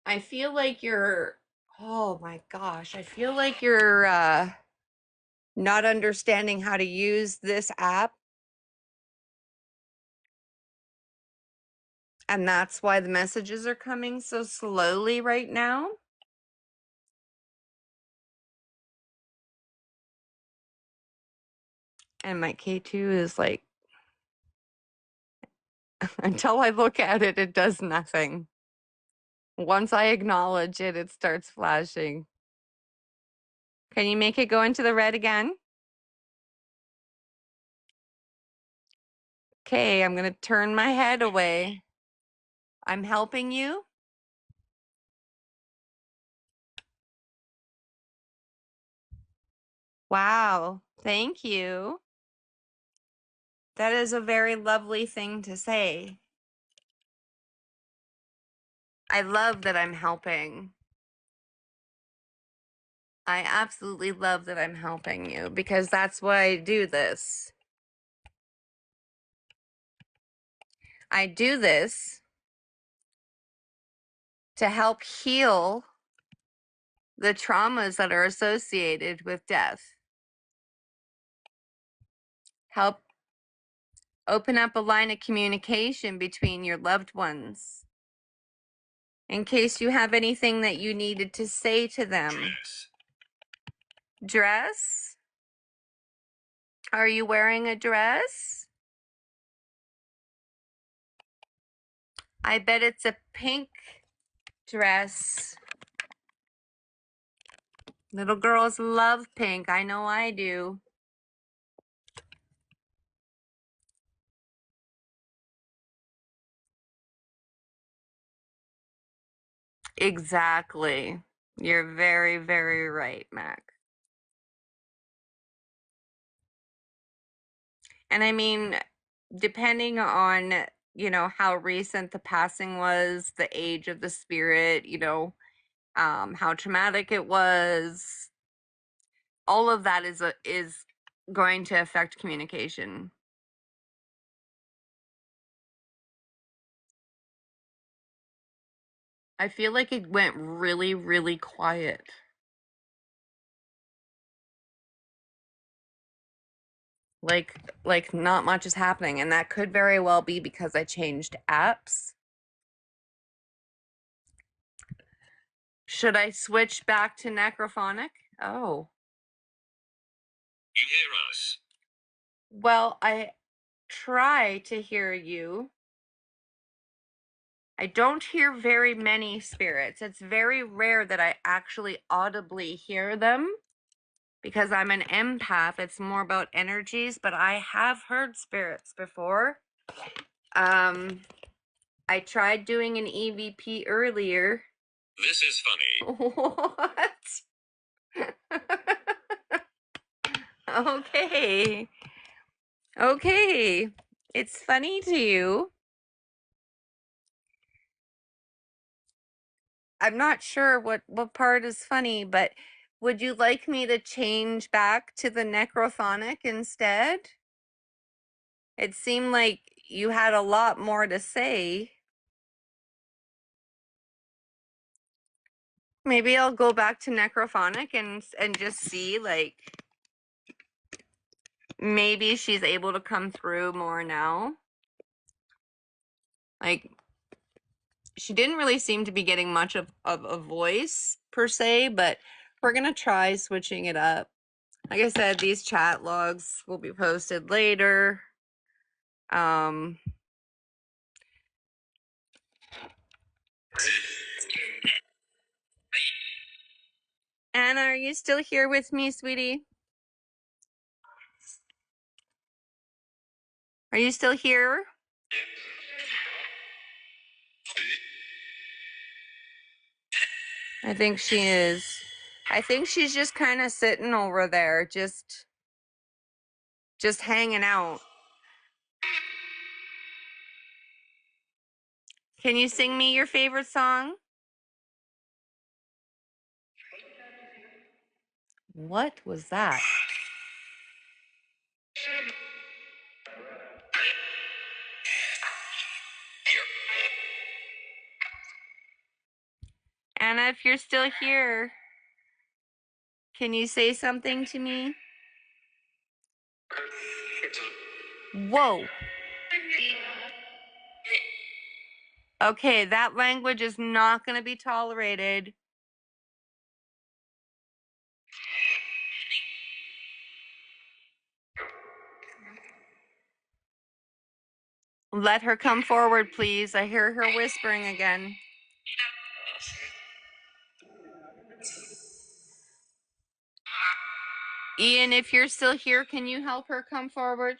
S1: I feel like you're, oh my gosh, I feel like you're not understanding how to use this app. And that's why the messages are coming so slowly right now. And my K2 is like, until I look at it, it does nothing. Once I acknowledge it, it starts flashing. Can you make it go into the red again? Okay, I'm going to turn my head away. I'm helping you. Wow, thank you. That is a very lovely thing to say. I love that I'm helping. I absolutely love that I'm helping you, because that's why I do this. I do this to help heal the traumas that are associated with death. Help open up a line of communication between your loved ones, in case you have anything that you needed to say to them. Dress? Are you wearing a dress? I bet it's a pink dress. Little girls love pink. I know I do. Exactly. You're very, very right, Mac. And I mean, depending on, you know, how recent the passing was, the age of the spirit, you know, how traumatic it was. All of that is going to affect communication. I feel like it went really, really quiet. Like not much is happening, and that could very well be because I changed apps. Should I switch back to necrophonic? Oh.
S2: You hear us?
S1: Well, I try to hear you. I don't hear very many spirits. It's very rare that I actually audibly hear them because I'm an empath. It's more about energies, but I have heard spirits before. I tried doing an EVP earlier.
S2: This is funny.
S1: What? Okay. Okay. It's funny to you. I'm not sure what part is funny, but would you like me to change back to the necrophonic instead? It seemed like you had a lot more to say. Maybe I'll go back to necrophonic and just see, like, maybe she's able to come through more now. Like, she didn't really seem to be getting much of a voice per se, but we're gonna try switching it up. Like I said, these chat logs will be posted later. Anna, are you still here with me, sweetie? Are you still here? I think she is. I think she's just kind of sitting over there, just hanging out. Can you sing me your favorite song? What was that? Anna, if you're still here, can you say something to me? Whoa. Okay, that language is not going to be tolerated. Let her come forward, please. I hear her whispering again. Ian, if you're still here, can you help her come forward?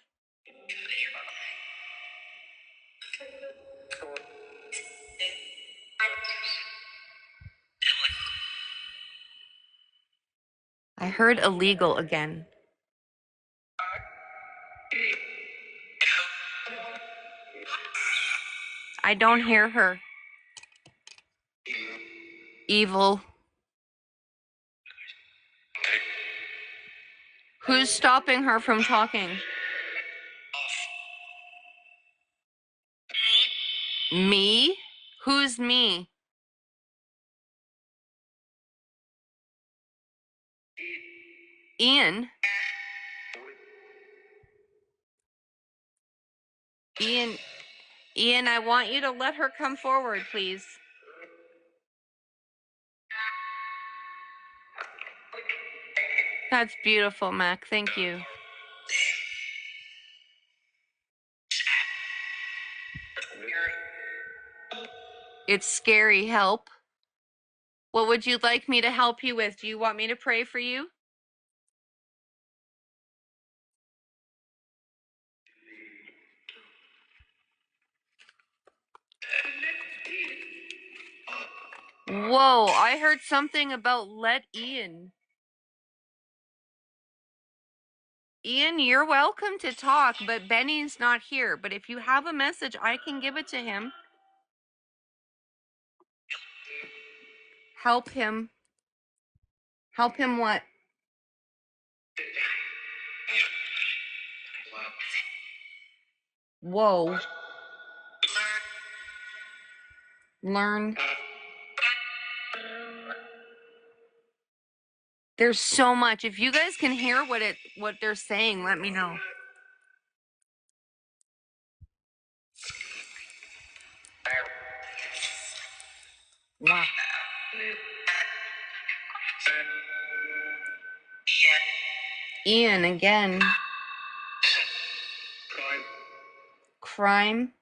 S1: I heard illegal again. I don't hear her. Evil. Who's stopping her from talking? Me? Who's me? Ian? Ian, I want you to let her come forward, please. That's beautiful, Mac. Thank you. It's scary. Help. What would you like me to help you with? Do you want me to pray for you? Whoa, I heard something about let Ian. Ian, you're welcome to talk, but Benny's not here. But if you have a message, I can give it to him. Help him. Help him what? Whoa. Learn. There's so much. If you guys can hear what they're saying, let me know. Wow. Ian again. Crime.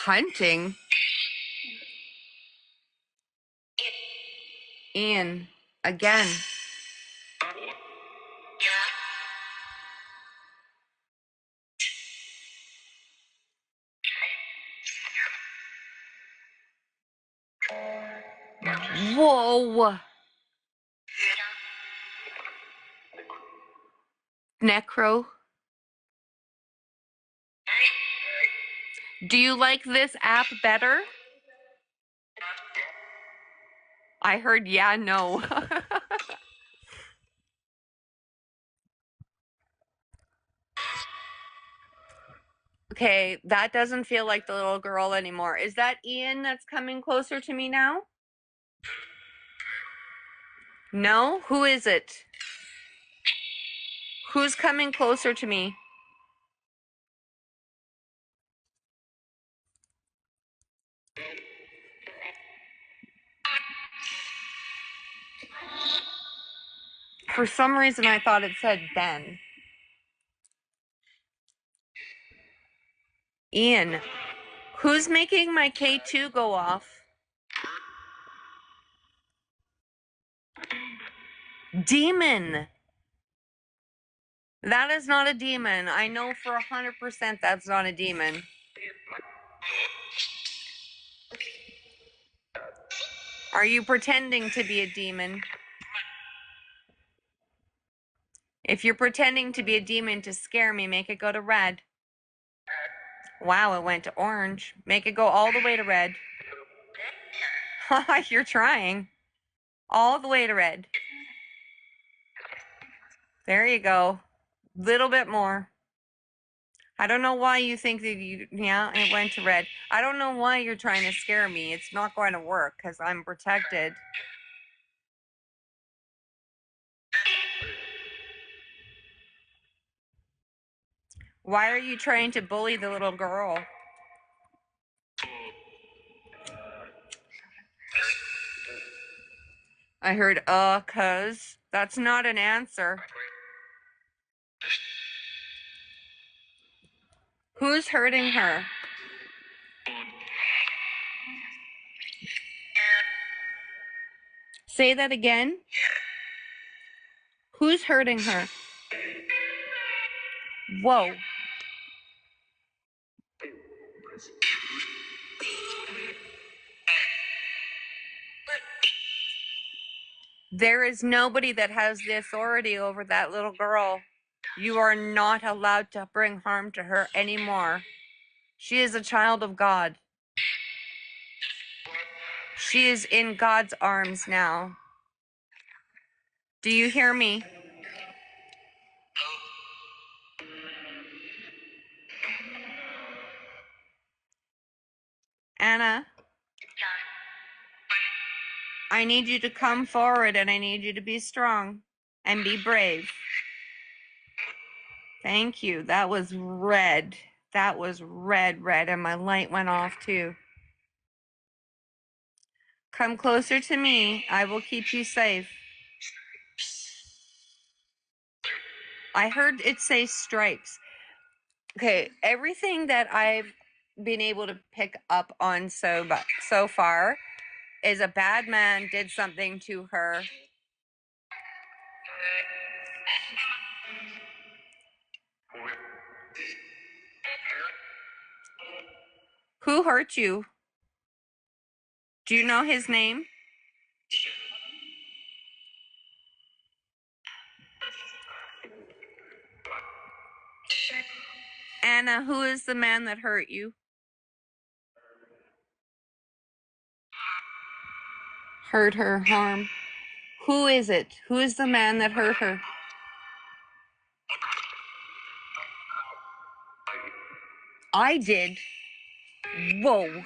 S1: Hunting. Ian again. Whoa. Necro. Do you like this app better? I heard yeah, no. Okay, that doesn't feel like the little girl anymore. Is that Ian that's coming closer to me now? No? Who is it? Who's coming closer to me? For some reason, I thought it said Ben. Ian. Who's making my K2 go off? Demon. That is not a demon. I know for 100% that's not a demon. Are you pretending to be a demon? If you're pretending to be a demon to scare me, make it go to red. Wow, it went to orange. Make it go all the way to red. You're trying. All the way to red. There you go. Little bit more. I don't know why you think that yeah, it went to red. I don't know why you're trying to scare me. It's not going to work because I'm protected. Why are you trying to bully the little girl? I heard, cuz. That's not an answer. Who's hurting her? Say that again. Who's hurting her? Whoa. There is nobody that has the authority over that little girl. You are not allowed to bring harm to her anymore. She is a child of God. She is in God's arms now. Do you hear me? Anna, I need you to come forward and I need you to be strong and be brave. Thank you. That was red. That was red, and my light went off too. Come closer to me. I will keep you safe. I heard it say stripes. Okay, everything that I've been able to pick up on so far is a bad man did something to her. Who hurt you? Do you know his name? Anna, who is the man that hurt you? Hurt her, harm. Who is it? Who is the man that hurt her? I did. Whoa.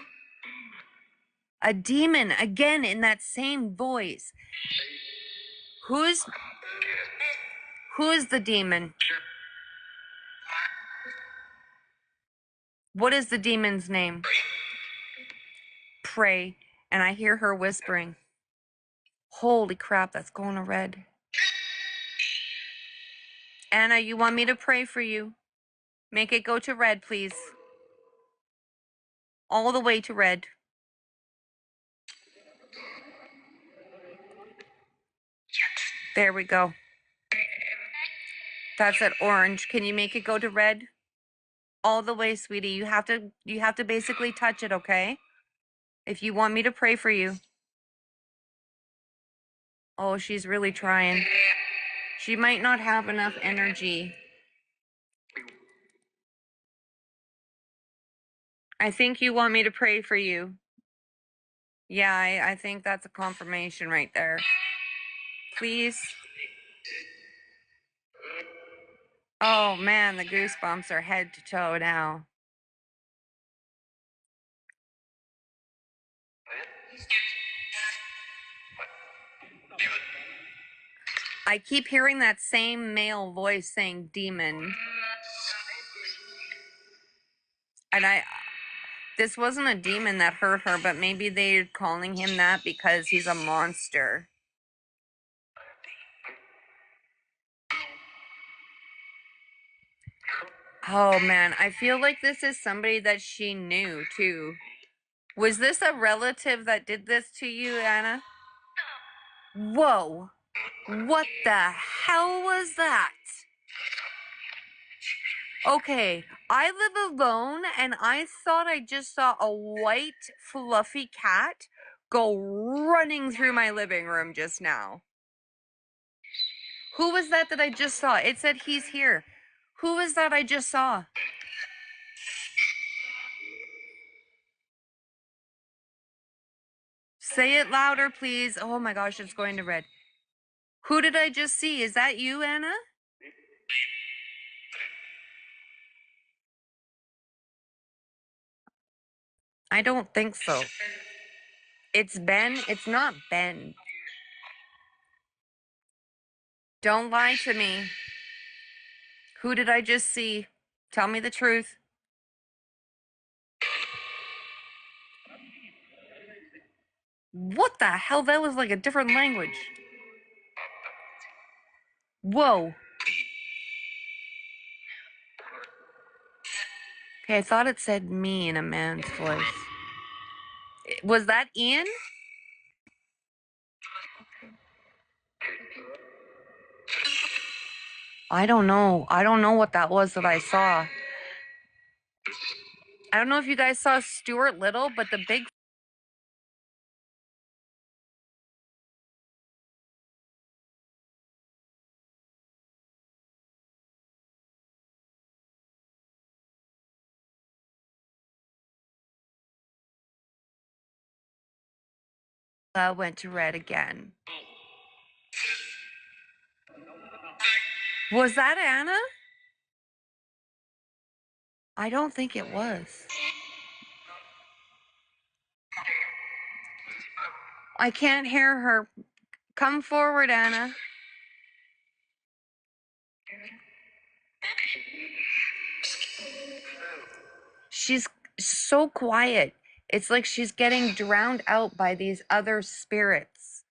S1: A demon, again in that same voice. Who is the demon? What is the demon's name? Pray. And I hear her whispering. Holy crap, that's going to red. Anna, you want me to pray for you? Make it go to red, please. All the way to red. There we go. That's at orange. Can you make it go to red? All the way, sweetie. You have to basically touch it, okay? If you want me to pray for you. Oh, she's really trying. She might not have enough energy. I think you want me to pray for you. Yeah, I think that's a confirmation right there. Please. Oh man, the goosebumps are head to toe now. I keep hearing that same male voice saying demon. And this wasn't a demon that hurt her, but maybe they're calling him that because he's a monster. Oh man, I feel like this is somebody that she knew too. Was this a relative that did this to you, Anna? Whoa. What the hell was that? Okay, I live alone and I thought I just saw a white fluffy cat go running through my living room just now. Who was that I just saw? It said he's here. Who was that I just saw? Say it louder, please. Oh my gosh, it's going to red. Who did I just see? Is that you, Anna? I don't think so. It's Ben. It's not Ben. Don't lie to me. Who did I just see? Tell me the truth. What the hell? That was like a different language. Whoa. Okay, I thought it said me in a man's voice. Was that Ian? I don't know. I don't know what that was that I saw. I don't know if you guys saw Stuart Little, but the big went to red again. Was that Anna? I don't think it was. I can't hear her. Come forward, Anna. She's so quiet. It's like she's getting drowned out by these other spirits.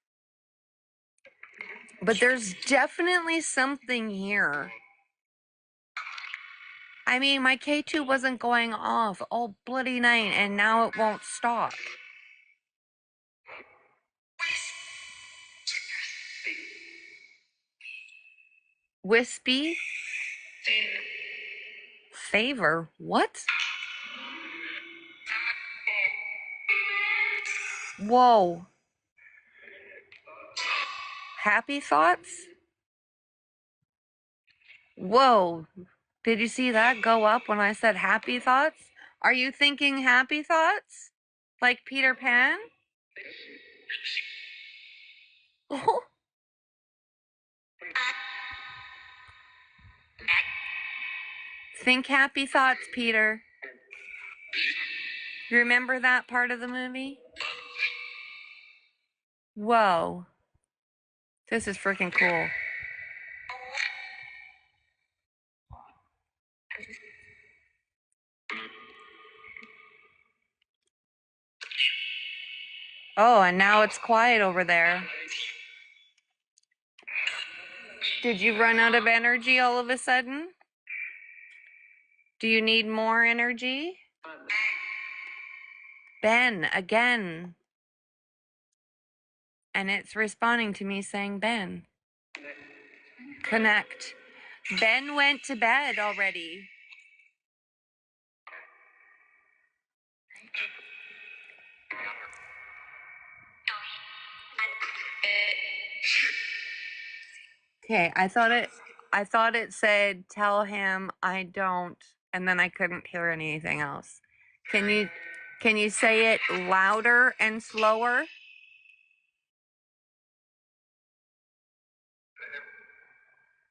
S1: But there's definitely something here. I mean, my K2 wasn't going off all bloody night, and now it won't stop. Wispy? Favor? What? Whoa. Happy thoughts? Whoa. Did you see that go up when I said happy thoughts? Are you thinking happy thoughts? Like Peter Pan? Oh. Think happy thoughts, Peter. You remember that part of the movie? Whoa. This is freaking cool. Oh, and now it's quiet over there. Did you run out of energy all of a sudden? Do you need more energy? Ben, again. And it's responding to me saying Ben. Connect. Ben went to bed already. Okay, I thought it said tell him I don't, and then I couldn't hear anything else. Can you say it louder and slower?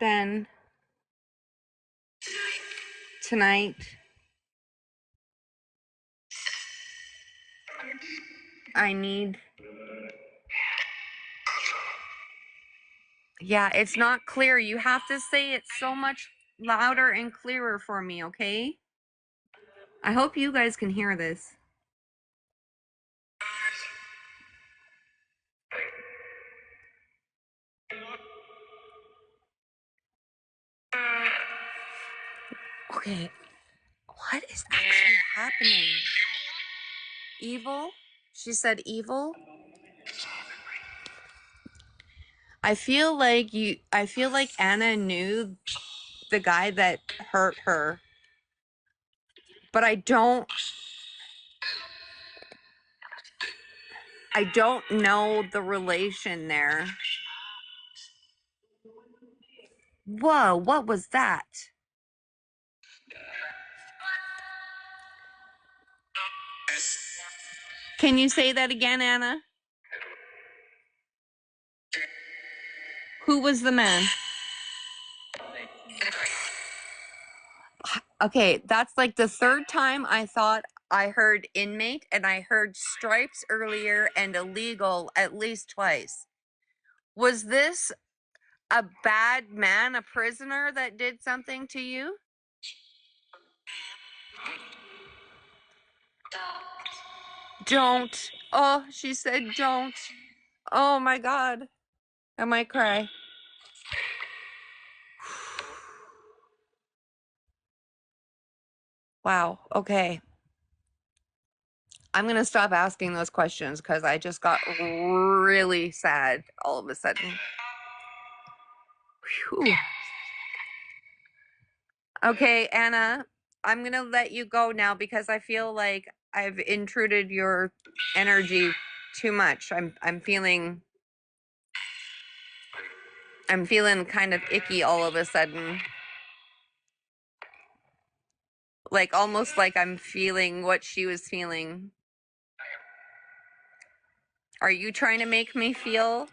S1: Ben, tonight I need. Yeah, it's not clear. You have to say it so much louder and clearer for me, okay? I hope you guys can hear this. Okay, what is actually happening? Evil? She said evil? I feel like Anna knew the guy that hurt her. But I don't know the relation there. Whoa, what was that? Can you say that again, Anna? Who was the man? Okay, that's like the third time I thought I heard inmate, and I heard stripes earlier and illegal at least twice. Was this a bad man, a prisoner that did something to you? Don't. Oh, she said don't. Oh my God. I might cry. Wow. Okay. I'm going to stop asking those questions because I just got really sad all of a sudden. Whew. Okay, Anna, I'm going to let you go now because I feel like I've intruded your energy too much. I'm feeling kind of icky all of a sudden. Like almost like I'm feeling what she was feeling. Are you trying to make me feel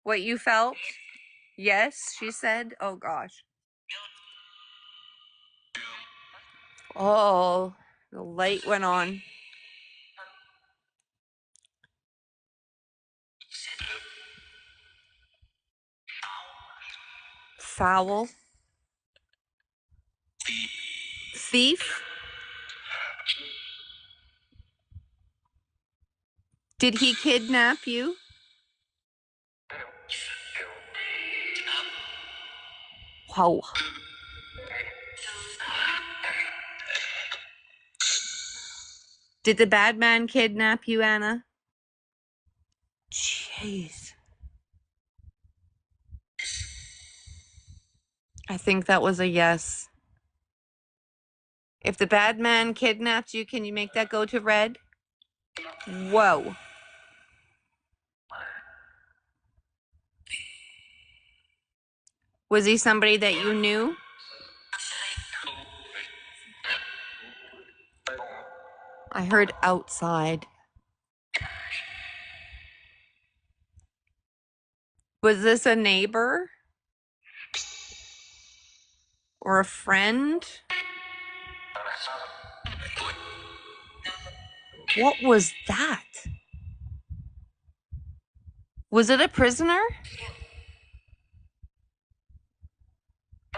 S1: what you felt? Yes, she said. Oh gosh. Oh, the light went on. Foul. Thief? Did he kidnap you? Wow. Did the bad man kidnap you, Anna? Jeez. I think that was a yes. If the bad man kidnapped you, can you make that go to red? Whoa. Was he somebody that you knew? I heard outside. Was this a neighbor? Or a friend? What was that? Was it a prisoner?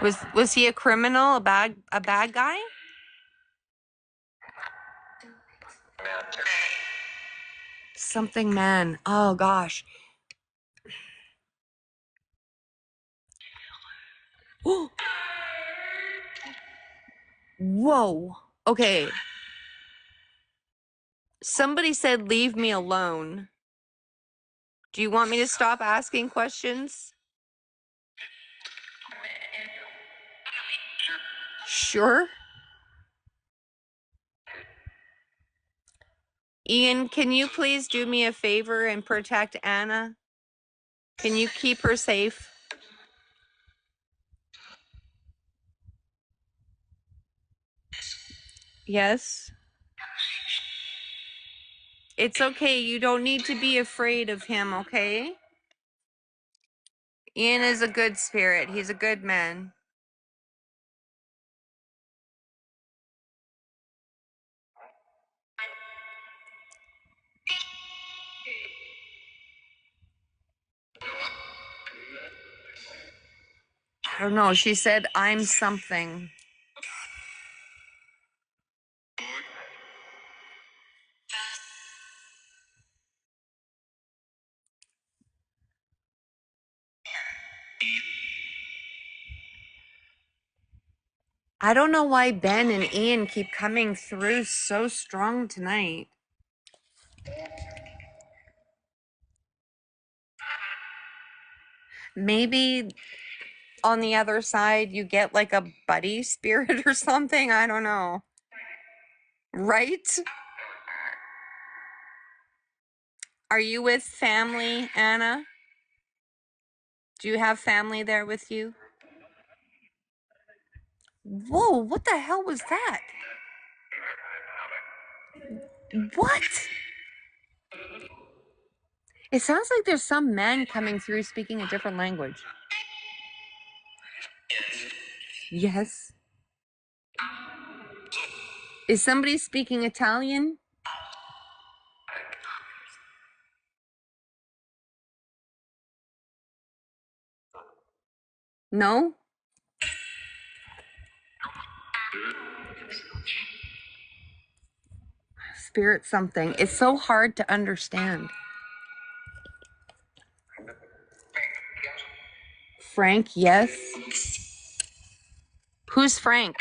S1: Was he a criminal, a bad guy? Something man. Oh gosh. Whoa. Okay. Somebody said leave me alone. Do you want me to stop asking questions? Sure. Ian, can you please do me a favor and protect Anna? Can you keep her safe? Yes. It's okay. You don't need to be afraid of him, okay? Ian is a good spirit. He's a good man. I don't know. She said, I'm something. I don't know why Ben and Ian keep coming through so strong tonight. Maybe on the other side you get like a buddy spirit or something. I don't know. Right? Are you with family, Anna? Do you have family there with you? Whoa, what the hell was that? What? It sounds like there's some man coming through speaking a different language. Yes. Is somebody speaking Italian? No? Spirit something. It's so hard to understand. Frank, yes. Who's Frank?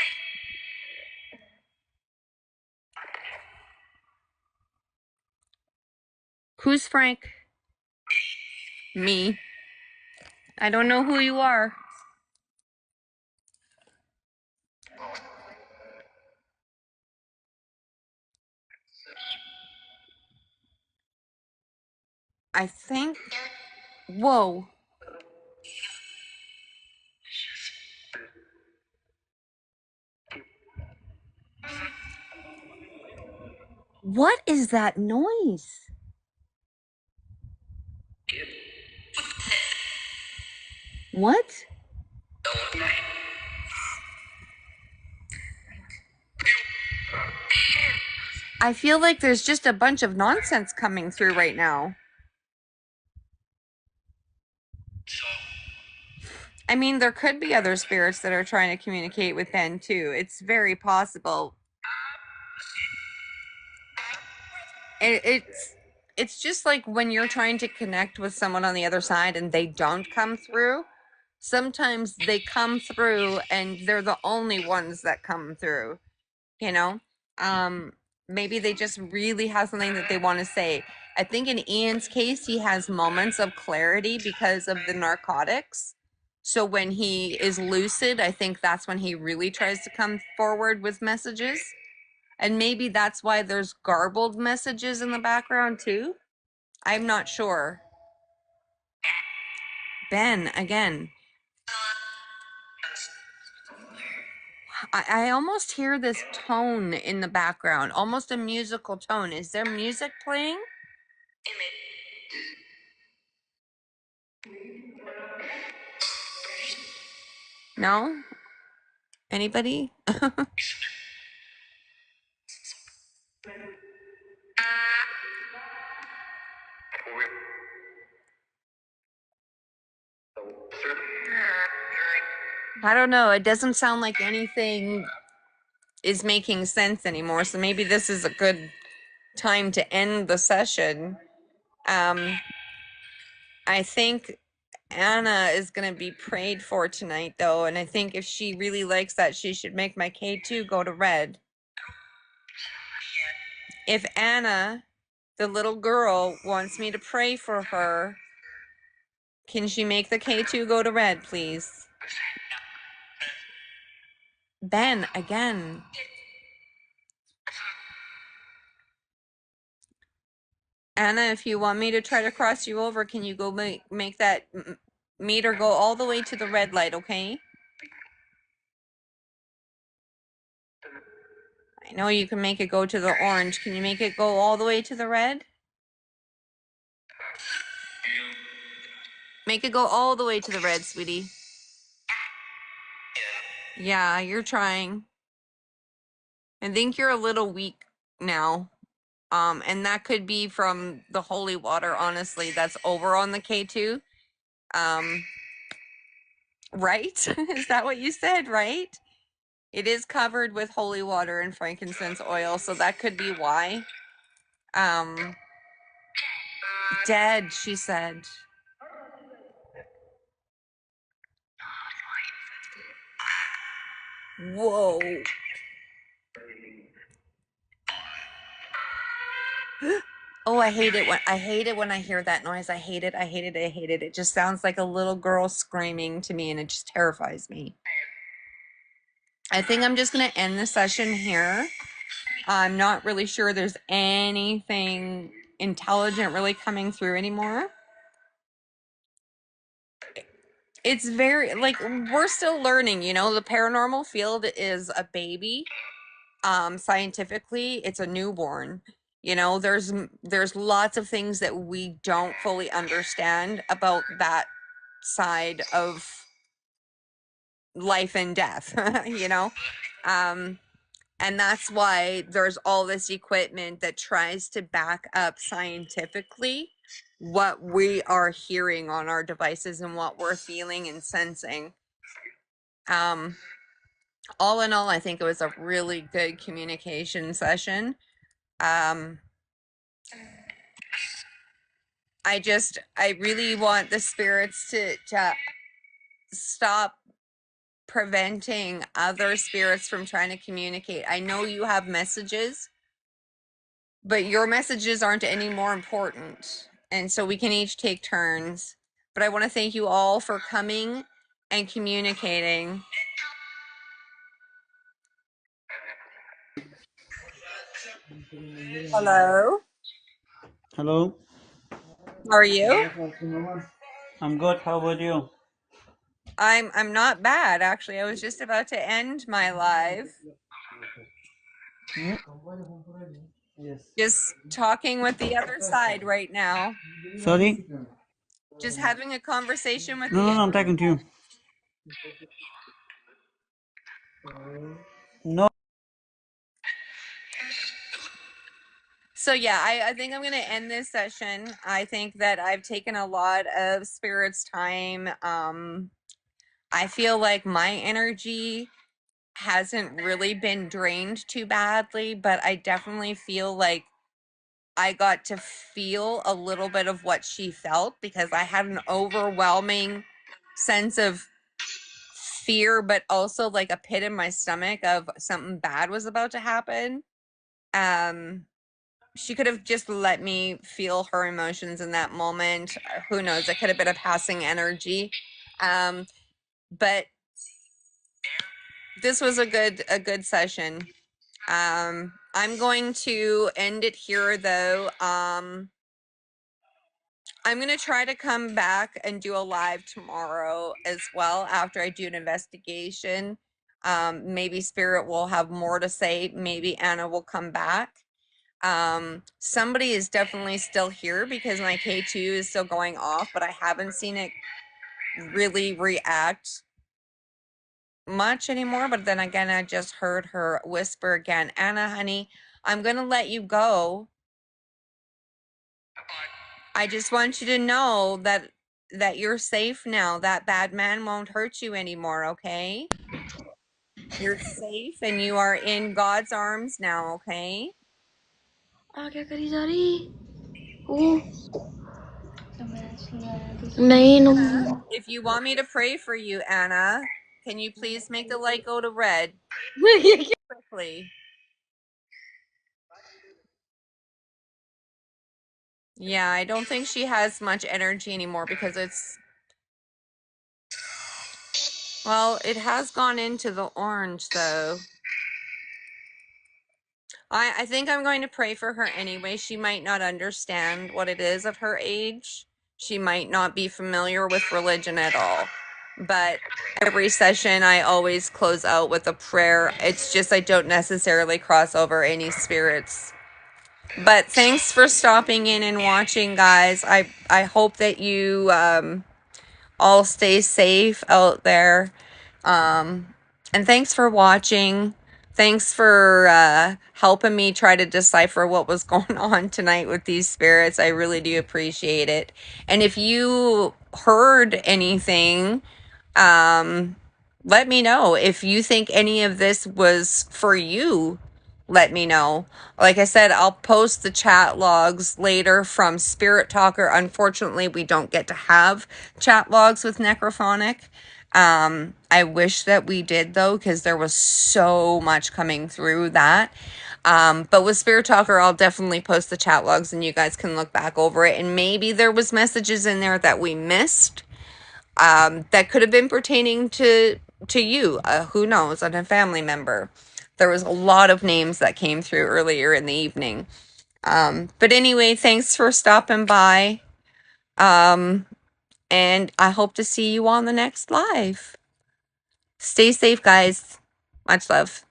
S1: Who's Frank? Me. I don't know who you are. I think. Whoa. What is that noise? What? I feel like there's just a bunch of nonsense coming through right now. I mean, there could be other spirits that are trying to communicate with Ben too. It's very possible. It's just like when you're trying to connect with someone on the other side and they don't come through. Sometimes they come through and they're the only ones that come through, you know? Maybe they just really have something that they want to say. I think in Ian's case, he has moments of clarity because of the narcotics. So when he is lucid, I think that's when he really tries to come forward with messages. And maybe that's why there's garbled messages in the background too. I'm not sure. Ben, again. I almost hear this tone in the background, almost a musical tone. Is there music playing? No? Anybody? I don't know. It doesn't sound like anything is making sense anymore. So maybe this is a good time to end the session. I think Anna is going to be prayed for tonight, though. And I think if she really likes that, she should make my K2 go to red. If Anna, the little girl, wants me to pray for her, can she make the K2 go to red, please? Ben, again. Anna, if you want me to try to cross you over, can you go make that meter go all the way to the red light, okay? I know you can make it go to the orange. Can you make it go all the way to the red? Make it go all the way to the red, sweetie. Yeah, you're trying. I think you're a little weak now. And that could be from the holy water, honestly, that's over on the K2. Right? Is that what you said, right? It is covered with holy water and frankincense oil, so that could be why. Dead, she said. Whoa. Oh, I hate it when I hear that noise. I hate it. I hate it. I hate it. It just sounds like a little girl screaming to me and it just terrifies me. I think I'm just going to end the session here. I'm not really sure there's anything intelligent really coming through anymore. It's very, like, we're still learning, you know, the paranormal field is a baby. Scientifically, it's a newborn. You know, there's lots of things that we don't fully understand about that side of life and death, you know? And that's why there's all this equipment that tries to back up scientifically what we are hearing on our devices and what we're feeling and sensing. All in all, I think it was a really good communication session. I really want the spirits to stop preventing other spirits from trying to communicate. I know you have messages, but your messages aren't any more important. And so we can each take turns. But I want to thank you all for coming and communicating. Hello.
S4: Hello.
S1: How are you?
S4: I'm good. How about you?
S1: I'm not bad, actually. I was just about to end my live.
S4: Yes.
S1: Just talking with the other side right now.
S4: Sorry?
S1: Just having a conversation with
S4: No,
S1: the
S4: no, no, I'm talking to you. No.
S1: So yeah, I think I'm gonna end this session. I think that I've taken a lot of spirit's time. I feel like my energy hasn't really been drained too badly, but I definitely feel like I got to feel a little bit of what she felt because I had an overwhelming sense of fear, but also like a pit in my stomach of something bad was about to happen. She could have just let me feel her emotions in that moment. Who knows? It could have been a passing energy. But this was a good session. I'm going to end it here though. I'm going to try to come back and do a live tomorrow as well after I do an investigation. Maybe Spirit will have more to say. Maybe Anna will come back. Somebody is definitely still here because my K2 is still going off, but I haven't seen it really react much anymore. But then again, I just heard her whisper again, Anna, honey, I'm gonna let you go. I just want you to know that you're safe now. That bad man won't hurt you anymore, okay? You're safe and you are in God's arms now, okay?
S5: क्या करी जा रही नहीं no.
S1: If you want me to pray for you, Anna, can you please make the light go to red? Quickly. Yeah, I don't think she has much energy anymore because it's... Well, it has gone into the orange, though. I think I'm going to pray for her anyway. She might not understand what it is of her age. She might not be familiar with religion at all. But every session, I always close out with a prayer. It's just I don't necessarily cross over any spirits. But thanks for stopping in and watching, guys. I hope that you all stay safe out there. And thanks for watching. Thanks for helping me try to decipher what was going on tonight with these spirits. I really do appreciate it. And if you heard anything, let me know. If you think any of this was for you, let me know. Like I said, I'll post the chat logs later from Spirit Talker. Unfortunately, we don't get to have chat logs with Necrophonic. I wish that we did, though, because there was so much coming through that. But with Spirit Talker, I'll definitely post the chat logs and you guys can look back over it. And maybe there was messages in there that we missed that could have been pertaining to you. Who knows? And a family member. There was a lot of names that came through earlier in the evening. But anyway, thanks for stopping by. And I hope to see you on the next live. Stay safe, guys. Much love.